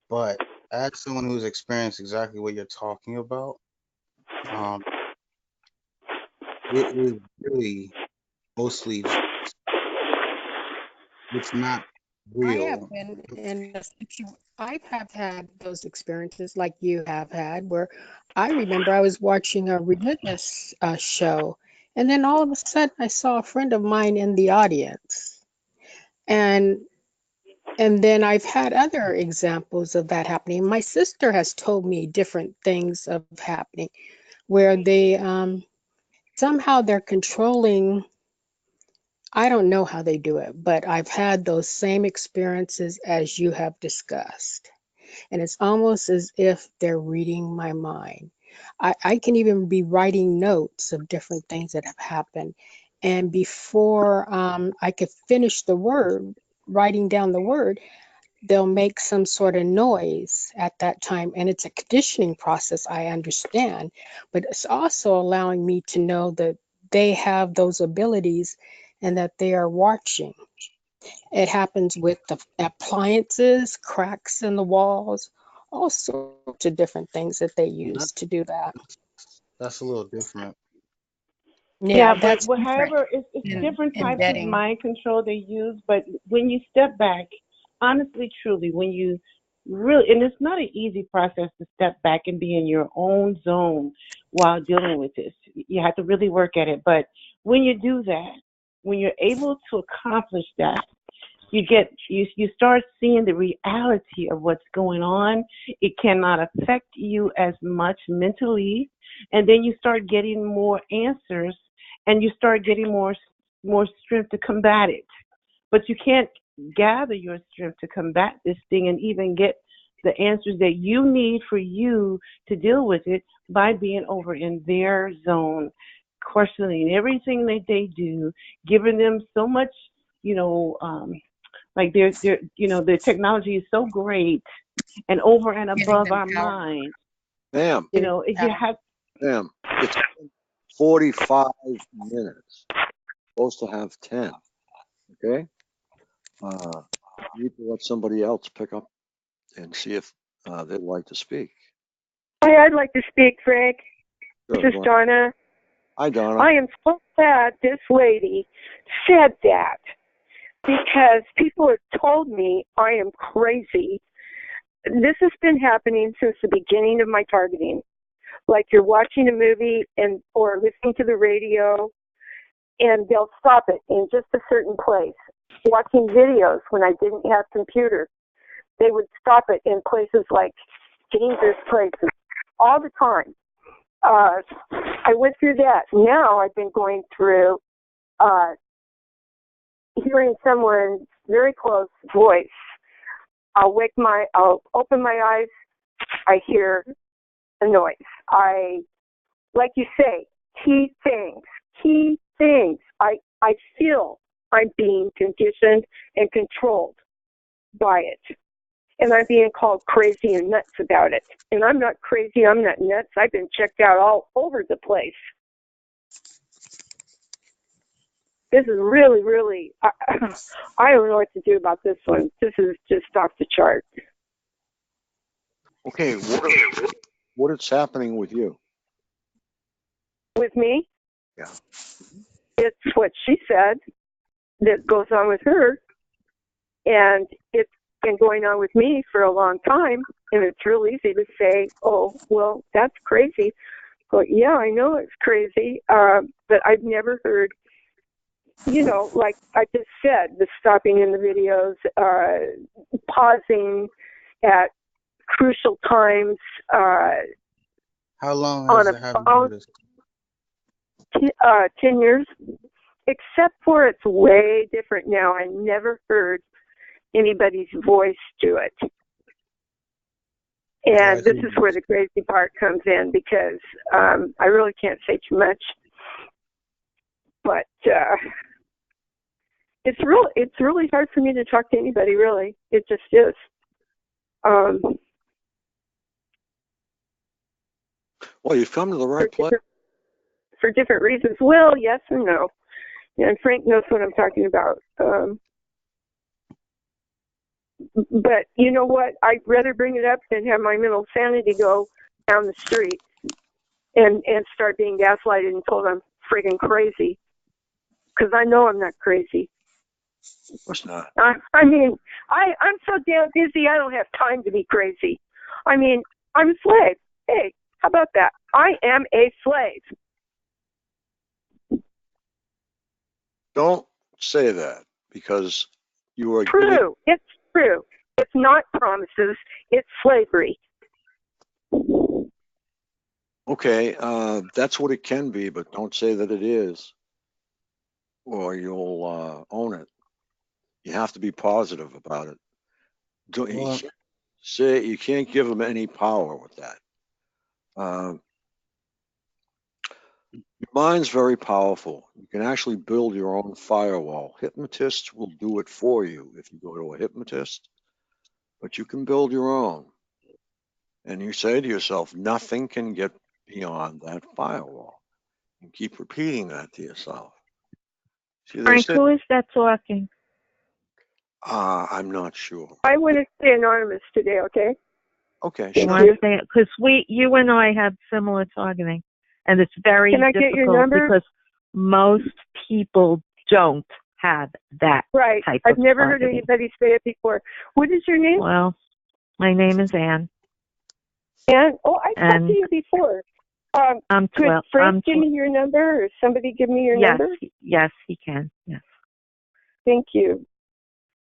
But as someone who's experienced exactly what you're talking about, it is really mostly it's not real. I have been I have had those experiences like you have had, where I remember I was watching a religious show, and then all of a sudden I saw a friend of mine in the audience, and then I've had other examples of that happening. My sister has told me different things of happening, where they somehow they're controlling. I don't know how they do it, but I've had those same experiences as you have discussed. And it's almost as if they're reading my mind. I can even be writing notes of different things that have happened. And before I could finish the word, writing down the word, they'll make some sort of noise at that time. And it's a conditioning process, I understand. But it's also allowing me to know that they have those abilities and that they are watching. It happens with the appliances, cracks in the walls, all sorts of different things that they use to do that. That's a little different. Yeah, but however, it's different types of mind control they use. But when you step back, honestly, truly, when you really, and it's not an easy process to step back and be in your own zone while dealing with this. You have to really work at it. But when you do that, when you're able to accomplish that, you start seeing the reality of what's going on. It cannot affect you as much mentally, and then you start getting more answers, and you start getting more strength to combat it. But you can't gather your strength to combat this thing and even get the answers that you need for you to deal with it by being over in their zone, questioning everything that they do, giving them so much, like they're the technology is so great and over and above our mind. Ma'am. You have. Ma'am, it's 45 minutes. Supposed to have 10. Okay. You need to let somebody else pick up and see if they'd like to speak. Hi, I'd like to speak, Frank. Sure, This is Donna. Hi, Donna. I am so glad this lady said that, because people have told me I am crazy. This has been happening since the beginning of my targeting. Like you're watching a movie or listening to the radio, and they'll stop it in just a certain place. Watching videos when I didn't have computers. they would stop it in places like dangerous places all the time. I went through that. Now I've been going through hearing someone's very close voice. I'll open my eyes, I hear a noise. Like you say, key things. I feel I'm being conditioned and controlled by it. And I'm being called crazy and nuts about it. And I'm not crazy, I'm not nuts. I've been checked out all over the place. This is really, really, I don't know what to do about this one. This is just off the chart. Okay, what is happening with you? With me? Yeah. It's what she said that goes on with her. And it's been going on with me for a long time. And it's real easy to say, oh, well, that's crazy. But yeah, I know it's crazy. But I've never heard, like I just said, the stopping in the videos, pausing at crucial times. How long has it happened for this? 10 years. Except for it's way different now. I never heard anybody's voice do it. And this is where the crazy part comes in, because I really can't say too much. But it's really hard for me to talk to anybody, really. It just is. Well, you've come to the right place. For different reasons. Well, yes and no. And Frank knows what I'm talking about. But you know what? I'd rather bring it up than have my mental sanity go down the street and start being gaslighted and told I'm friggin' crazy. Because I know I'm not crazy. Of course not. I mean, I'm so damn busy, I don't have time to be crazy. I mean, I'm a slave. Hey, how about that? I am a slave. Don't say that, because you are true. It's true. It's not promises. It's slavery. Okay, that's what it can be, but don't say that it is, or you'll own it. You have to be positive about it. You can't give them any power with that. Your mind's very powerful. You can actually build your own firewall. Hypnotists will do it for you if you go to a hypnotist, but you can build your own. And you say to yourself, nothing can get beyond that firewall. And keep repeating that to yourself. See, Frank, who is that talking? I'm not sure. I want to stay anonymous today, okay? Okay, sure. You want to say it? Because you and I have similar targeting. And it's very Can I difficult get your number? because most people don't have that right. type I've of never targeting. heard anybody say it before. What is your name? Well, my name is Ann. Ann? Oh, I talked to you before. I'm 12. Could Frank give me your number, or somebody give me your number? Yes, he can. Yes. Thank you.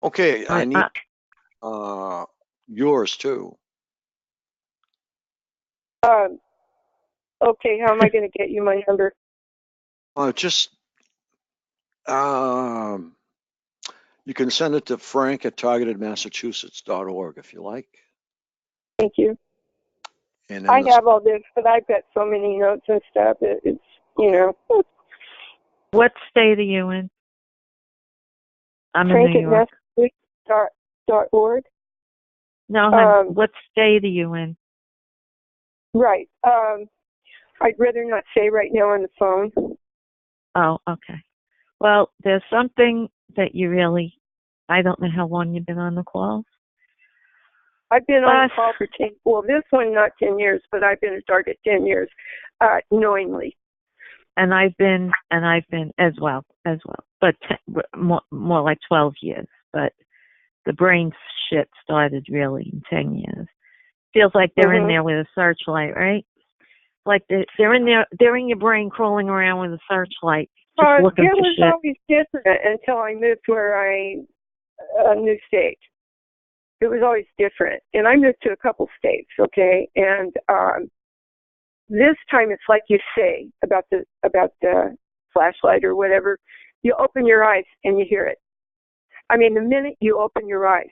Okay, I need yours too. Okay, how am I going to get you my number? You can send it to frank@targetedmassachusetts.org if you like. Thank you. And I have all this, but I've got so many notes and stuff. It's What state are you in? I'm in New York. frank@massachusetts.org. No, hon, what state are you in? Right. I'd rather not say right now on the phone. Oh, okay. Well, there's something that you really, I don't know how long you've been on the call. I've been on the call for 10, well, this one not 10 years, but I've been a target 10 years, knowingly. And I've been as well, but more like 12 years. But the brain shit started really in 10 years. Feels like they're in there with a searchlight, right? Like they're in there, they're in your brain crawling around with a searchlight, just looking for shit. It was always different until I moved to a new state. it was always different. And I moved to a couple states, okay? And this time it's like you say about the flashlight or whatever. You open your eyes and you hear it. I mean, the minute you open your eyes,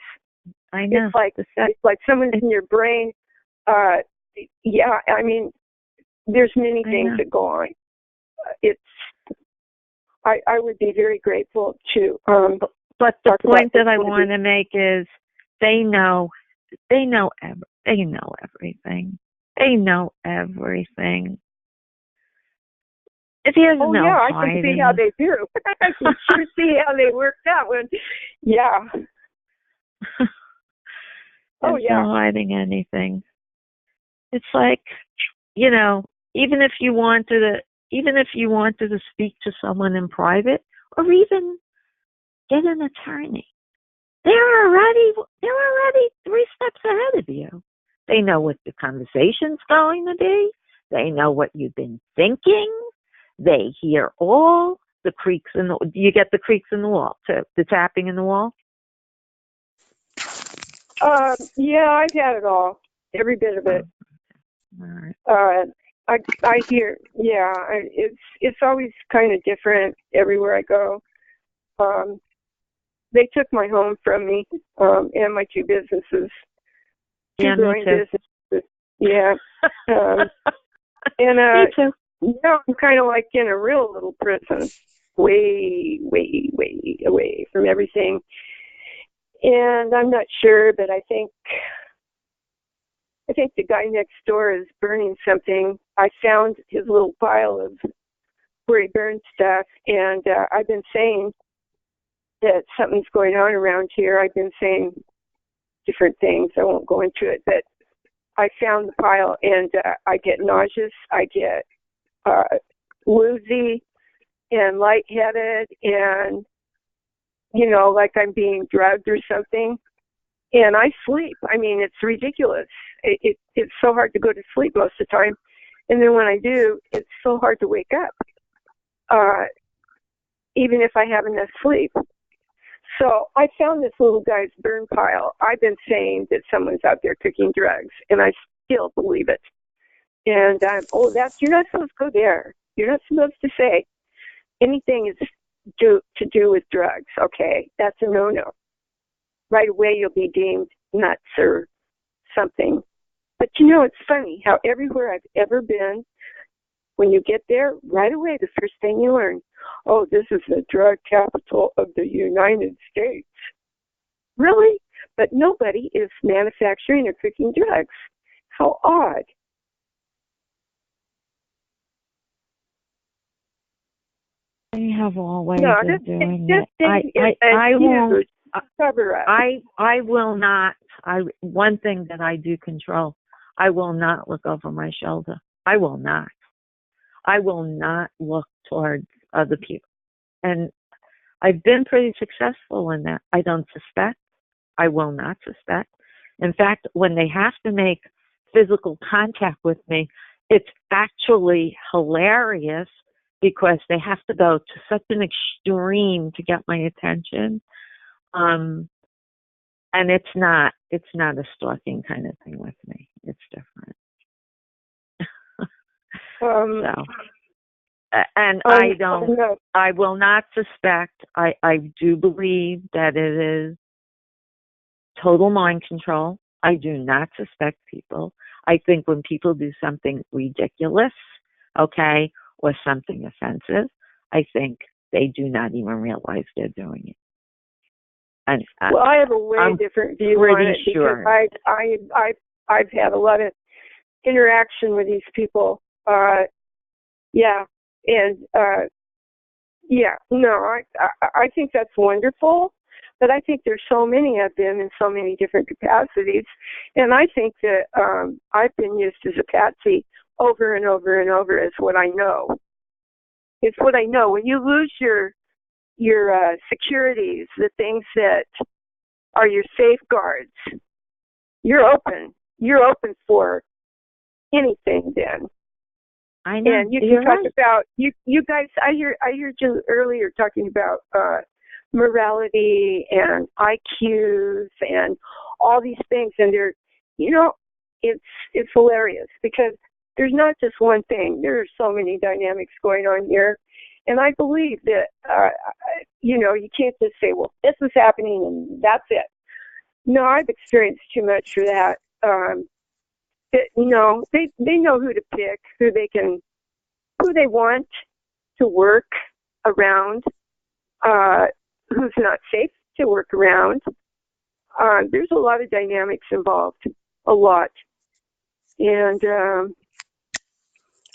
I know. It's like someone's in your brain. Yeah, I mean, there's many things that go on. I would be very grateful to. But the point that I want to make is they know everything. They know everything. There's no I hiding. can see how they do. I can sure see how they work that one. Yeah. There's no hiding anything. It's like, even if you wanted to speak to someone in private, or even get an attorney, they're already 3 steps ahead of you. They know what the conversation's going to be. They know what you've been thinking. They hear all the creaks you get the creaks in the wall too, the tapping in the wall. Yeah, I've had it all, every bit of it. All right. I hear, it's always kind of different everywhere I go. They took my home from me, and my 2 businesses. 2 growing businesses. Yeah. And me too. now I'm kind of like in a real little prison, way, way, way away from everything. And I'm not sure, but I think the guy next door is burning something. I found his little pile of where he burned stuff, and I've been saying that something's going on around here. I've been saying different things. I won't go into it, but I found the pile, and I get nauseous. I get woozy and lightheaded, and like I'm being drugged or something. And I sleep. I mean, it's ridiculous. It's so hard to go to sleep most of the time. And then when I do, it's so hard to wake up, even if I have enough sleep. So I found this little guy's burn pile. I've been saying that someone's out there cooking drugs, and I still believe it. And you're not supposed to go there. You're not supposed to say anything is to do with drugs. Okay, that's a no-no. Right away you'll be deemed nuts or something. But it's funny how everywhere I've ever been, when you get there, right away the first thing you learn, oh, this is the drug capital of the United States. Really? But nobody is manufacturing or cooking drugs. How odd. They have all ways of doing it. I won't. I will not. One thing that I do control, I will not look over my shoulder. I will not. I will not look towards other people. And I've been pretty successful in that. I don't suspect. I will not suspect. In fact, when they have to make physical contact with me, it's actually hilarious because they have to go to such an extreme to get my attention. And it's not a stalking kind of thing with me. It's different. I will not suspect. I do believe that it is total mind control. I do not suspect people. I think when people do something ridiculous, okay, or something offensive, I think they do not even realize they're doing it. And I have a way different view on it because I've had a lot of interaction with these people. I think that's wonderful, but I think there's so many of them in so many different capacities, and I think that I've been used as a patsy over and over and over is what I know. It's what I know. When you lose your securities, the things that are your safeguards, you're open for anything then. I know. And you can talk about you guys. I heard you earlier talking about morality and IQs and all these things, and they're, you know, it's hilarious because there's not just one thing. There are so many dynamics going on here, and I believe that you know, you can't just say, well, this is happening and that's it. No, I've experienced too much for that. You know, they know who to pick, who they want to work around, who's not safe to work around. There's a lot of dynamics involved, a lot. And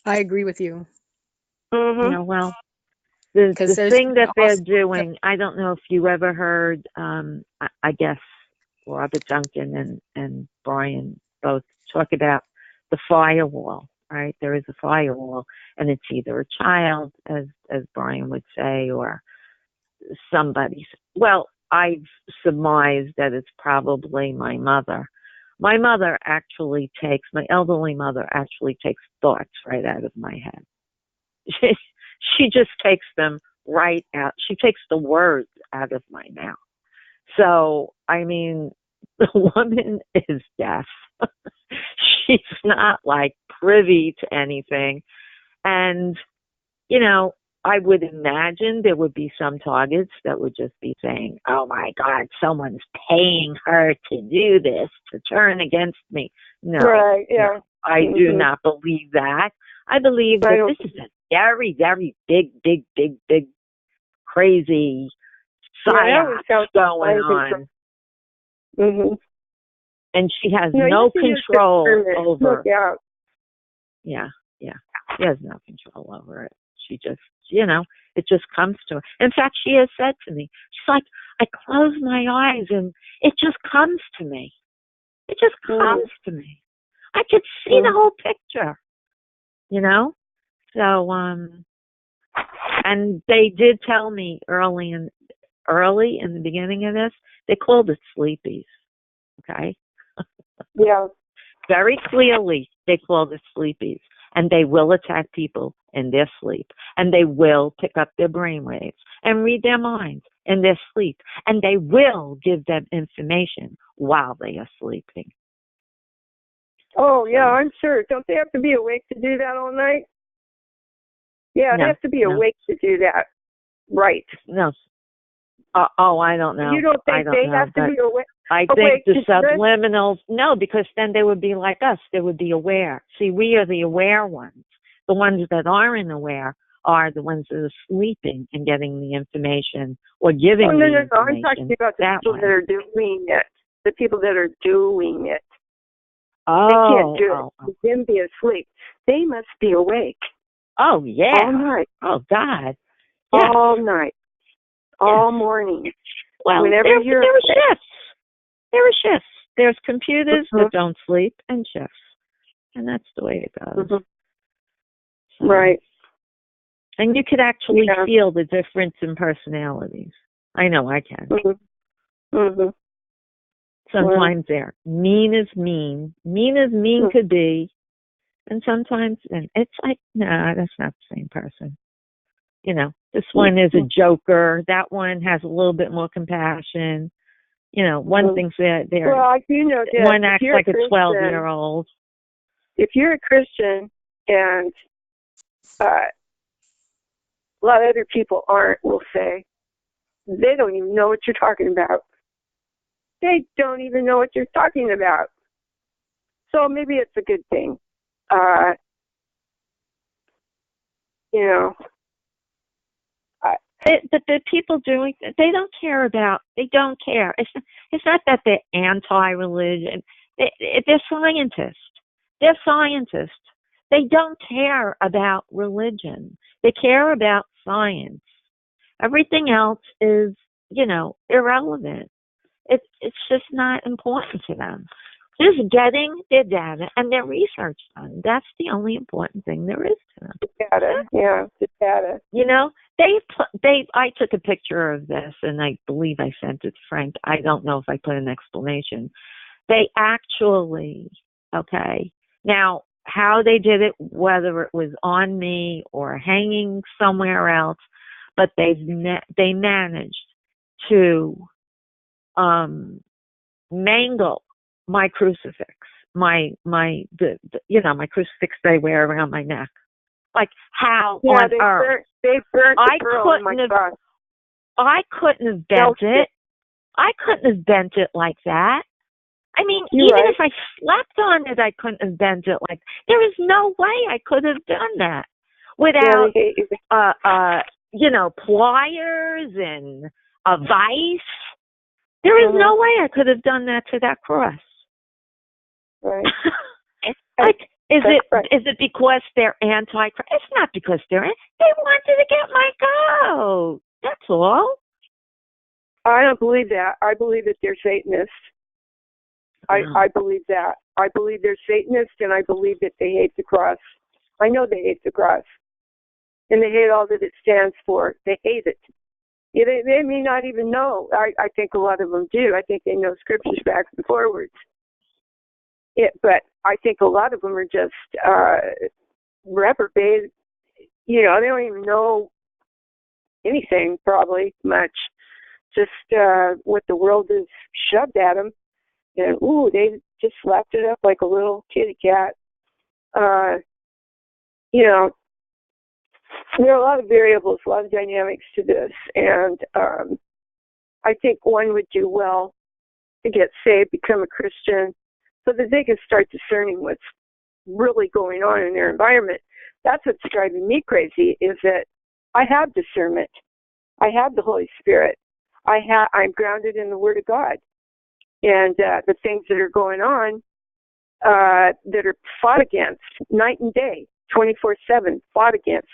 I agree with you. Mm-hmm. Yeah, well, the there's thing that they're also- doing, I don't know if you ever heard, I guess Robert Duncan and Brian both talk about the firewall, right? There is a firewall, and it's either a child, as Brian would say, or somebody. Well, I've surmised that it's probably my mother. My elderly mother actually takes thoughts right out of my head. She just takes them right out. She takes the words out of my mouth. So, I mean, the woman is deaf. She's not like privy to anything. And, you know, I would imagine there would be some targets that would just be saying, oh my God, someone's paying her to do this, to turn against me. No, right, yeah. no, I do not believe that. I believe that this is a very, very big, crazy psyops going on. Mm-hmm. And she has no control over it. Yeah. She has no control over it. She just, you know, it just comes to her. In fact, she has said to me, she's like, I close my eyes and it just comes to me. It just comes to me. I could see the whole picture, you know? So, and they did tell me early in the beginning of this, they called it sleepies. Okay? Yeah. Very clearly, they called it sleepies. And they will attack people in their sleep. And they will pick up their brainwaves and read their minds in their sleep. And they will give them information while they are sleeping. Oh, yeah, I'm sure. Don't they have to be awake to do that all night? Yeah, they have to be awake to do that. Right. No. I don't know. You don't think they have to be awake? I think the subliminals, no, because then they would be like us. They would be aware. See, we are the aware ones. The ones that aren't aware are the ones that are sleeping and getting the information or giving the information. No. I'm talking about the people that are doing it. The people that are doing it. They can't do it. Them be asleep. They must be awake. Oh, yeah. All night. Oh, God. Yeah. All night. All morning. Well, whenever there are shifts. There are shifts. There's computers that don't sleep and shifts. And that's the way it goes. So, right. And you could actually feel the difference in personalities. I know I can. Sometimes they're mean as mean. Mean as mean could be. And sometimes it's like, nah, that's not the same person. You know, this one is a joker. That one has a little bit more compassion. You know, one thinks that they're, well, I do know that one acts like a 12-year-old. If you're a Christian and a lot of other people aren't, will say, they don't even know what you're talking about. They don't even know what you're talking about. So maybe it's a good thing. You know, the people doing it, they don't care. It's not that they're anti-religion. They're scientists. They're scientists. They don't care about religion. They care about science. Everything else is, you know, irrelevant. It's just not important to them. Just getting their data and their research done. That's the only important thing there is to them. The data. You know, I took a picture of this, and I believe I sent it to Frank. I don't know if I put an explanation. They actually, now how they did it, whether it was on me or hanging somewhere else, but they managed to mangle my crucifix, my crucifix that I wear around my neck. Like, how on earth? They burnt the pearl in my cross. I couldn't have bent it. I couldn't have bent it like that. I mean, even if I slept on it, I couldn't have bent it like. There is no way I could have done that without, pliers and a vise. There is no way I could have done that to that cross. Right. Is it because they're anti-Christ? It's not because they wanted to get my goat. That's all. I don't believe that. I believe that they're Satanists. I believe that. I believe they're Satanists, and I believe that they hate the cross. I know they hate the cross. And they hate all that it stands for. They hate it. Yeah, they may not even know. I think a lot of them do. I think they know scriptures backwards and forwards. But I think a lot of them are just reprobate. They don't even know anything, probably, much. Just what the world has shoved at them. And, they just slapped it up like a little kitty cat. There are a lot of variables, a lot of dynamics to this. And I think one would do well to get saved, become a Christian, so that they can start discerning what's really going on in their environment. That's what's driving me crazy, is that I have discernment. I have the Holy Spirit. I'm grounded in the Word of God. And the things that are going on that are fought against night and day, 24/7, fought against.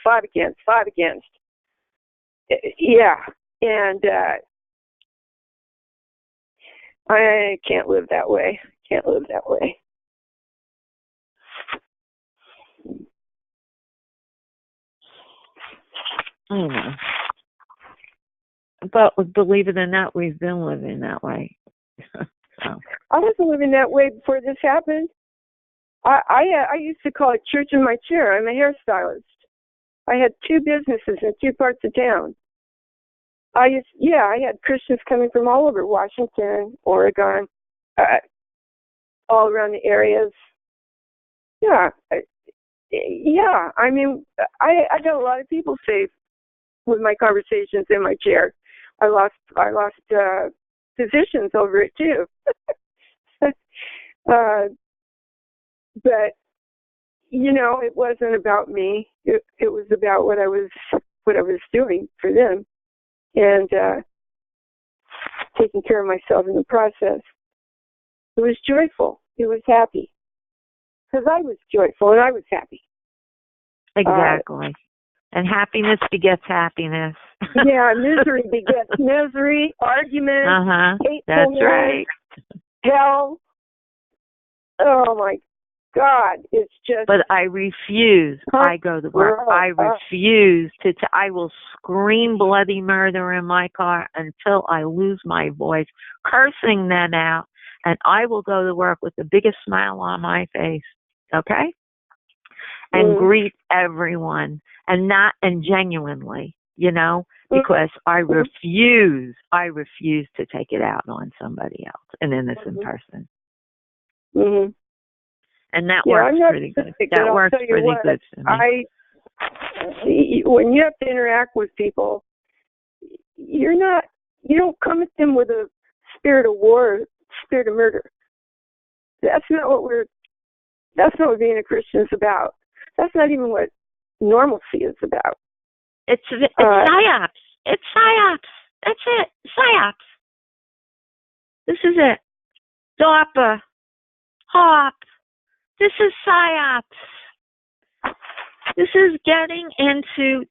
Yeah. And I can't live that way. I don't know. But believe it or not, we've been living that way. So. I wasn't living that way before this happened. I used to call it church in my chair. I'm a hairstylist. I had 2 businesses in 2 parts of town. I had Christians coming from all over Washington, Oregon, all around the areas. Yeah. I mean, I got a lot of people saved with my conversations in my chair. I lost positions over it too. But it wasn't about me. It was about what I was doing for them, and taking care of myself in the process. It was joyful. It was happy, because I was joyful and I was happy. Exactly. And happiness begets happiness. Yeah, misery begets misery, arguments, hatefulness, that's right. Hell. Oh my God, it's just. But I refuse. I go to work. I refuse to. I will scream bloody murder in my car until I lose my voice, cursing them out, and I will go to work with the biggest smile on my face. Okay. And greet everyone, and genuinely, because I refuse to take it out on somebody else, an innocent person. Mm-hmm. And that works pretty good. That works pretty good for me. When you have to interact with people, you don't come at them with a spirit of war, spirit of murder. That's not what being a Christian is about. That's not even what normalcy is about. It's psyops. It's psyops. That's it. Psyops. This is it. DARPA. HARP. This is psyops. This is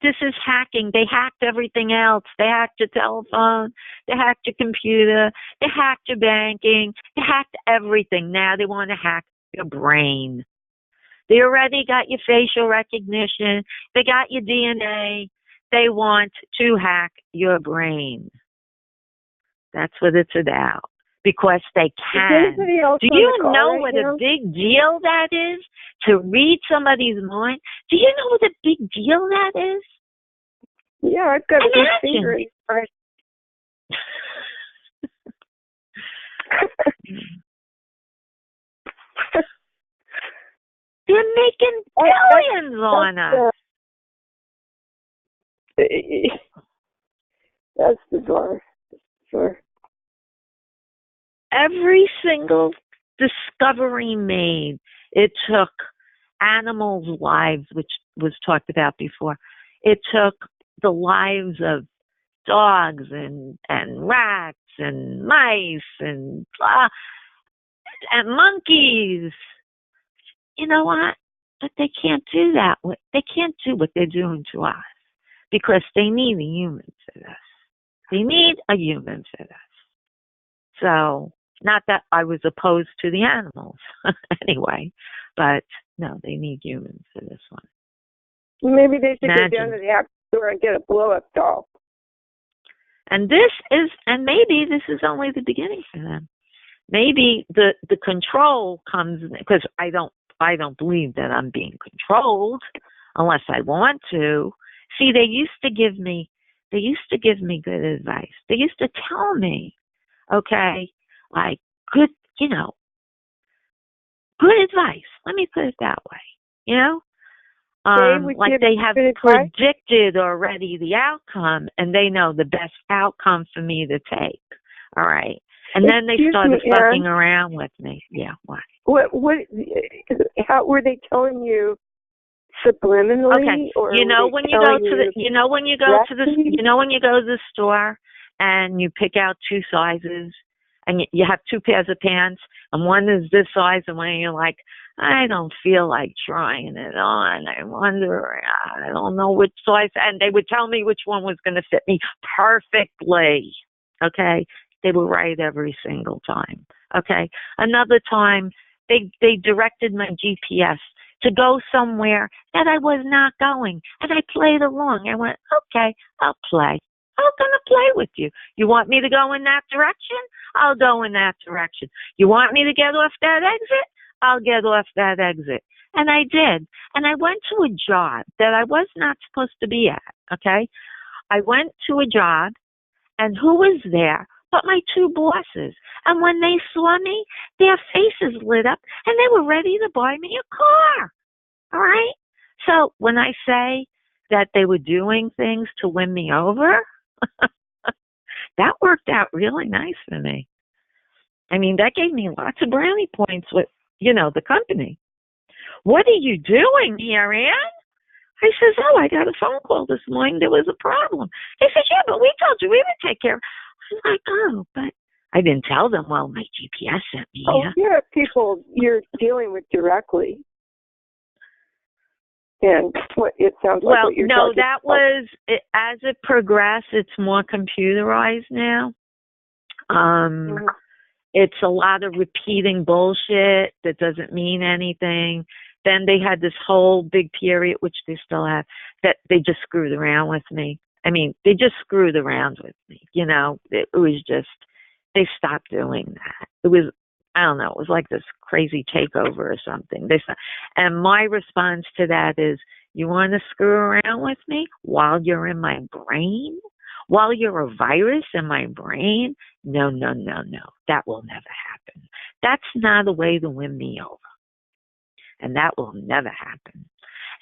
this is hacking. They hacked everything else. They hacked your telephone. They hacked your computer. They hacked your banking. They hacked everything. Now they want to hack your brain. They already got your facial recognition. They got your DNA. They want to hack your brain. That's what it's about. Because they can. Do you know what a big deal that is? To read somebody's mind? Do you know what a big deal that is? Yeah, I've got a big finger. They're making billions on us. That's bizarre. Sure. Every single discovery made, it took animals' lives, which was talked about before. It took the lives of dogs and rats and mice and monkeys. You know what? But they can't do that. They can't do what they're doing to us because they need a human for this. They need a human for this. So, not that I was opposed to the animals anyway, but no, they need humans for this one. Maybe they should go down to the App Store and get a blow-up doll. And maybe this is only the beginning for them. Maybe the control comes because I don't believe that I'm being controlled unless I want to. See, they used to give me good advice. They used to tell me, okay, like good advice. Let me put it that way. You know? Like they have predicted already the outcome and they know the best outcome for me to take. All right. And then they started fucking around with me. Yeah, why? How were they telling you subliminally? Okay. Or when you go to the store and you pick out two sizes and you have two pairs of pants and one is this size and one you're like, I don't feel like trying it on. I wonder, I don't know which size. And they would tell me which one was going to fit me perfectly. Okay. They were right every single time. Okay. Another time, they directed my GPS to go somewhere that I was not going. And I played along. I went, okay, I'll play. I'm going to play with you. You want me to go in that direction? I'll go in that direction. You want me to get off that exit? I'll get off that exit. And I did. And I went to a job that I was not supposed to be at. Okay. I went to a job and who was there? But my two bosses. And when they saw me, their faces lit up and they were ready to buy me a car. All right? So when I say that they were doing things to win me over, that worked out really nice for me. I mean, that gave me lots of brownie points with, the company. What are you doing here, Ann? I says, I got a phone call this morning. There was a problem. They said, yeah, but we told you we would take care of it. I was like, but I didn't tell them. Well, my GPS sent me here. Yeah, people you're dealing with directly. And it sounds like what you're talking about. As it progressed, it's more computerized now. It's a lot of repeating bullshit that doesn't mean anything. Then they had this whole big period, which they still have, that they just screwed around with me. I mean, they just screwed around with me. It was just, they stopped doing that. It was, I don't know, it was like this crazy takeover or something. And my response to that is, you want to screw around with me while you're in my brain? While you're a virus in my brain? No. That will never happen. That's not a way to win me over. And that will never happen.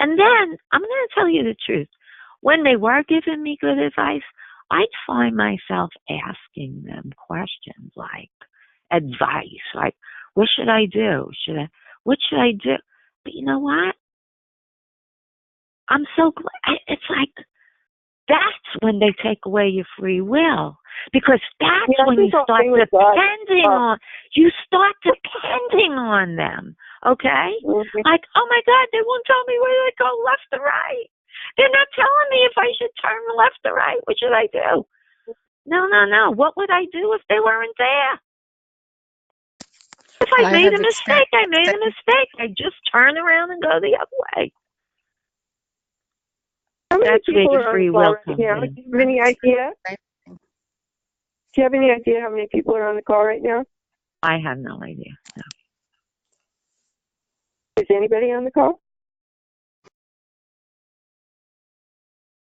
And then, I'm going to tell you the truth. When they were giving me good advice, I'd find myself asking them questions like advice, like, what should I do? What should I do? But you know what? I'm so glad. It's like, that's when they take away your free will. Because that's when you start depending on them. Okay? Mm-hmm. Like, oh my God, they won't tell me whether to go left or right. They're not telling me if I should turn left or right. What should I do? No. What would I do if they weren't there? If I made a mistake, I made a mistake. I just turn around and go the other way. That's where your free will comes in. Do you have any idea? Do you have any idea how many people are on the call right now? I have no idea. No. Is anybody on the call?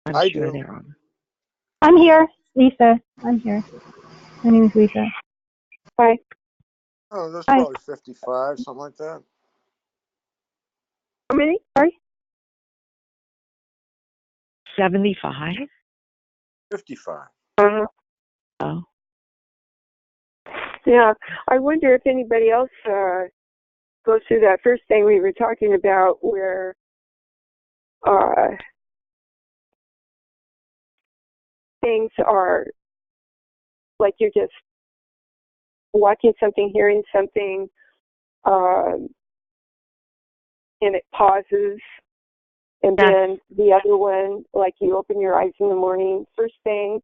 I do. I'm here, Lisa. I'm here. My name is Lisa. Hi. Oh, that's probably 55, something like that. How many? Sorry? 75? 55. Oh. Yeah. I wonder if anybody else goes through that first thing we were talking about where things are like you're just watching something, hearing something, and it pauses. And then the other one, like you open your eyes in the morning, first thing,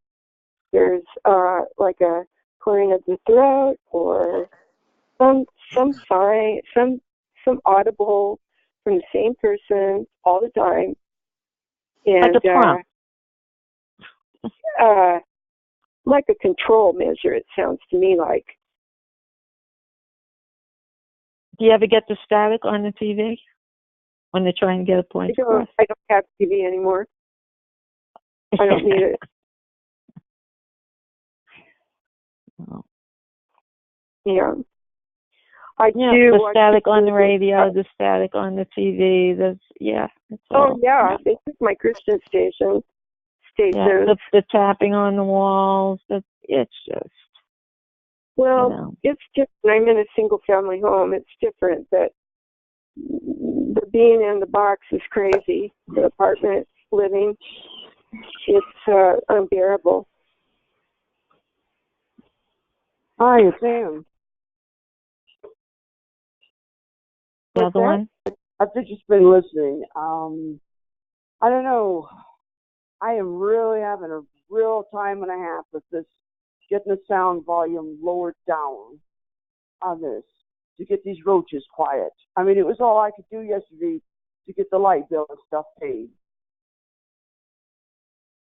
there's like a clearing of the throat or some sign, some audible from the same person all the time. And like a prompt. like a control measure, it sounds to me like. Do you ever get the static on the TV when they're trying to get a point across? I don't have TV anymore. I don't need it. Oh. Yeah. I do. The static on the radio, the static on the TV. They took my Christian station. Yeah, the tapping on the walls. It's just. Well, it's different. I'm in a single-family home. It's different, but the being in the box is crazy. The apartment living, it's unbearable. Hi, it's Sam. The other one? I've just been listening. I don't know. I am really having a real time and a half with this, getting the sound volume lowered down on this to get these roaches quiet. I mean, it was all I could do yesterday to get the light bill and stuff paid.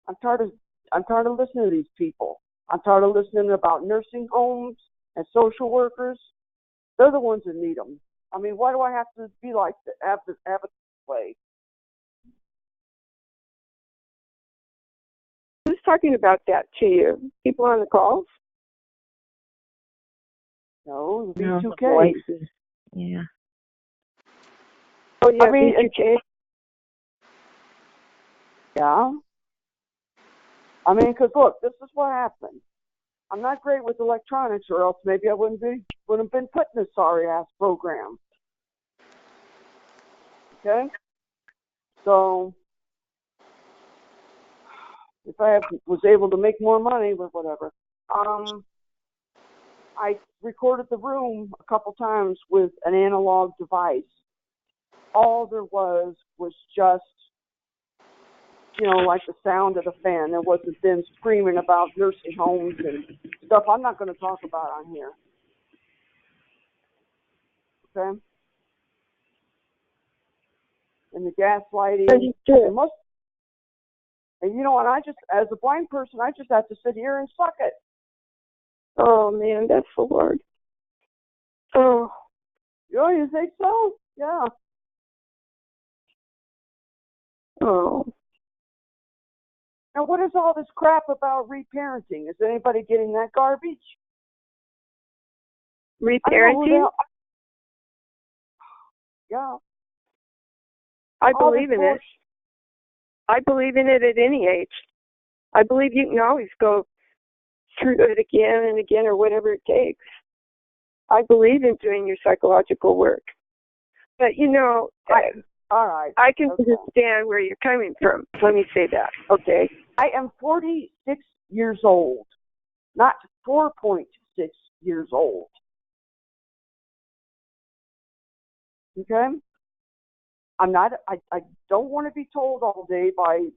I'm tired of listening to these people. I'm tired of listening about nursing homes and social workers. They're the ones that need them. I mean, why do I have to be like that, have it this way? Who's talking about that to you? People on the calls? No, the B2K. Yeah. Oh, yeah, I mean, B2K. Yeah. I mean, because look, this is what happened. I'm not great with electronics, or else maybe I wouldn't have been put in this sorry ass program. Okay. So if I was able to make more money with whatever, I recorded the room a couple times with an analog device. All there was just, like the sound of the fan. There wasn't them screaming about nursing homes and stuff I'm not going to talk about on here. Okay? And the gaslighting. And and I just, as a blind person, I just have to sit here and suck it. Oh, man, that's the Lord. Oh. Oh, you think so? Yeah. Oh. Now, what is all this crap about reparenting? Is anybody getting that garbage? Reparenting? Yeah. I believe in it. I believe in it at any age. I believe you can always go through it again and again or whatever it takes. I believe in doing your psychological work. But, all right. I can understand where you're coming from. Let me say that, okay? I am 46 years old, not 4.6 years old. Okay? I don't want to be told all day by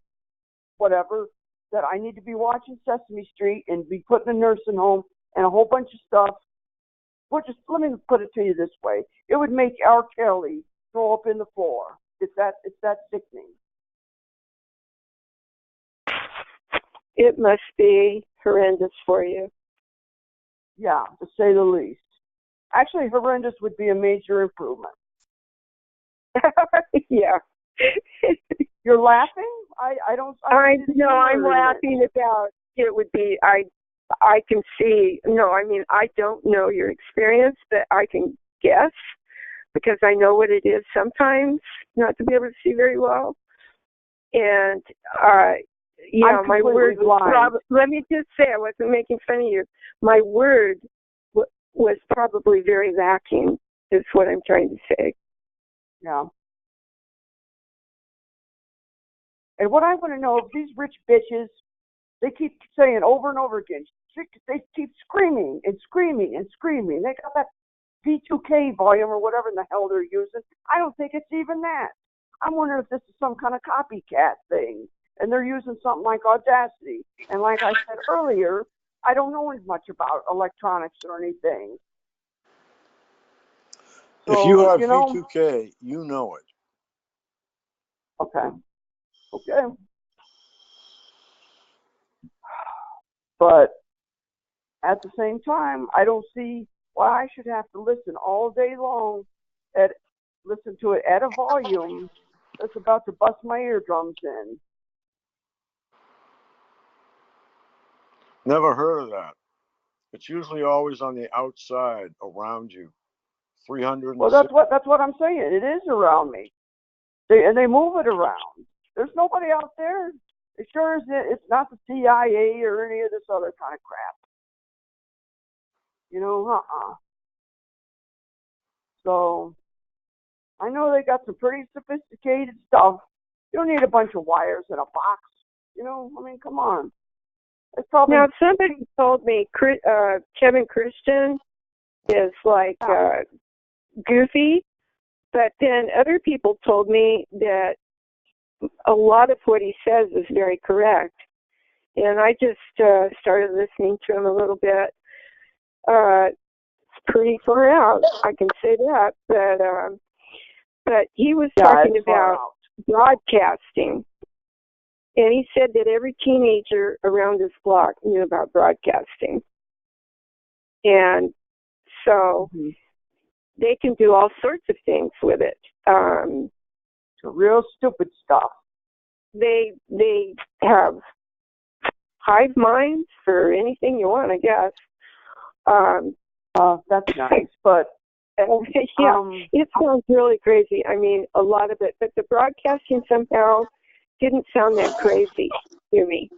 whatever that I need to be watching Sesame Street and be put in a nursing home and a whole bunch of stuff. Let me put it to you this way. It would make R. Kelly throw up in the floor. It's that sickening. It must be horrendous for you. Yeah, to say the least. Actually, horrendous would be a major improvement. Yeah. You're laughing? I don't. I'm laughing about it. Would be. I can see, no, I mean, I don't know your experience, but I can guess because I know what it is sometimes not to be able to see very well. And, yeah, my word was let me just say, I wasn't making fun of you. My word was probably very lacking, is what I'm trying to say. Yeah. And what I want to know, if these rich bitches, they keep saying over and over again, they keep screaming and screaming and screaming. They got that V2K volume or whatever in the hell they're using. I don't think it's even that. I'm wondering if this is some kind of copycat thing, and they're using something like Audacity. And like I said earlier, I don't know as much about electronics or anything. So, if you have V2K, you know it. Okay. Okay. But at the same time, I don't see why I should have to listen all day long listen to it at a volume that's about to bust my eardrums in. Never heard of that. It's usually always on the outside around you. 300. Well, that's what I'm saying. It is around me. They move it around. There's nobody out there. It sure is. It's not the CIA or any of this other kind of crap. You know, So I know they got some pretty sophisticated stuff. You don't need a bunch of wires in a box. You know, I mean, come on. It's probably Now, somebody told me Kevin Christian is like goofy, but then other people told me that a lot of what he says is very correct. And I just started listening to him a little bit. It's pretty far out, I can say that. But he was talking about broadcasting. And he said that every teenager around his block knew about broadcasting. And so they can do all sorts of things with it. Real stupid stuff. They have hive minds for anything you want, I guess. That's nice, but it sounds really crazy. I mean, a lot of it, but the broadcasting somehow didn't sound that crazy to me,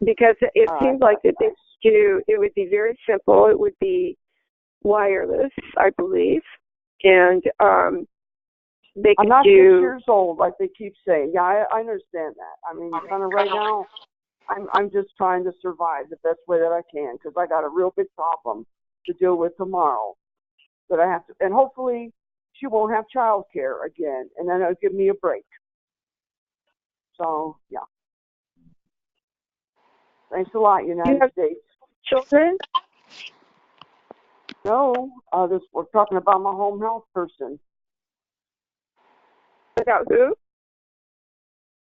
because it seemed like that it would be very simple. It would be wireless, I believe, and they could I'm not 6 do. years old, like they keep saying. Yeah, I understand that. I mean, kind of right now, I'm just trying to survive the best way that I can, because I got a real big problem to deal with tomorrow that I have to, and hopefully she won't have child care again, and then it'll give me a break. So, yeah. Thanks a lot, United States. Children? No, we're talking about my home health person. About who?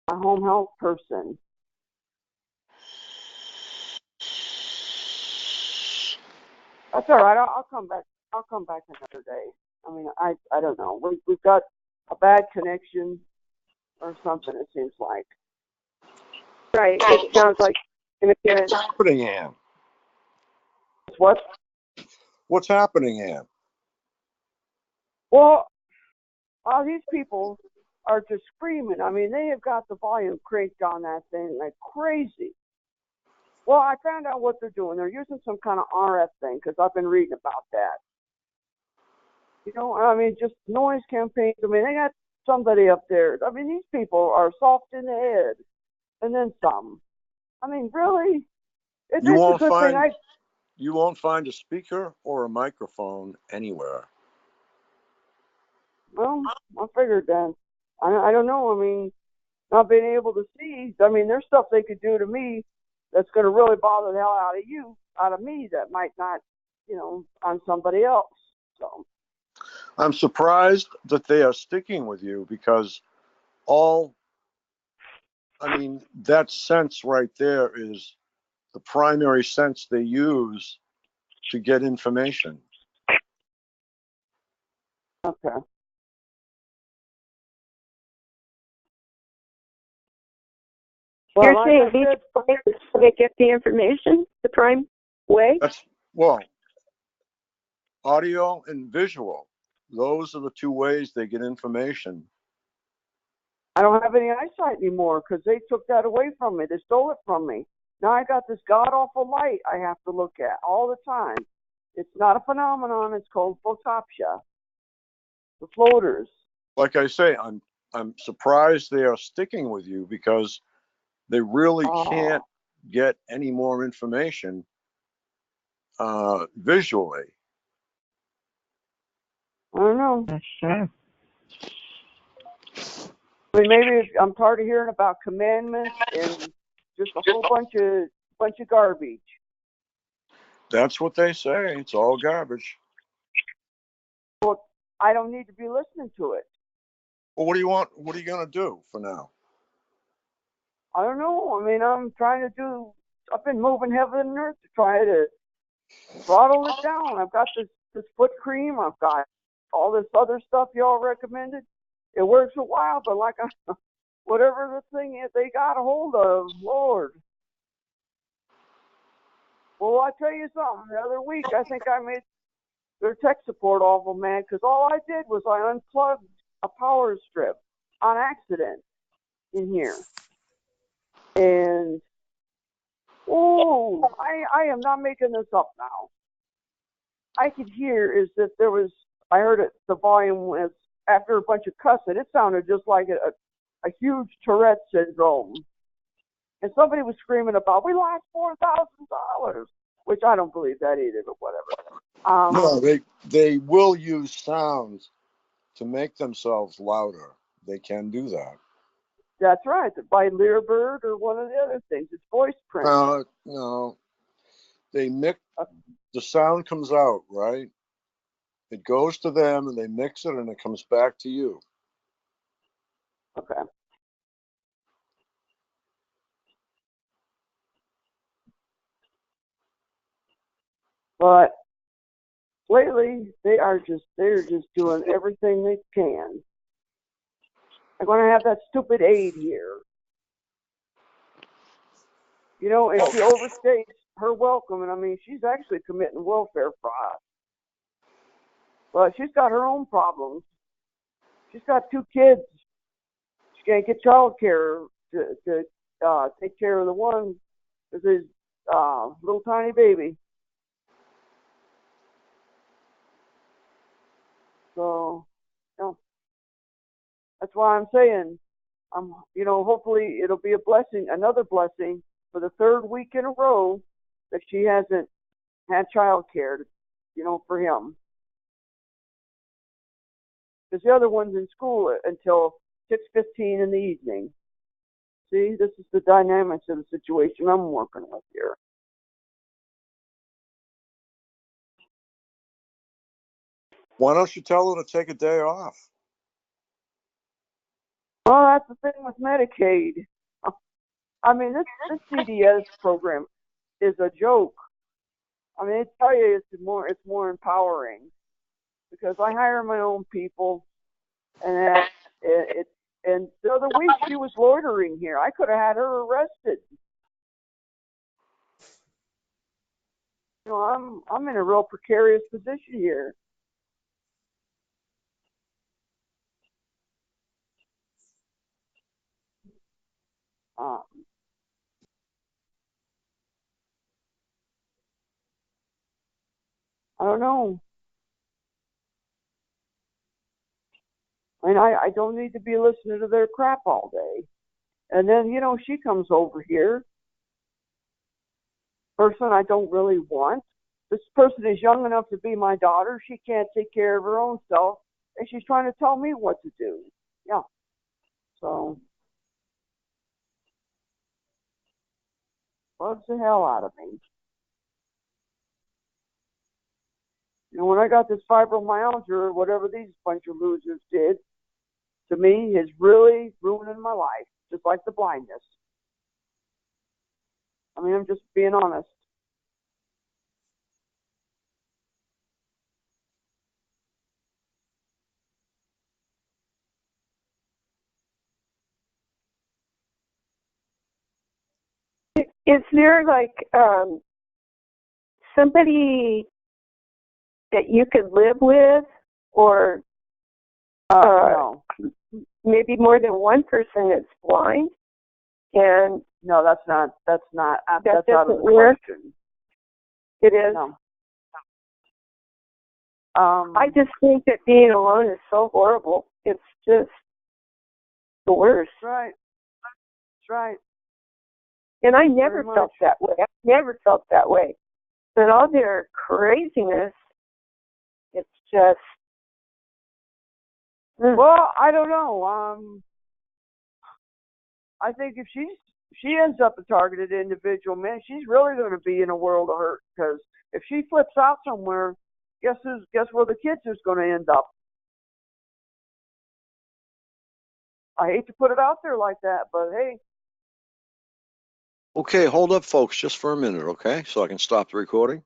My home health person. That's all right. I'll come back. I'll come back another day. I mean, I don't know. We've got a bad connection or something. It seems like. Right. It sounds like What's happening, Ann? What? What's happening, Ann? Well, all these people are just screaming. I mean, they have got the volume cranked on that thing like crazy. Well, I found out what they're doing. They're using some kind of RF thing, because I've been reading about that. You know, I mean, just noise campaigns. I mean, they got somebody up there. I mean, these people are soft in the head, and then some. I mean, really? You won't find a speaker or a microphone anywhere. Well, I figured then. I don't know. I mean, not being able to see. I mean, there's stuff they could do to me that's going to really bother the hell out of me, that might not, on somebody else. So I'm surprised that they are sticking with you, because that sense right there is the primary sense they use to get information. Okay. You're like saying I these said, places where they get the information the prime way? Well, audio and visual. Those are the two ways they get information. I don't have any eyesight anymore because they took that away from me. They stole it from me. Now I got this god awful light I have to look at all the time. It's not a phenomenon. It's called photopsia. The floaters. Like I say, I'm surprised they are sticking with you because they really can't get any more information visually. I don't know. That's true. I mean, maybe I'm tired of hearing about commandments and just a whole bunch of garbage. That's what they say. It's all garbage. Well, I don't need to be listening to it. Well, what do you want? What are you going to do for now? I don't know. I mean, I've been moving heaven and earth to try to throttle it down. I've got this foot cream. I've got all this other stuff y'all recommended. It works a while, but whatever the thing is they got a hold of, Lord. Well, I tell you something. The other week, I think I made their tech support awful mad because all I did was I unplugged a power strip on accident in here. And, I am not making this up now. I could hear is that I heard it, the volume was, after a bunch of cussing, it sounded just like a huge Tourette syndrome. And somebody was screaming about, we lost $4,000, which I don't believe that either, but whatever. No, they will use sounds to make themselves louder. They can do that. That's right. By Learbird or one of the other things. It's voice print. No. They mix, the sound comes out, right? It goes to them and they mix it and it comes back to you. Okay. But lately they're just doing everything they can. I'm going to have that stupid aide here. You know, and she overstates her welcome, and I mean, she's actually committing welfare fraud. But she's got her own problems. She's got 2 kids. She can't get child care to take care of the one with his little tiny baby. So, that's why I'm saying, hopefully it'll be a blessing, another blessing for the 3rd week in a row that she hasn't had child care, for him. Because the other one's in school until 6:15 in the evening. See, this is the dynamics of the situation I'm working with here. Why don't you tell her to take a day off? Well, that's the thing with Medicaid. I mean, this CDS program is a joke. I mean, I tell you, it's more empowering because I hire my own people, and and the other week she was loitering here. I could have had her arrested. I'm in a real precarious position here. I don't know. I mean, I don't need to be listening to their crap all day. And then, she comes over here. Person I don't really want. This person is young enough to be my daughter. She can't take care of her own self. And she's trying to tell me what to do. Yeah. So, bugs the hell out of me. When I got this fibromyalgia or whatever these bunch of losers did, to me, is really ruining my life, just like the blindness. I mean, I'm just being honest. Is there like somebody that you could live with, or no. maybe more than one person that's blind? And no, that's not that out of the work. question. It is. No. I just think that being alone is so horrible. It's just the worst. That's right. That's right. And I never felt that way. I never felt that way. But all their craziness, it's just. Well, I don't know. I think if she ends up a targeted individual, man, she's really going to be in a world of hurt, because if she flips out somewhere, guess where the kids is going to end up? I hate to put it out there like that, but hey. Okay, hold up, folks, just for a minute, okay? So I can stop the recording.